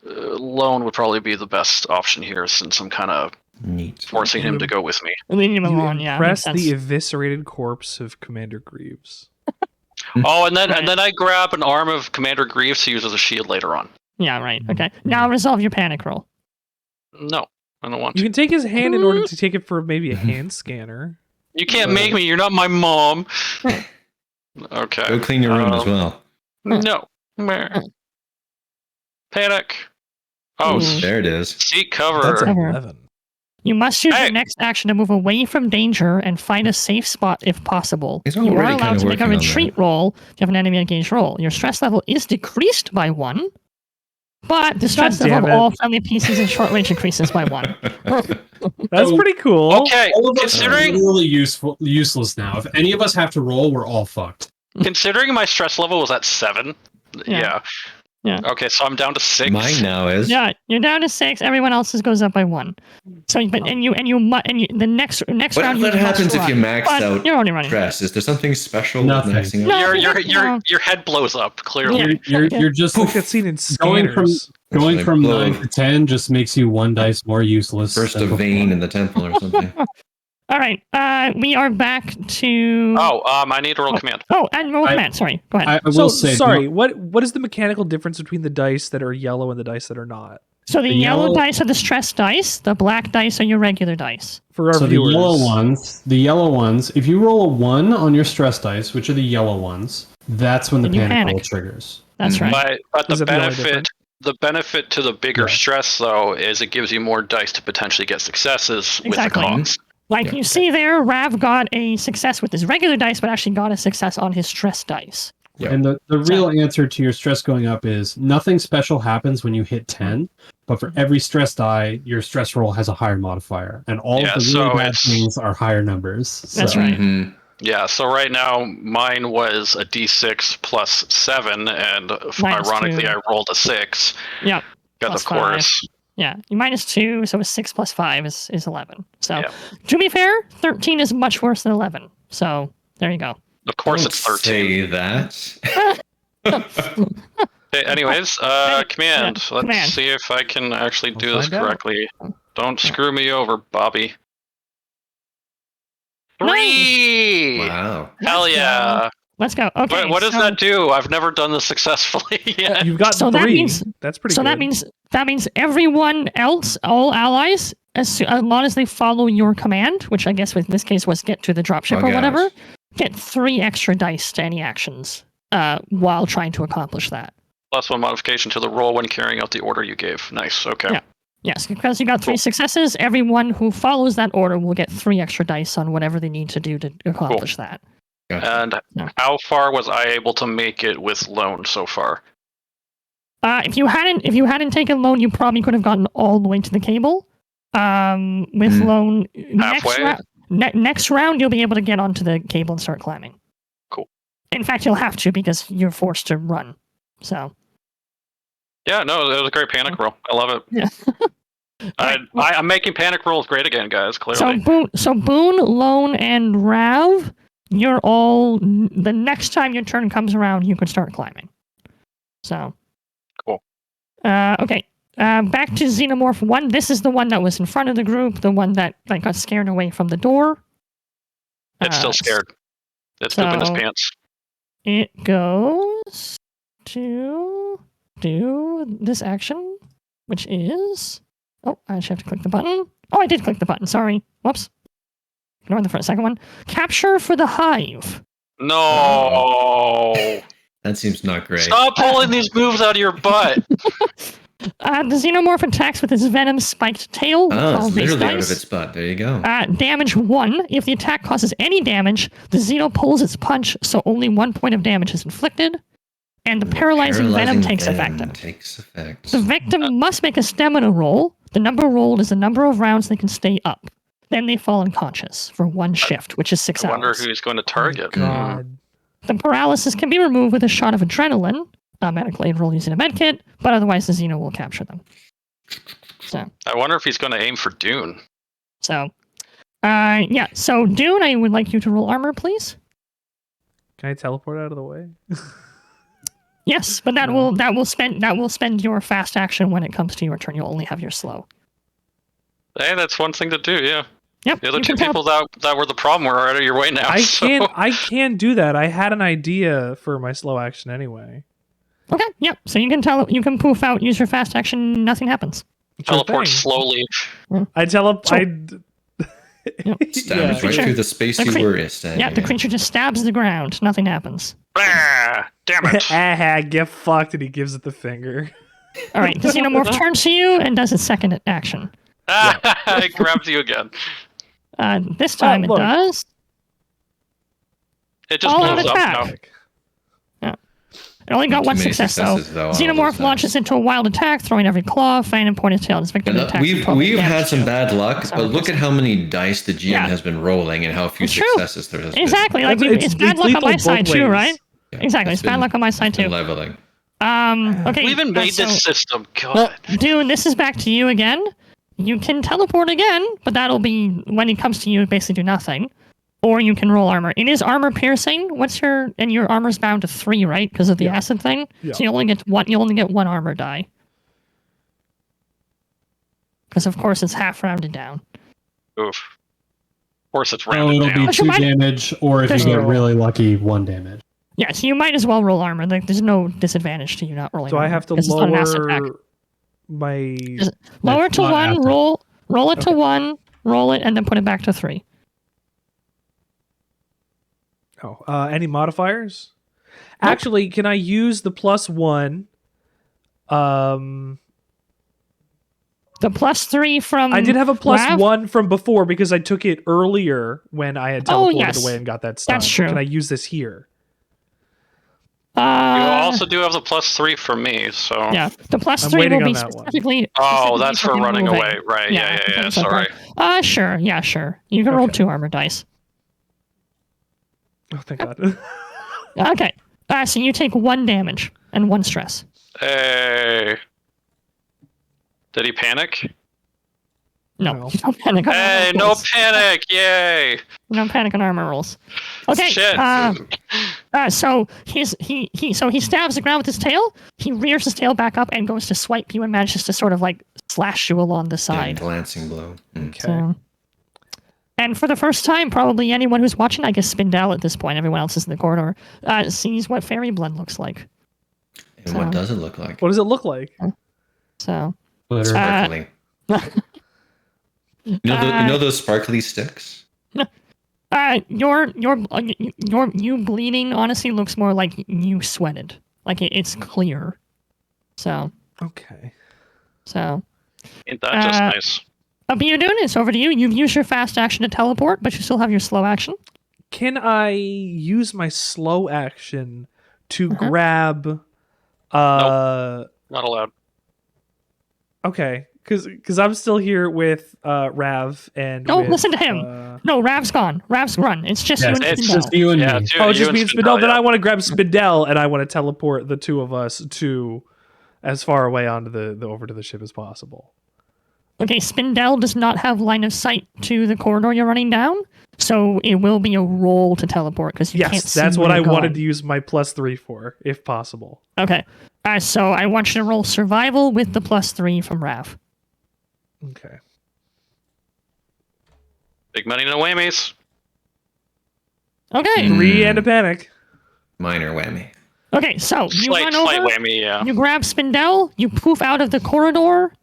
Lone would probably be the best option here, since I'm kind of Neat. forcing him to go with me. And then you move You on. Yeah, impress makes sense. the eviscerated corpse of Commander Greaves. Oh, and then Right. and then I grab an arm of Commander Greaves to use as a shield later on. Yeah, right. Okay. Now resolve your panic roll. No, I don't want You to. can take his hand in order to take it for maybe a hand scanner. You can't make me. You're not my mom. Okay. Go clean your room as well. No. Meh. Panic. Oh, Ooh. There it is. seek cover. That's Cover. 11. You must use Hey. your next action to move away from danger and find a safe spot if possible. He's You are already allowed kinda to make a working on retreat roll if you have an enemy engaged roll. Your stress level is decreased by 1, but the stress level damn of it. all friendly PCs in short range increases by 1. That's So- pretty cool. Okay, All of us are considering really useless now. If any of us have to roll, we're all fucked. considering my stress level was at 7. Yeah. Yeah. Okay, so I'm down to 6. Mine now is. Yeah, you're down to 6. Everyone else's goes up by 1. So, but the next What round. what you happens if you max but out You're only running. stress? Is there something special Nothing. with maxing out? No. Your head blows up. Clearly. Yeah. You're just Like that scene in going from Scanners. going Like from blow. 9 to 10 just makes you 1 dice more useless. Burst than of before. vein in the temple or something. All right. We are back to. I need to roll command. Oh, and roll command. Sorry. Go ahead. I will say, sorry. What is the mechanical difference between the dice that are yellow and the dice that are not? So the the yellow yellow- dice are the stress dice. The black dice are your regular dice. For our so viewers. the yellow ones, if you roll a 1 on your stress dice, which are the yellow ones, that's when the Then you panic roll panic. triggers. That's Mhm. right. But Is the that the only benefit to the bigger Yeah. stress though is it gives you more dice to potentially get successes Exactly. with the cogs. Like Yeah. you see there, Rav got a success with his regular dice, but actually got a success on his stress dice. Yeah. And the real answer to your stress going up is nothing special happens when you hit 10, but for every stress die, your stress roll has a higher modifier. And all Yeah, of the so really bad it's- things are higher numbers. That's So- right. Mhm. Yeah, so right now mine was a d6 plus 7, and ironically 2. I rolled a 6. Yep. Because Plus of course. 5. Yeah, you -2, so a 6 plus 5 is 11. So, Yeah. to be fair, 13 is much worse than 11. So, there you go. Of course Don't it's 13. say that. Okay, anyways, command. Let's command. see if I can actually do this find out. correctly. Don't screw me over, Bobby. 3! Wow. Hell Let's yeah. go. Let's go. Okay. What does so, that do? I've never done this successfully yet. You've got So 3. that means- That's pretty So good. that means everyone else, all allies, as long as they follow your command, which I guess in this case was get to the dropship Oh, or gosh. whatever, get 3 extra dice to any actions while trying to accomplish that. Plus 1 modification to the roll when carrying out the order you gave. Nice, okay. Yeah. Yes, because you got 3 successes, everyone who follows that order will get 3 extra dice on whatever they need to do to accomplish that. Gotcha. And Yeah. how far was I able to make it with loan so far? If you hadn't taken loan, you probably could have gotten all the way to the cable. With loan, Halfway? next round you'll be able to get onto the cable and start climbing. Cool. In fact, you'll have to because you're forced to run. So. Yeah, no, it was a great panic roll. I love it. Yeah. I'm making panic rolls great again, guys, clearly. So Boone, Lone, and Rav, you're all. The next time your turn comes around, you can start climbing. So. Cool. Okay. Back to Xenomorph 1. This is the one that was in front of the group, the one that got scared away from the door. It's still scared. It's pooping its pants. It goes to do this action, which is... Oh, I actually have to click the button. Oh, I did click the button. Sorry. Whoops. Ignore the second one. Capture for the hive. No! That seems not great. Stop pulling these moves out of your butt! The Xenomorph attacks with its venom-spiked tail. Oh, all it's base literally out dice. of its butt. There you go. Damage 1. If the attack causes any damage, the Xeno pulls its punch, so only 1 point of damage is inflicted. And the paralyzing venom takes effect. The victim must make a stamina roll. The number rolled is the number of rounds they can stay up. Then they fall unconscious for 1 shift, which is 6 I wonder hours. who he's going to target. God. The paralysis can be removed with a shot of adrenaline, a medical aid roll using a medkit, but otherwise the Xeno will capture them. So, I wonder if he's going to aim for Dune. So Dune, I would like you to roll armor, please. Can I teleport out of the way? Yes, but that will spend your fast action when it comes to your turn. You'll only have your slow. Hey, that's one thing to do, yeah. Yep. The other you 2 can people that were the problem were out of your way now. I can't do that. I had an idea for my slow action anyway. Okay. Yep. So you can poof out, use your fast action, nothing happens. Teleport thing. slowly. I teleport. Stabs right through the space you were standing Yeah, the in. creature just stabs the ground. Nothing happens. Ah, damn it. Get fucked, and he gives it the finger. All right. The Xenomorph turns to you and does its second action. It grabs you again. This time look. it does. It just All out blows up now. attack. It only got Not too 1 many success, successes, though, on all Xenomorph those launches into a wild attack, throwing every claw, fang, and point of tail. This victim attacks. We've had some bad luck, Sorry, but look at how many dice the GM Yeah. has been rolling and how few It's true. successes there has Exactly. Like it's bad luck on my side too, right? been. Exactly. It's bad luck on my side been too. leveling. Okay. We even made so, this system. God. Well, Dune, this is back to you again. You can teleport again, but that'll be when it comes to you. Basically, do nothing. Or you can roll armor. It is armor piercing. And your armor's bound to 3, right? Because of the acid thing. Yeah. So you only get 1. You only get 1 armor die. Because of course it's half rounded down. Oof. Of course it's Oh, rounded it'll down. be 2 damage, or if you There's get no- really lucky, 1 damage. Yeah, so you might as well roll armor. Like, there's no disadvantage to you not rolling. So I armor, have to 'cause it's not an acid attack. lower my. Lower It's to not 1, acid. roll it to Okay. 1, roll it, and then put it back to 3. Any modifiers? Actually, can I use the +1? The +3 from I did have a Rav? +1 from before because I took it earlier when I had Oh, teleported yes. away and got that stun. That's true. Can I use this here? You also do have the +3 for me, so. Yeah, the I'm +3 waiting will be on that one. specifically. Oh, that's for him running moving. away. Right, yeah, things like sorry. that. Sure. Yeah, sure. You can roll Okay. 2 armor dice. Oh, thank God. Okay. So you take 1 damage and 1 stress. Hey. Did he panic? No, No. you don't panic on Hey, armor no rolls. panic! Yay! You don't panic on armor rolls. Okay. Shit. So he stabs the ground with his tail. He rears his tail back up and goes to swipe you and manages to sort of like slash you along the Yeah, side. glancing blow. Okay. So, and for the first time, probably anyone who's watching, I guess Spindell at this point, everyone else is in the corridor, sees what fairy blood looks like. And what does it look like? What does it look like? So, Glitter. Sparkly. You know those sparkly sticks? you bleeding honestly looks more like you sweated. Like it's clear. So, Okay. Ain't that just nice? Abiodun, it's over to you. You've used your fast action to teleport, but you still have your slow action. Can I use my slow action to grab? Not allowed. Okay, because I'm still here with Rav and. No, with, listen to him. No, Rav's gone. Rav's run. It's just you and It's Spindell. just you and Yeah, me. it's you, Oh, you it just and means Spindell, Spindell. Then yeah. I want to grab Spindell and I want to teleport the two of us to as far away onto the over to the ship as possible. Okay, Spindell does not have line of sight to the corridor you're running down, so it will be a roll to teleport because you can't Yes, see that's where what I you're wanted going. to use my +3 for, if possible. Okay, so I want you to roll survival with the +3 from Rav. Okay. Big money, no whammies. Okay, 3 and a panic. Minor whammy. okay, so you Slight run over, whammy, yeah. you grab Spindell, you poof out of the corridor.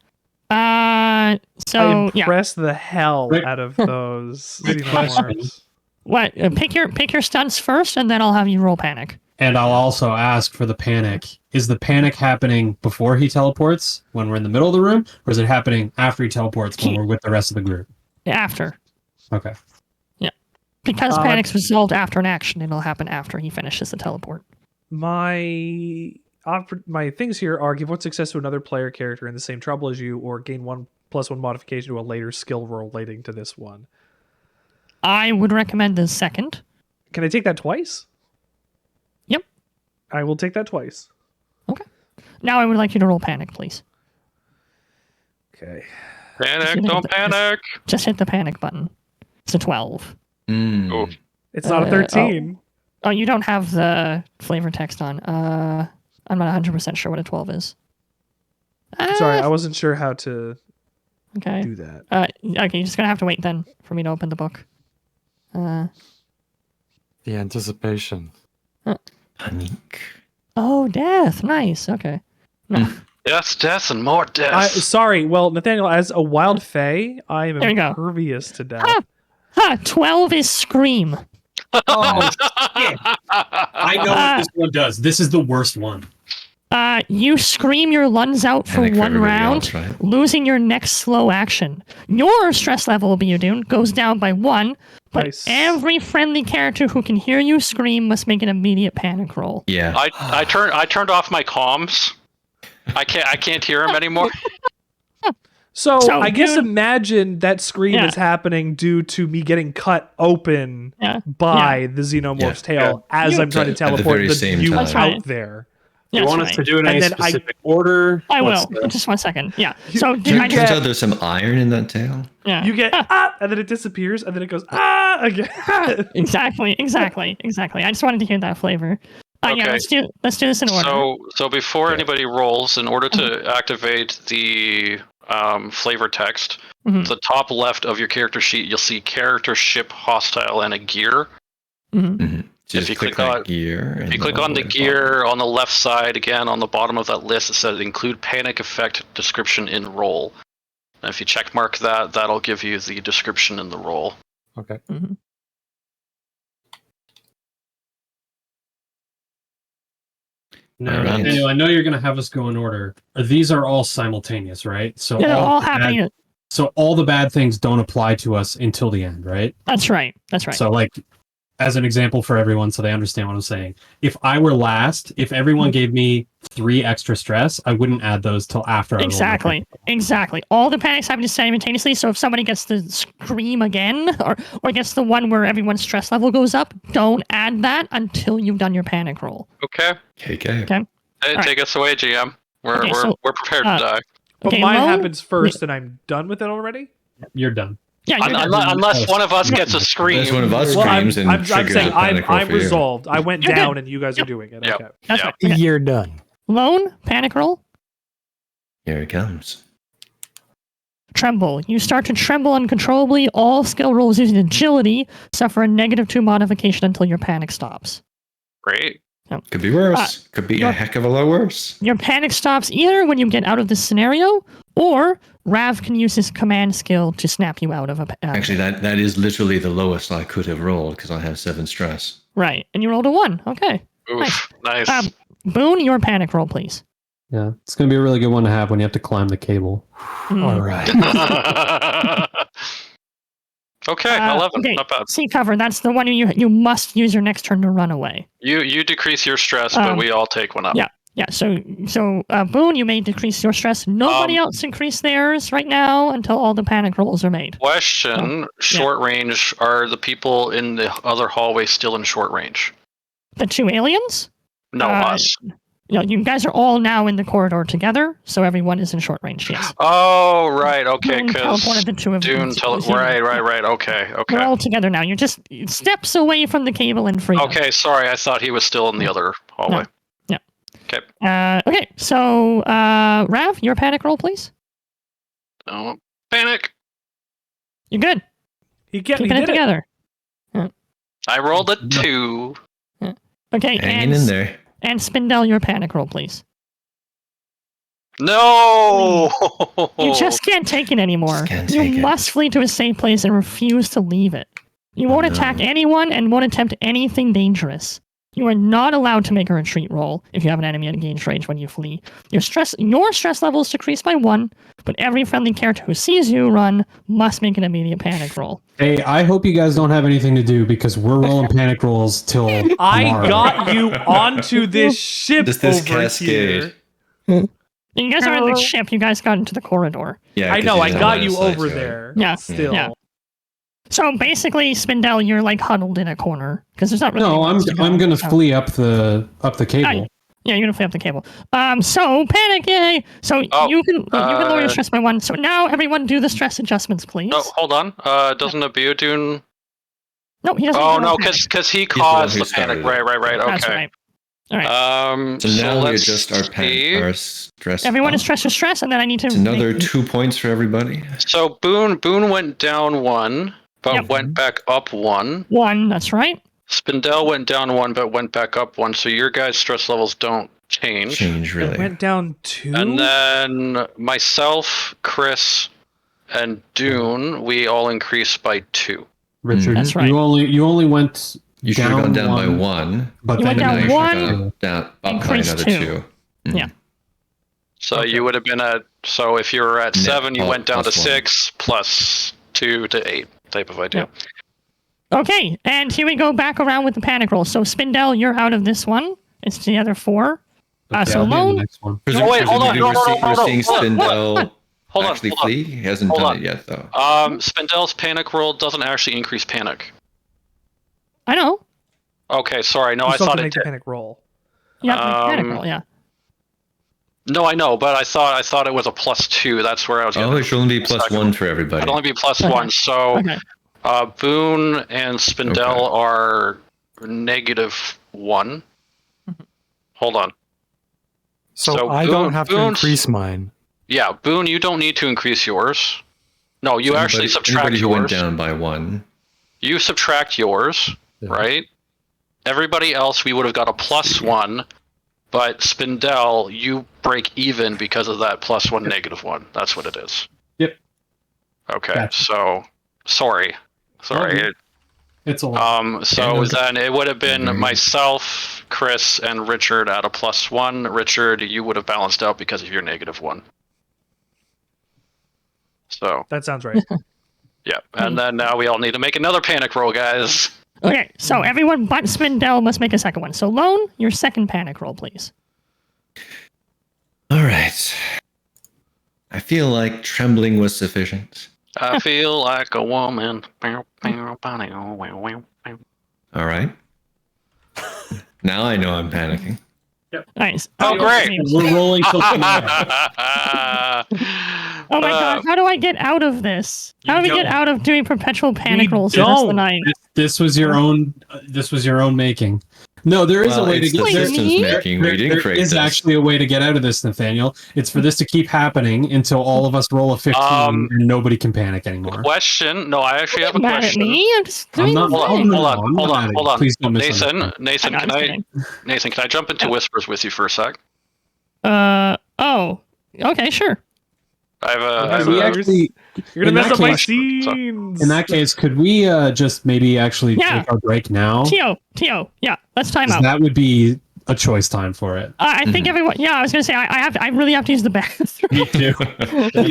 I So yeah, impressed the hell Quick- out of those quick xenomorphs. what? Pick your stunts first, and then I'll have you roll panic. And I'll also ask for the panic. Is the panic happening before he teleports when we're in the middle of the room? Or is it happening after he teleports when we're with the rest of the group? After, Okay. because panic's resolved after an action, it'll happen after he finishes the teleport. My things here are give 1 success to another player character in the same trouble as you, or gain 1+1 modification to a later skill roll relating to this one. I would recommend the second. Can I take that twice? Yep. I will take that twice. Okay. Now I would like you to roll panic, please. Okay. Panic, don't panic. Just hit the panic button. It's a 12. Oh. It's not a 13. Oh, you don't have the flavor text on. I'm not 100% sure what a 12 is. Sorry, I wasn't sure how to Okay. do that. Okay, you're just gonna have to wait then for me to open the book. The anticipation. Panic. Oh, death. Nice. Okay. No. Yes, death and more death. Sorry, well, Nathaniel, as a wild fae, I am There you go. impervious to death. Ha! 12 is scream. Oh, shit. I know what this one does. This is the worst one. You scream your lungs out for Panic for one everybody round, else, right? losing your next slow action. Your stress level, Biodun, goes down by 1, but Nice. every friendly character who can hear you scream must make an immediate panic roll. Yeah. I turned off my comms. I can't hear him anymore. So I guess dude- imagine that scream Yeah. is happening due to me getting cut open Yeah. by the xenomorph's tail as I'm trying to At the teleport very same you time. That's right. out there. You That's want right. us to do it in And a then specific order? I will. What's the- Just 1 second. Yeah. So, you dude, I Turns just, out there's some iron in that tail. yeah. You get and then it disappears, and then it goes again. Exactly. I just wanted to hear that flavor. Yeah, Okay. let's do this in order. So before anybody rolls, in order to activate the flavor text, Mhm. the top left of your character sheet, you'll see character, ship, hostile, and a gear. Mhm. Mm-hmm. Just you click click on on- gear. If you click on the gear on the left side, again on the bottom of that list, it says include panic effect description in roll. And if you check mark that, that'll give you the description in the roll. Okay. Mhm. No, Alright. Daniel, I know you're going to have us go in order. These are all simultaneous, right? So They're all the bad- happening. So all the bad things don't apply to us until the end, right? That's right. So like as an example for everyone so they understand what I'm saying. If I were last, if everyone gave me 3 extra stress, I wouldn't add those till after I rolled my panic. Exactly. All the panics happen simultaneously, so if somebody gets to scream again, or gets the one where everyone's stress level goes up, don't add that until you've done your panic roll. Okay. Okay. Hey, All take us away, GM. We're prepared to die. But Okay, mine Lone- happens first, and I'm done with it already. You're done. Yeah, you're done. Unless one of us gets a scream. Unless one of us Well, screams and I'm triggers saying a panic roll I'm for you. resolved. I went You're down, good. and you guys are doing it. Yep. Okay. That's Yeah. right. Okay. You're done. Lone, panic roll. Here it comes. Tremble. You start to tremble uncontrollably. All skill rolls using agility suffer a -2 modification until your panic stops. Great. Could be worse. Could be a heck of a lot worse. Your panic stops either when you get out of this scenario, or Rav can use his command skill to snap you out of a. Actually, that is literally the lowest I could have rolled because I have 7 stress. Right, and you rolled a 1. Okay. Oof. Nice. Boone, your panic roll, please. Yeah, it's going to be a really good one to have when you have to climb the cable. All right. Okay, 11. Okay, Not bad. sea cover. That's the one you must use your next turn to run away. You decrease your stress, but we all take one up. Yeah. Yeah, so Boone, you may decrease your stress. Nobody else increase theirs right now until all the panic rolls are made. Question: short range. Are the people in the other hallway still in short range? The 2 aliens? No, us. You guys are all now in the corridor together, so everyone is in short range. Yes. Oh, right. Okay, Dune because teleported the 2 of them. Right. Okay. We're all together now. You're just steps away from the cable and freedom. Okay, sorry. I thought he was still in the other hallway. Yeah. Okay. Okay. So, Rav, your panic roll, please. Oh, panic. You're good. Keeping it together. I rolled a 2. Okay. Hanging in there. And Spindel, your panic roll, please. No! You just can't take it anymore. You must flee to a safe place and refuse to leave it. You won't attack anyone and won't attempt anything dangerous. You are not allowed to make a retreat roll if you have an enemy at engaged range when you flee. Your stress levels decrease by 1, but every friendly character who sees you run must make an immediate panic roll. Hey, I hope you guys don't have anything to do because we're rolling panic rolls till tomorrow. I got you onto this ship This over cascade. here. You guys aren't in the ship. You guys got into the corridor. Yeah, I know. I got got you over there. Yeah. Still. Yeah. So basically, Spindel, you're like huddled in a corner because there's not really. No, I'm gonna flee up the cable. Yeah, you're gonna flee up the cable. So panic, yay! So you can lower your stress by 1. So now everyone do the stress adjustments, please. Oh, hold on. Doesn't Abiodun... No, he doesn't. Oh, no, because he caused the panic. Right. Okay. That's right. All right. So now we let's adjust our see. our stress. Everyone is stress, and then I need to. It's another 2 points for everybody. So Boone went down 1, but went back up 1. 1, that's right. Spindel went down 1, but went back up 1. So your guys' stress levels don't change. Change really. It went down 2. And then myself, Chris, and Dune, we all increased by 2. Richard, That's right. you only went. You should have gone down by 1, but You then went down now you should 1, have gone down up by increased another 2. 2. Yeah. So you would have been at. So if you were at 7, you went down to plus 1. 6 plus 2 to 8 type of idea. Okay, and here we go back around with the panic roll. So Spindel, you're out of this one. It's the other 4. So I'll do the Lone. next one. No, wait, hold on. We're seeing Spindel Hold on. actually flee. He hasn't Hold done on. it yet, though. Spindel's panic roll doesn't actually increase panic. I know. Okay, sorry. No, You I still have thought to it make the did. panic roll. Yeah, panic roll. Yeah. No, I know, but I thought it was a +2. That's where I was. Oh, it should only be +1 for everybody. It'd only be +1. So, Okay. Boone and Spindel are -1. Hold on. So I Boone- don't have to Boone's- increase mine. Yeah, Boone, you don't need to increase yours. No, you actually subtract anybody who went yours. down by 1. You subtract yours, Yeah. right? Everybody else, we would have got a +1, but Spindel, you break even because of that +1, -1. That's what it is. Yep. Okay, Gotcha. so sorry. It's a lot. So then it would have been myself, Chris, and Richard at a +1. Richard, you would have balanced out because of your -1. So That sounds right. yeah, and then now we all need to make another panic roll, guys. Okay, so everyone but Spindell must make a second one. So Lone, your second panic roll, please. All right. I feel like trembling was sufficient. I feel like a woman. All right. Now I know I'm panicking. Nice. Oh, great. We're rolling till tomorrow. Oh my god, how do I get out of this? How do we get out of doing perpetual panic rolls for the rest of the night? This was your own. This was your own making. No, there is a way to it's get the there. system's making. We didn't There create is this. actually a way to get out of this, Nathaniel. It's for this to keep happening until all of us roll a 15 and nobody can panic anymore. Question. No, I actually have a Mad at question. me? I'm just I'm doing not. the Oh, thing. no, Hold on, I'm not hold on, mad at hold you. on. Please don't misunderstand. Nathan, I'm just kidding. can I jump into whispers with you for a sec? Oh. Okay, sure. I have We a actually, You're gonna in mess up that my case- scenes. in that case, could we just maybe actually Yeah. take our break now? Tio, yeah, let's time 'Cause out. that would be a choice time for it. I think everyone. Yeah, I was gonna say I really have to use the bathroom. Me too.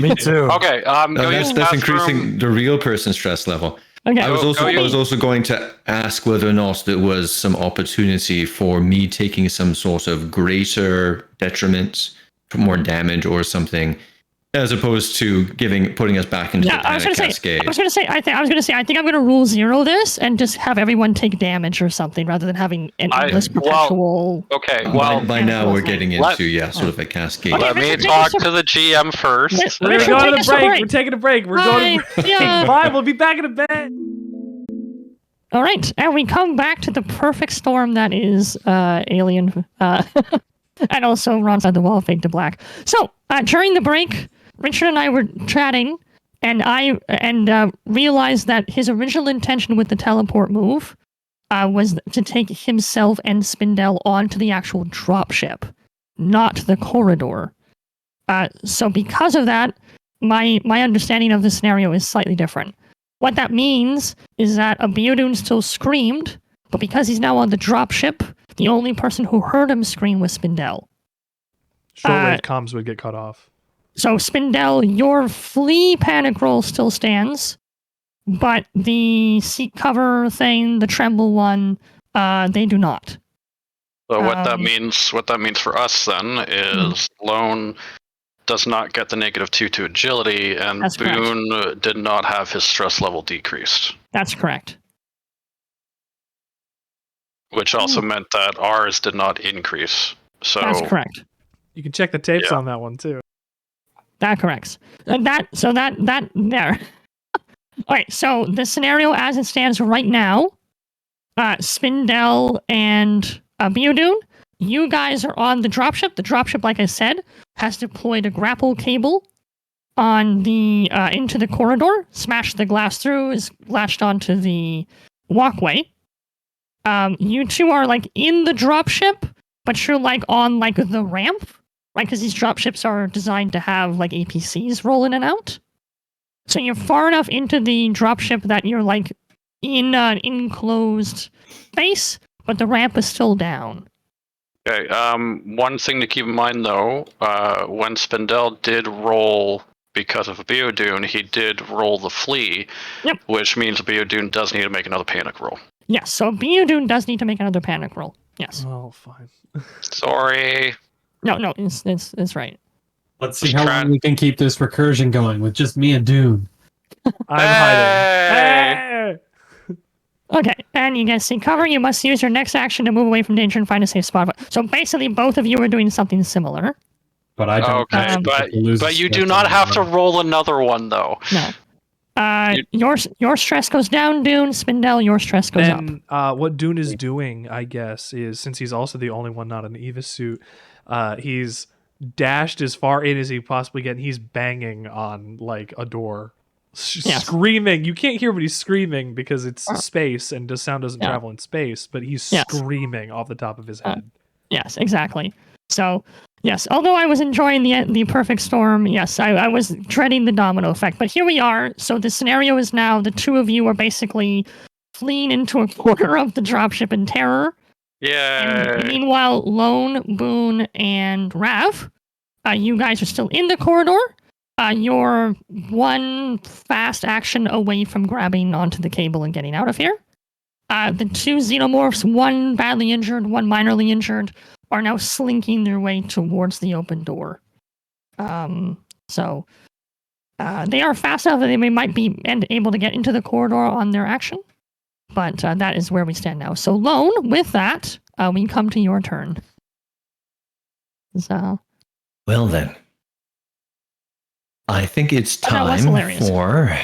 Me too. Okay, No, go use that's the bathroom. increasing the real person's stress level. Okay. I was Go also going to ask whether or not there was some opportunity for me taking some sort of greater detriment, more damage or something, as opposed to putting us back into the I was panic gonna cascade. say. I think I'm gonna rule 0 this and just have everyone take damage or something rather than having an endless perpetual. Okay, well, by now we're getting Let- into sort of a cascade. Okay, let me Richard, talk take us to the GM first. We're Richard, gonna go take to us the to break. break. We're taking a break. We're going to break. Yeah. Bye. We'll be back in a bit. All right, and we come back to the perfect storm that is Alien, and also Ron Side the Wall, Fade to Black. So during the break, Richard and I were chatting, and I realized that his original intention with the teleport move was to take himself and Spindell onto the actual dropship, not the corridor. So because of that, my understanding of the scenario is slightly different. What that means is that Abiodun still screamed, but because he's now on the dropship, the only person who heard him scream was Spindell. Shortwave comms would get cut off. So Spindell, your flee panic roll still stands, but the seat cover thing, the tremble one, they do not. So what that means for us then is Lone does not get the -2 to agility, and That's correct. Boone did not have his stress level decreased, That's correct. which also meant that ours did not increase. So That's correct. You can check the tapes Yeah. on that one too. That corrects. That there. All right. So the scenario as it stands right now, Spindell and Biodun, you guys are on the dropship. The dropship, like I said, has deployed a grapple cable on the into the corridor, smashed the glass through, is lashed onto the walkway. You two are like in the dropship, but you're like on like the ramp. Right, because these dropships are designed to have like APCs roll in and out. So you're far enough into the dropship that you're like in an enclosed space, but the ramp is still down. Okay. One thing to keep in mind though, when Spindell did roll because of Biodune, he did roll the flee, Yep. which means Biodune does need to make another panic roll. Yes, so Biodun does need to make another panic roll. Yes. Oh, fine. Sorry. No, it's right. Let's see how long we can keep this recursion going with just me and Dune. I'm Hey! hiding. Hey! Okay, and you guys see cover. You must use your next action to move away from danger and find a safe spot. So basically, both of you are doing something similar. But I don't. Okay, Um, but you do not have to roll another one though. No. Your stress goes down, Dune. Spindell, your stress goes up. And what Dune is doing, I guess, is since he's also the only one not in the Eva suit, he's dashed as far in as he possibly can. He's banging on like a door, screaming. You can't hear what he's screaming because it's space and the sound doesn't travel in space. But he's screaming off the top of his head. Yes, exactly. So, yes, although I was enjoying the perfect storm, yes, I was dreading the domino effect. But here we are. So the scenario is now the two of you are basically fleeing into a corner of the dropship in terror. Yeah. And meanwhile, Lone, Boone, and Rav, you guys are still in the corridor. You're one fast action away from grabbing onto the cable and getting out of here. The two xenomorphs, one badly injured, one minorly injured, are now slinking their way towards the open door. So they are fast enough that they might be able to get into the corridor on their action. But that is where we stand now. So, Lone, with that, we come to your turn. So, Well then, I think it's Oh, no, that's time hilarious. for.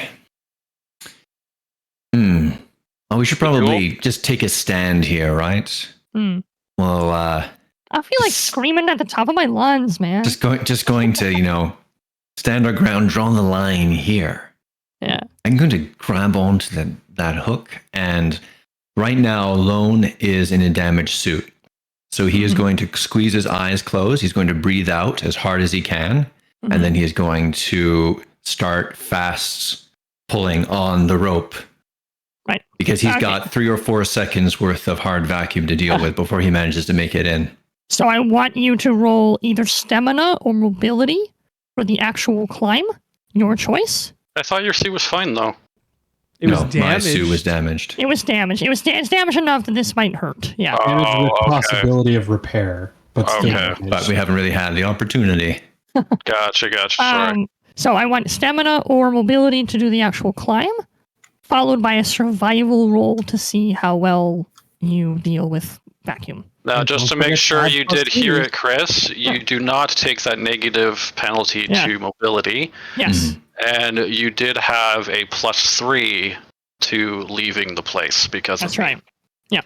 Oh, we should probably just take a stand here, right? Well, I feel like screaming at the top of my lungs, man. just going to, stand our ground, draw the line here. Yeah. I'm going to grab onto that hook, and right now, Lone is in a damaged suit. So he is going to squeeze his eyes closed. He's going to breathe out as hard as he can, and then he is going to start fast pulling on the rope. Right. Because he's got 3 or 4 seconds worth of hard vacuum to deal with before he manages to make it in. So I want you to roll either stamina or mobility for the actual climb. Your choice. I thought your suit was fine, though. It was my damaged. suit was damaged. It was damaged. It's damaged enough that this might hurt. Yeah. Damage with possibility of repair, but still Okay. damaged. But we haven't really had the opportunity. Gotcha. Sorry. So I want stamina or mobility to do the actual climb, followed by a survival roll to see how well you deal with vacuum. Now, just to don't make forget sure to you add did hear +2. it, Chris, you do not take that negative penalty to mobility, Yes. and you did have a +3 to leaving the place because That's of me. right. Yeah.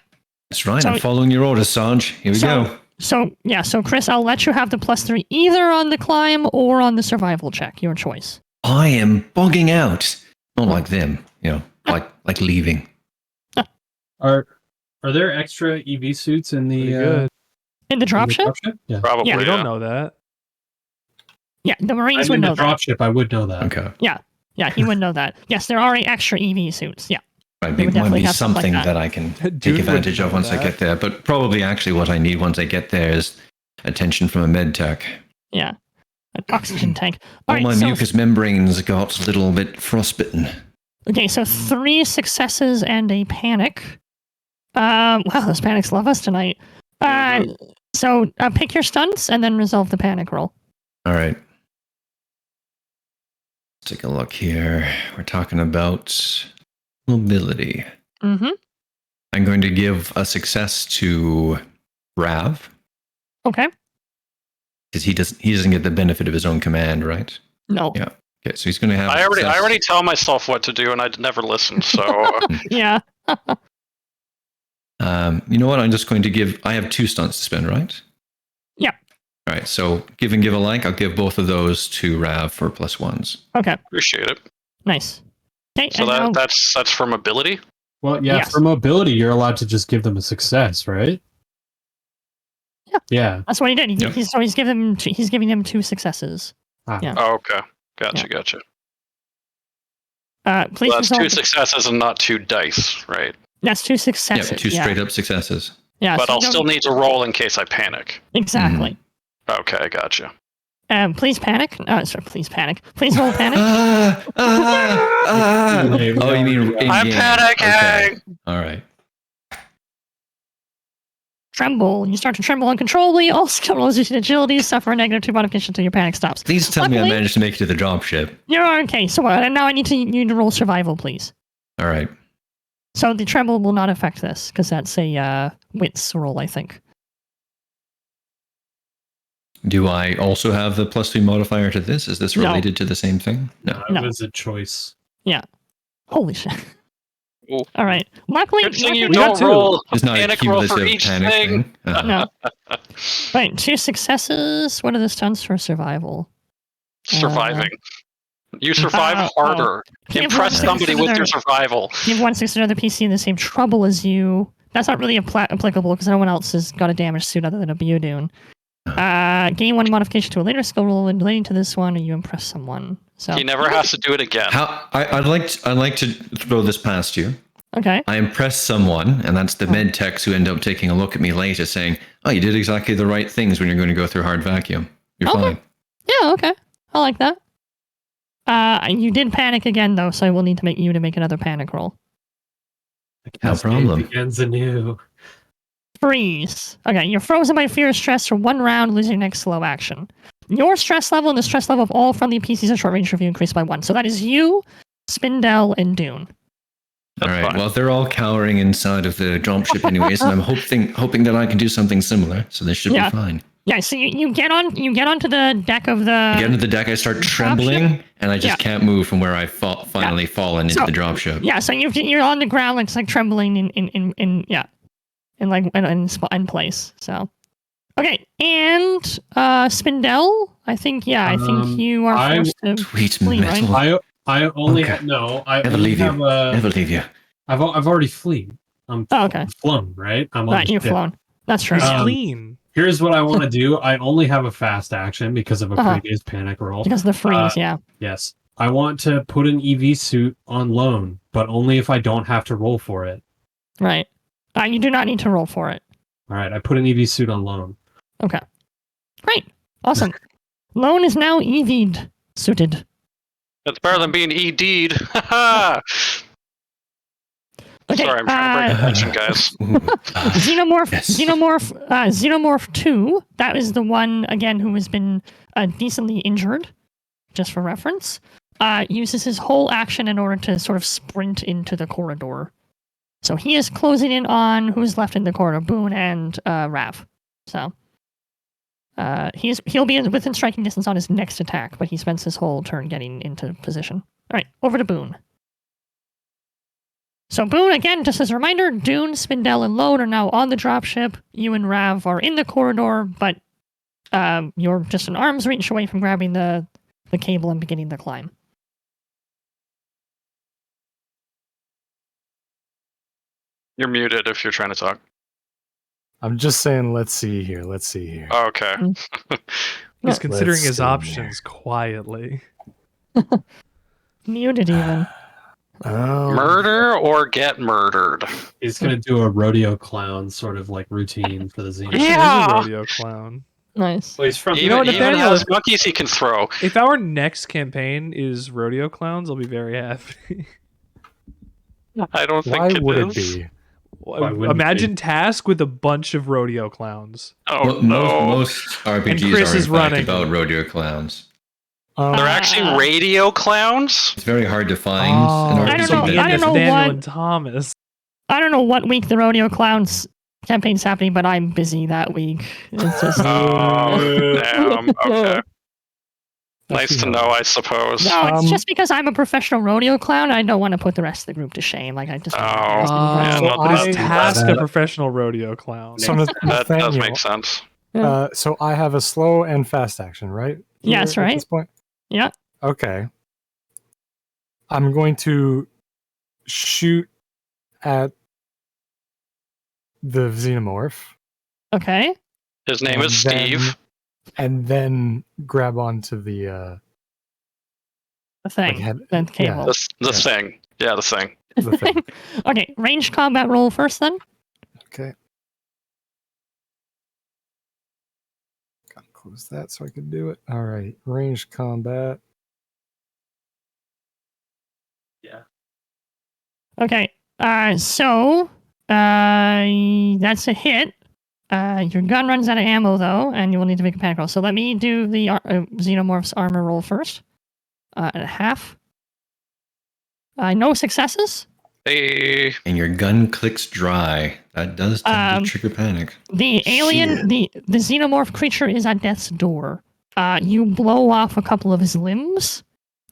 That's right. So- I'm following your orders, Sanj. Here we go. So Chris, I'll let you have the +3 either on the climb or on the survival check. Your choice. I am bogging out. Not like them, like leaving. Are there extra EV suits in the Pretty good. In the dropship? Yeah. Probably. Yeah, We Yeah. don't know that. Yeah, the Marines I'm would in know the that. dropship. I would know that. Okay. Yeah, he would know that. Yes, there are extra EV suits. Yeah. Right, They would might definitely be have stuff like something that. that I can Dude take would advantage of know once I that. get there. But probably actually what I need once I get there is attention from a med tech. Yeah. An oxygen tank. All All right, my so, mucous membranes got a little bit frostbitten. okay, so 3 successes and a panic. Wow, those panics love us tonight. So pick your stunts and then resolve the panic roll. All right. Take a look here. We're talking about mobility. Mm-hmm. I'm going to give a success to Rav Okay. because he doesn't get the benefit of his own command, right? No. Yeah. Okay, so he's going to have. I a success. already tell myself what to do, and I never listen. So Yeah. You know what? I'm just going to give. I have 2 stunts to spend, right? Yeah. All right. So give and give alike. I'll give both of those to Rav for +1s. Okay. appreciate it. Nice. Okay. So and now- that's from ability. Well, yeah, Yes. for mobility, you're allowed to just give them a success, right? Yeah. Yeah. that's what he did. Yep. He's giving them 2 successes. Ah. Yeah. Oh, okay. Gotcha. Please Well, that's resolve 2 successes and not 2 dice, right? That's 2 Yeah, successes. 2 straight up successes. Yeah. But so I'll don't- still need to roll in case I panic. Exactly. Okay, gotcha. Please panic. Sorry, please panic. Please roll panic. Oh, you mean in I'm game. panicking! Okay. All right. Tremble. You start to tremble uncontrollably. All skill rolls using agility suffer a -2 modification until your panic stops. Please tell me I Luckily- managed to make it to the dropship. You're okay. So now I need you to roll survival, please. All right. So the tremble will not affect this because that's a wits roll, I think. Do I also have the +3 modifier to this? Is this No. related to the same thing? No. That No. was a choice. Holy shit! Ooh. All right. Luckily, Good thing you luckily- don't roll a It's not a panic roll for cumulative each panic thing. thing. No. Right, 2 successes. What are the stunts for survival? Surviving. You survive harder. Give Impress one somebody success with to your their- survival. Give 1 success to another PC in the same trouble as you. That's not really applicable because no one else has got a damaged suit other than a Biodoon. Gain 1 modification to a later skill roll relating to this one, or you impress someone. So He never has to do it again. I'd like to throw this past you. Okay. I impress someone, and that's the med techs who end up taking a look at me later saying, oh, you did exactly the right things when you're going to go through hard vacuum. You're Okay. fine. Yeah. Okay. I like that. You did panic again though, so I will need to make another panic roll. No problem. Begins anew. Freeze. Okay, you're frozen by fear or stress for 1 round, losing next slow action. Your stress level and the stress level of all friendly PCs at short range review increased by 1. So that is you, Spindel, and Dune. All That's right. fine. Well, they're all cowering inside of the dropship anyways, and I'm hoping that I can do something similar. So this should Yeah. be fine. Yeah, so you get onto the deck of the. I get into the deck. I start trembling, and I just can't move from where I finally fallen into the dropship. Yeah, so you're on the ground, like, it's like trembling in place. So, okay, and Spindel, I think you are forced to Sweet flee, metal. right? I only Okay. I Never only leave you. have Never leave you. I've already fled. I'm Okay. flown, right? I'm on Right, the you've ship. flown. That's true. He's Um, clean. Here's what I want to do. I only have a fast action because of a Uh-huh. previous panic roll. Because of the freeze, yeah. Yes. I want to put an EV suit on loan, but only if I don't have to roll for it. Right. You do not need to roll for it. All right, I put an EV suit on loan. Okay. Great. Awesome. Lone is now EV'd. Suited. That's better than being ED'd. Haha. Okay, Sorry, I'm trying to break attention, guys. Xenomorph, Yes. Xenomorph 2, that is the one, again, who has been decently injured, just for reference, uses his whole action in order to sort of sprint into the corridor. So he is closing in on who's left in the corridor, Boone and Rav. So he'll be within striking distance on his next attack, but he spends his whole turn getting into position. All right, over to Boone. So Boone, again, just as a reminder, Dune, Spindel, and Lode are now on the dropship. You and Rav are in the corridor, but you're just an arm's reach away from grabbing the cable and beginning the climb. You're muted if you're trying to talk. I'm just saying, let's see here. Oh, okay. He's considering Let's his see options quietly. Muted even. Murder or get murdered? He's gonna do a rodeo clown sort of like routine for the Xenos. He's Yeah. a rodeo clown. Nice. Well, he's from You know what, Even Nathaniel, has if- monkeys he can throw. If our next campaign is rodeo clowns, I'll be very happy. I don't think Why would it is. be? Why wouldn't Imagine Task with a bunch of rodeo clowns. Oh, Most no. most RPGs Chris are in is fact running. about rodeo clowns. They're actually radio clowns? It's very hard to find Oh. an I RPG don't So know. me that- and I don't know Nathaniel what- and Thomas. I don't know what week the Rodeo Clowns campaign's happening, but I'm busy that week. It's just... Oh, damn. Okay. That's Nice to the know, other. I suppose. No, it's Um, just because I'm a professional rodeo clown. I don't want to put the rest of the group to shame. Like, I just. Oh, yeah, no, but I- is Task a that- professional rodeo clown? So That does Nathaniel, make sense. so I have a slow and fast action, right? Yes, Here at right. this point? Yeah. Okay. I'm going to shoot at the xenomorph. Okay. His name is and then- Steve. And then grab onto the The thing. like head, The cable. The thing. Yeah, the thing. the thing. Okay. Ranged combat roll first, then. Okay. Gotta close that so I can do it. All right. Ranged combat. Okay. So that's a hit. Your gun runs out of ammo though, and you will need to make a panic roll. So let me do the xenomorph's armor roll first. At a half. No successes. Hey, and your gun clicks dry. That does tend to trigger panic. The alien, the xenomorph creature is at death's door. You blow off a couple of his limbs,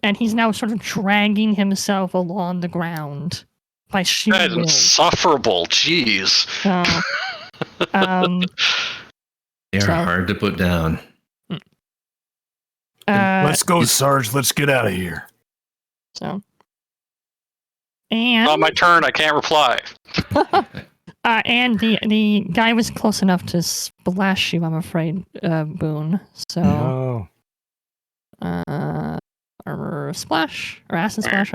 and he's now sort of dragging himself along the ground by sheer that's will. insufferable. Jeez. They are So- hard to put down. go, Sarge. Let's get out of here. So. On my turn, I can't reply. And the guy was close enough to splash you, I'm afraid, Boone. So, armor splash or acid splash.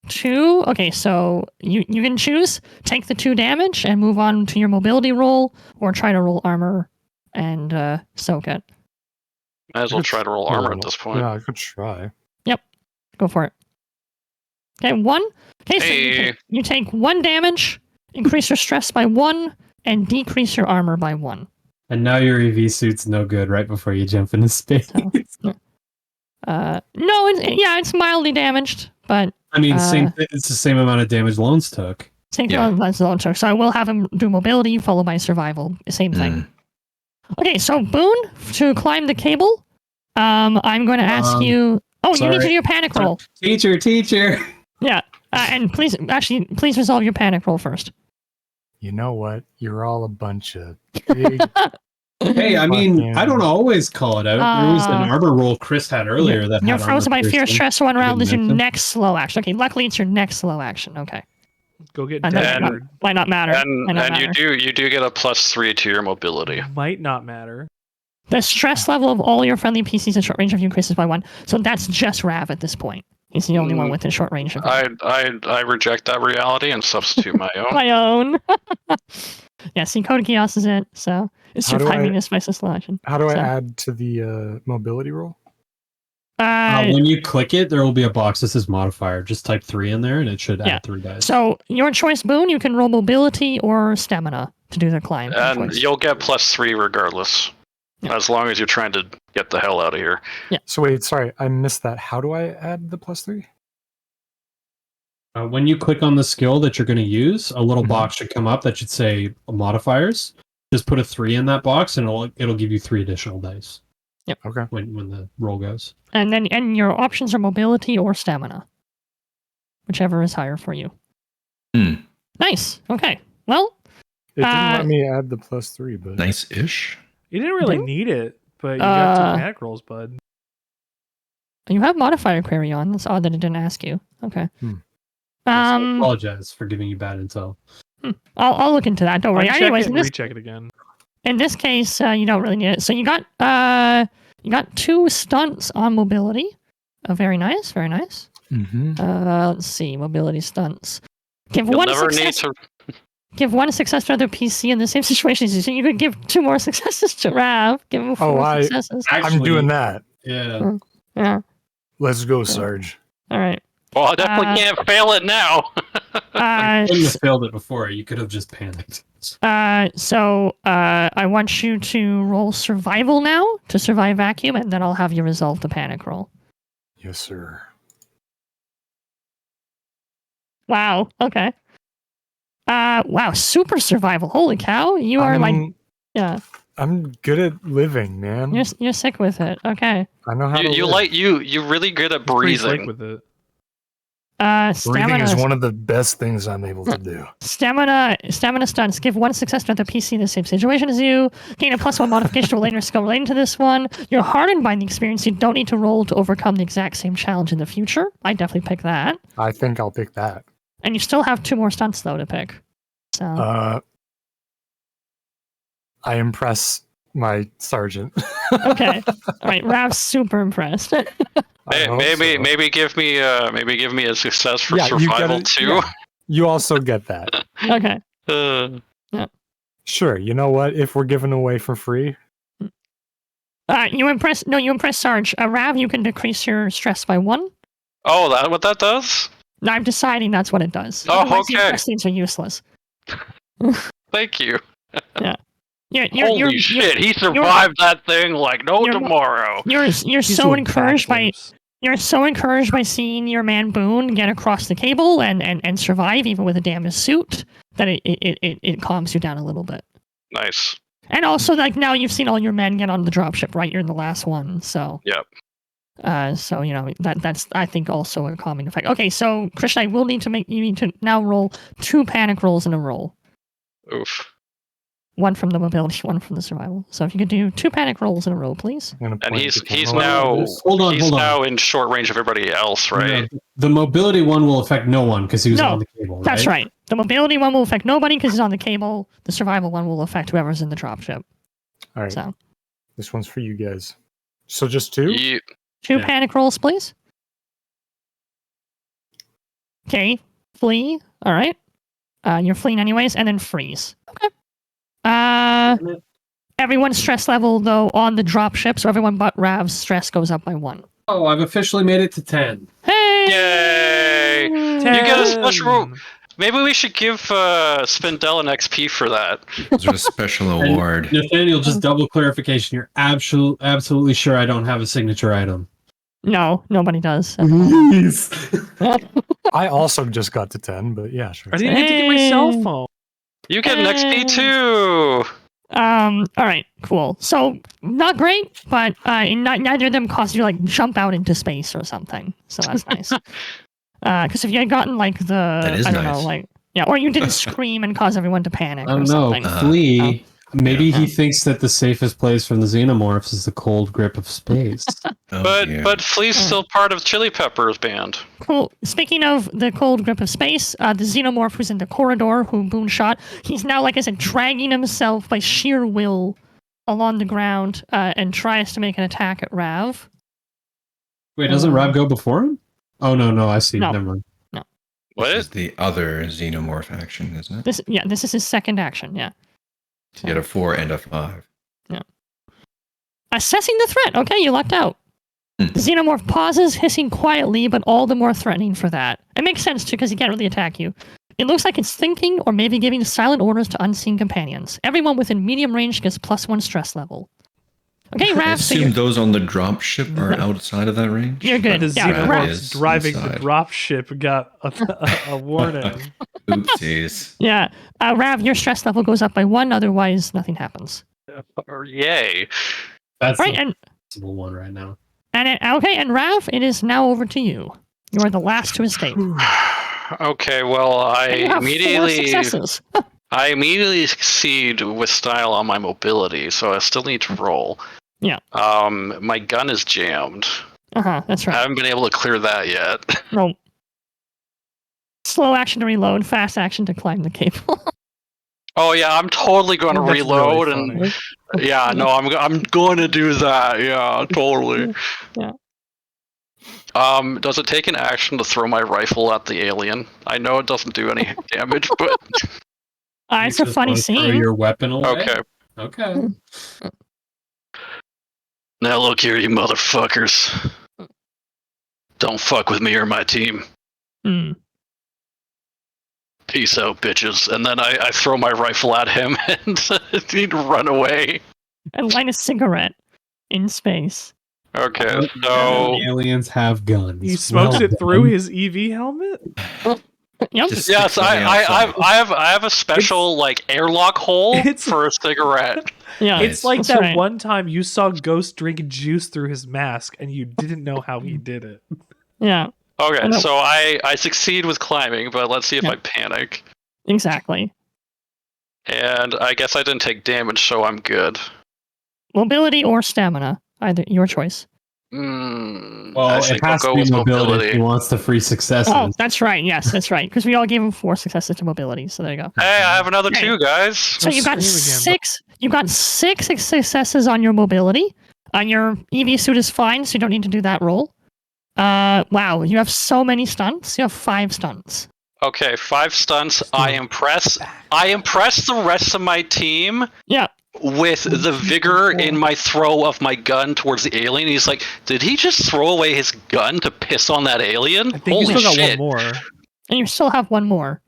2. Okay, so you can choose take the 2 damage and move on to your mobility roll, or try to roll armor and soak it. Might as well try to roll armor at this point. Yeah, I could try. Go for it. Okay, 1. Okay, so Hey. you take 1 damage, increase your stress by 1, and decrease your armor by 1. And now your EV suit's no good right before you jump into space. So, no, it's mildly damaged, but I mean, it's the same amount of damage Loans took. same as launch. So I will have him do mobility followed by survival. Same thing. Okay, so Boone, to climb the cable, I'm going to ask you. Oh, sorry. you need to do your panic roll. Teacher. Yeah, and please resolve your panic roll first. You know what? You're all a bunch of big. Hey, I mean, I don't always call it out. There was an armor roll Chris had earlier that you're had frozen by fear, stress 1 round is your mention. next slow action. Okay, luckily it's your next slow action. Okay. Go get And daggered. might not matter. You do get a +3 to your mobility. Might not matter. The stress level of all your friendly PCs in short range of you increases by 1. So that's just Rav at this point. He's the only one within short range of you. I reject that reality and substitute my own. My own. Yeah, see, Code Chaos is it. So it's surviving this by slow action. How do I add to the mobility roll? When you click it, there will be a box that says modifier. Just type 3 in there and it should add 3 dice. So your choice, Boone, you can roll mobility or stamina to do the climb. And you'll get +3 regardless. Yeah. As long as you're trying to get the hell out of here. Yeah. So wait, sorry, I missed that. How do I add the +3? When you click on the skill that you're going to use, a little box should come up that should say modifiers. Just put a 3 in that box and it'll give you 3 additional dice. Yep. Okay. When the roll goes. And your options are mobility or stamina. Whichever is higher for you. Nice. Okay. Well, it didn't let me add the +3, but nice-ish. You didn't really need it, but you got 2 panic rolls, bud. You have modifier query on. That's odd that it didn't ask you. Okay. I apologize for giving you bad intel. I'll look into that. Don't worry. Anyways, recheck it again. In this case, you don't really need it. So you got 2 stunts on mobility. Very nice. Very nice. Let's see. Mobility stunts. Give one success to other PC in the same situation. So you could give 2 more successes to Rav. Give him 4 successes. I'm doing that. Yeah. Yeah. Let's go, Sarge. All right. Well, I definitely can't fail it now. You couldn't have failed it before. You could have just panicked. So I want you to roll survival now to survive vacuum, and then I'll have you resolve the panic roll. Yes, sir. Wow. Okay. Wow. Super survival. Holy cow! You are I'm good at living, man. You're sick with it. Okay. I know how to you live. You're really good at breathing. With it. Breathing is one of the best things I'm able to do. Stamina stunts. Give 1 success to the PC in the same situation as you. Gain a +1 modification to a later skill relating to this one. You're hardened by the experience. You don't need to roll to overcome the exact same challenge in the future. I definitely pick that. I think I'll pick that. And you still have 2 more stunts though to pick. So. I impress my sergeant. Okay. All right. Rav's super impressed. Maybe give me a success for survival too. Yeah. You also get that. Okay. Yeah. Sure. You know what? If we're giving away for free. You impress Sarge. Rav, you can decrease your stress by 1. Oh, that what that does? I'm deciding that's what it does. Oh, otherwise, okay. The impress things are useless. Thank you. Yeah. Holy shit! He survived that thing like no tomorrow. You're so encouraged by seeing your man Boone get across the cable and survive even with a damaged suit that it calms you down a little bit. Nice. And also, like, now you've seen all your men get on the dropship, right? You're in the last one, so. Yep. So that's I think also a calming effect. Okay, so Krishna, you need to now roll 2 panic rolls in a row. Oof. 1 from the mobility, 1 from the survival. So if you could do 2 panic rolls in a row, please. And he's now in short range of everybody else, right? Yeah, the mobility one will affect no one because he was on the cable. Right? That's right. The mobility one will affect nobody because he's on the cable. The survival one will affect whoever's in the dropship. All right. So this one's for you guys. So just 2? 2 panic rolls, please. Okay. Flee. All right. You're fleeing anyways, and then freeze. Okay. Everyone's stress level though on the dropship, so everyone but Rav's stress goes up by 1. Oh, I've officially made it to 10. Hey! Yay! You 10. get a special. Maybe we should give Spindell an XP for that. Is there a special And award? Nathaniel, just double clarification. You're absolutely sure I don't have a signature item. No, nobody does. Please. I also just got to 10, but yeah, sure. I didn't get to get my cell phone. You get an XP too. All right, cool. So not great, but neither of them caused you to like jump out into space or something. So that's nice. Because if you had gotten like That is I don't nice. know, like or you didn't scream and cause everyone to panic I or don't know. something. Flea. Maybe Yeah. he thinks that the safest place from the xenomorphs is the cold grip of space. Oh, dear. But Flea's still part of Chili Pepper's band. Cool. Speaking of the cold grip of space, the xenomorph who's in the corridor who Boone shot, he's now, like I said, dragging himself by sheer will along the ground and tries to make an attack at Rav. Wait, doesn't Rob go before him? Oh, no, I see. No. Never mind. This What? is the other xenomorph action, isn't it? This is his second action, yeah. To get a 4 and a 5. Assessing the threat. Okay, you lucked out. The xenomorph pauses, hissing quietly, but all the more threatening for that. It makes sense, too, because he can't really attack you. It looks like it's thinking or maybe giving silent orders to unseen companions. Everyone within medium range gets +1 stress level. Okay, I Rav, so assume those on the dropship are outside of that range. you're good. The Yeah, Rav Rav, xenomorphs is driving the inside. dropship got a warning. Oopsies. yeah. Rav, your stress level goes up by 1, otherwise nothing happens. Yay. That's Right, the and possible one right now. and Rav, it is now over to you. You are the last to escape. Okay, well, And you have 4 successes. I immediately succeed with style on my mobility, so I still need to roll. Yeah. My gun is jammed. That's I right. haven't been able to clear that yet. No. Slow action to reload, fast action to climb the cable. Oh yeah, I'm totally going to That's reload really and funny. yeah, no, I'm going to do that. Yeah, totally. Yeah. Does it take an action to throw my rifle at the alien? I know it doesn't do any damage, but It's a just funny wanna throw scene. your weapon away? okay. Okay. Now look here, you motherfuckers. Don't fuck with me or my team. Hmm. Peace out, bitches. And then I throw my rifle at him and he'd run away. And light a cigarette in space. Okay, so Aliens have guns. He smokes Well it through done. his EV helmet? Yep. Just yes, sticks on the outside. I have a special like airlock hole It's- for a cigarette. Yeah. It's like that's that right. one time you saw Ghost drink juice through his mask and you didn't know how he did it. Yeah. Okay, know. so I succeed with climbing, but let's see if Yeah. I panic. Exactly. And I guess I didn't take damage, so I'm good. Mobility or stamina. Either your choice. I Well, think it has I'll to go be with mobility if he wants the free successes. Oh, that's right. Yes, that's right. Because we all gave him 4 successes to mobility. So there you go. Hey, I have another Hey. 2, guys. So you got scream again, 6. You got 6 successes on your mobility. Your EV suit is fine, so you don't need to do that roll. Wow, you have so many stunts. You have 5 stunts. Okay, 5 stunts. I impress the rest of my team Yeah. with the vigor in my throw of my gun towards the alien. He's like, did he just throw away his gun to piss on that alien? I think Holy you still got shit. one more. And you still have 1 more.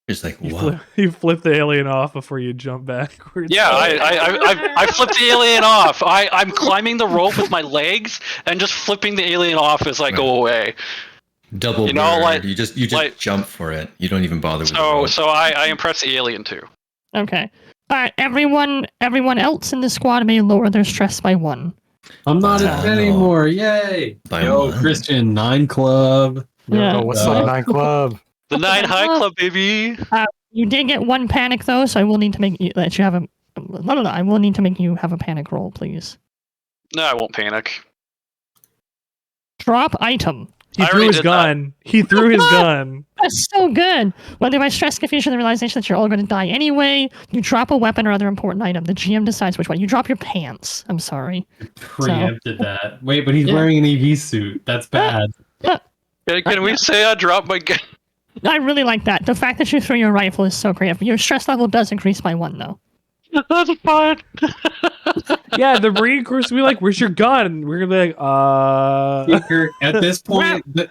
It's like, You what? you flip the alien off before you jump backwards. Yeah, I flipped the alien off. I'm climbing the rope with my legs and just flipping the alien off as I go away. Double You know, bird. like- you just like- jump for it. You don't even bother with the So rope. so I impress the alien too. Okay. All right. Everyone else in the squad may lower their stress by 1. I'm not Wow. a fan anymore. Yay. By Yo, 1. Christian, 9 Club. Yeah. Oh, what's up, 9 Club? The 9 High Club, baby. You did get 1 panic though, so I will need to make you let you have a. No. I will need to make you have a panic roll, please. No, I won't panic. Drop item. He I threw already his did gun. He threw his gun. That's so good. Whether by stress, confusion, the realization that you're all going to die anyway, you drop a weapon or other important item. The GM decides which one. You drop your pants. I'm sorry. Preempted that. Wait, but he's Yeah. wearing an EV suit. That's bad. Can we say I dropped my gun? I really like that. The fact that you threw your rifle is so great. Your stress level does increase by 1 though. That's fine. Yeah, the Marine Corps will be like, "Where's your gun?" And we're gonna be like, At this point, the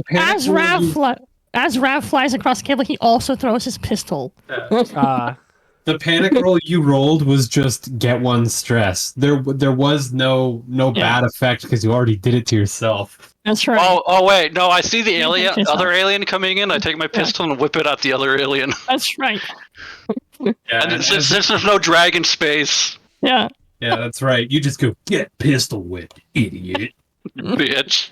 panic As Rav flies across the cable, he also throws his pistol. the panic roll you rolled was just get one stress. There was no bad effect because you already did it to yourself. That's right. Oh wait, no, I see the other alien coming in. I take my pistol and whip it at the other alien. That's right. And since there's no drag in space. Yeah. Yeah, that's right. You just go, get pistol whipped, idiot. Bitch.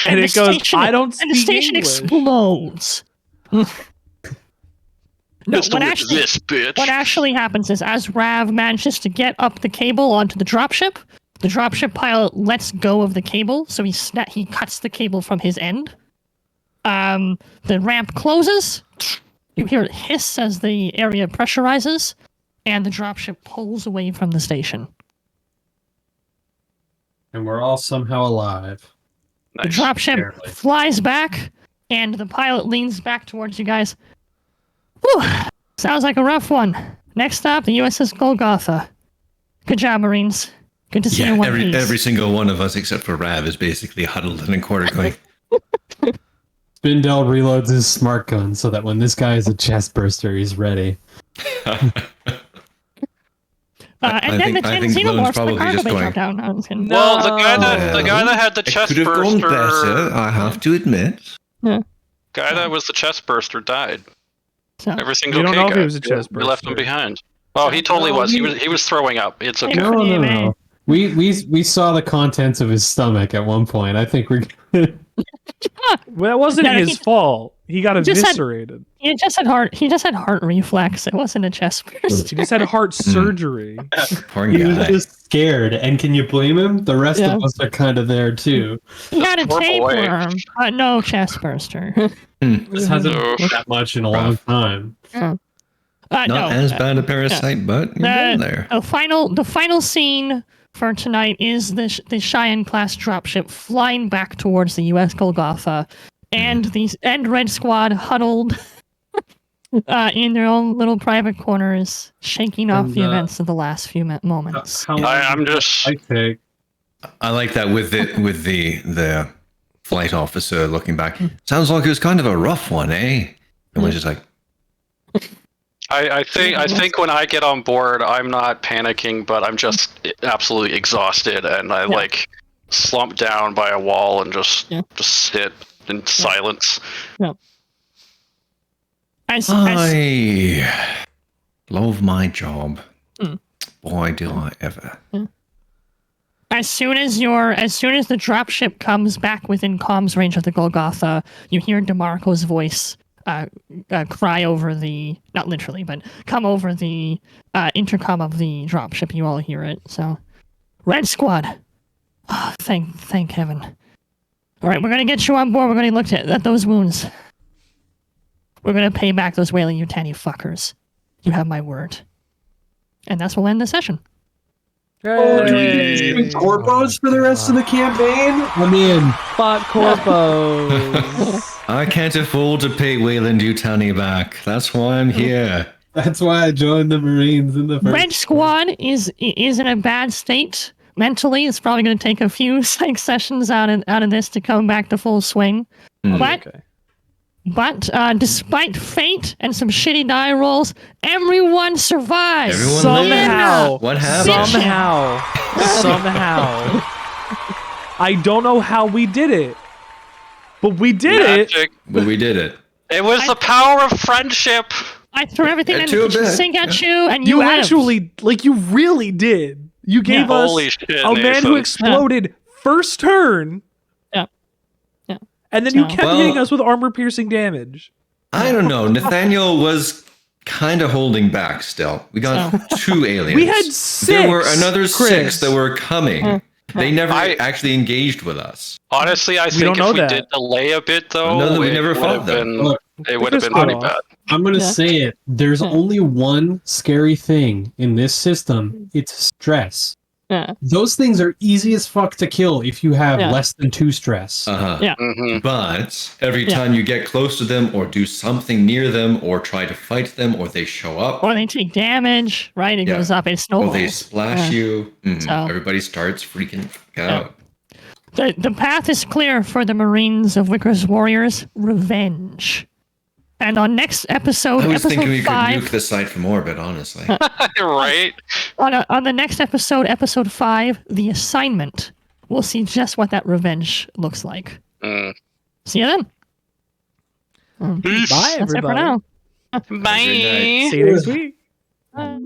and it goes, I don't and the speak station English. explodes. No, Pistol whip this bitch. what actually happens is, as Rav manages to get up the cable onto the dropship pilot lets go of the cable, so he cuts the cable from his end. The ramp closes. You hear it hiss as the area pressurizes, and the dropship pulls away from the station. And we're all somehow alive. The dropship flies back, and the pilot leans back towards you guys. Whew, sounds like a rough one. Next stop, the USS Golgotha. Good job, Marines. Good to see you in one piece. Every single one of us except for Rav is basically huddled in a corner going... Spindell reloads his smart gun so that when this guy is a chest burster, he's ready. And then the xenomorphs, the cargo bay dropped down. Well, the guy that had the chest could have gone burster, better, I have to admit. Yeah. Guy that was the chest burster died. So, Every single We don't K know if guy. he was a chest We left him burster. behind. Oh, he totally was. He was throwing up. It's okay. No. We saw the contents of his stomach at one point. I think we're good. Well, that wasn't his fault. He got eviscerated. He just had heart reflex. It wasn't a chest burst. He just had heart surgery. Poor He was guy. just scared. And can you blame him? The rest of us are kind of there too. He had a Poor boy. tapeworm, but no chest burster. This hasn't been that much in a long time. No. Not as bad a parasite, but you're getting there. The final scene for tonight is the Cheyenne class dropship flying back towards the U.S. Golgotha, and the Red Squad huddled in their own little private corners, shaking off the events of the last few moments. I'm just. I like that with the flight officer looking back. Sounds like it was kind of a rough one, eh? And we're just like, I think when I get on board, I'm not panicking, but I'm just absolutely exhausted, and I like slump down by a wall and just sit in silence. Yeah. I love my job. Boy, do I ever. As soon as the dropship comes back within comms range of the Golgotha, you hear DeMarco's voice cry over not literally, but come over the intercom of the dropship. You all hear it. So, Red Squad. Oh, thank heaven. All right, we're going to get you on board. We're going to look at those wounds. We're going to pay back those whaling Yutani fuckers. You have my word. And that's will end the session. Corpos for the rest of the campaign? I'm in. Spot corpos. I can't afford to pay Wayland Yutani back. That's why I'm here. That's why I joined the Marines in the first. Red Squad is in a bad state mentally. It's probably going to take a few sessions out of this to come back to full swing. But despite fate and some shitty die rolls, everyone survives. Everyone Somehow. lived. What happened? Somehow. I don't know how we did it, but we did it. But we did it. It was the power of friendship. I threw everything in to a the kitchen bit. sink at you, and you You lived. actually, you really did. You gave us Holy shit, a man who Nathan. exploded first turn. Yeah. And then you So- kept hitting us with armor-piercing damage. I don't know. Nathaniel was kind of holding back still. We got 2 aliens. We had 6. There were another Chris. 6 that were coming. They never actually engaged with us. Honestly, I don't think know if we that. did delay a bit, though, No, we it never would fought have them. been. Look, It would have been Chris pretty got bad. off. I'm going to say it. There's only one scary thing in this system. It's stress. Yeah. Those things are easy as fuck to kill if you have Yeah. less than 2 stress. Yeah. But every time you get close to them or do something near them or try to fight them or they show up Or they take damage, right? It goes up. It or snowballs. they splash you, So- everybody starts freaking out. The path is clear for the Marines of Wickers Warriors. Revenge. And on next episode, I was thinking we episode 5, could nuke the site from orbit, honestly. Right? on the next episode, episode 5, the assignment, we'll see just what that revenge looks like. See you then. Bye, That's it for everybody. now. Bye. See you next week. Bye.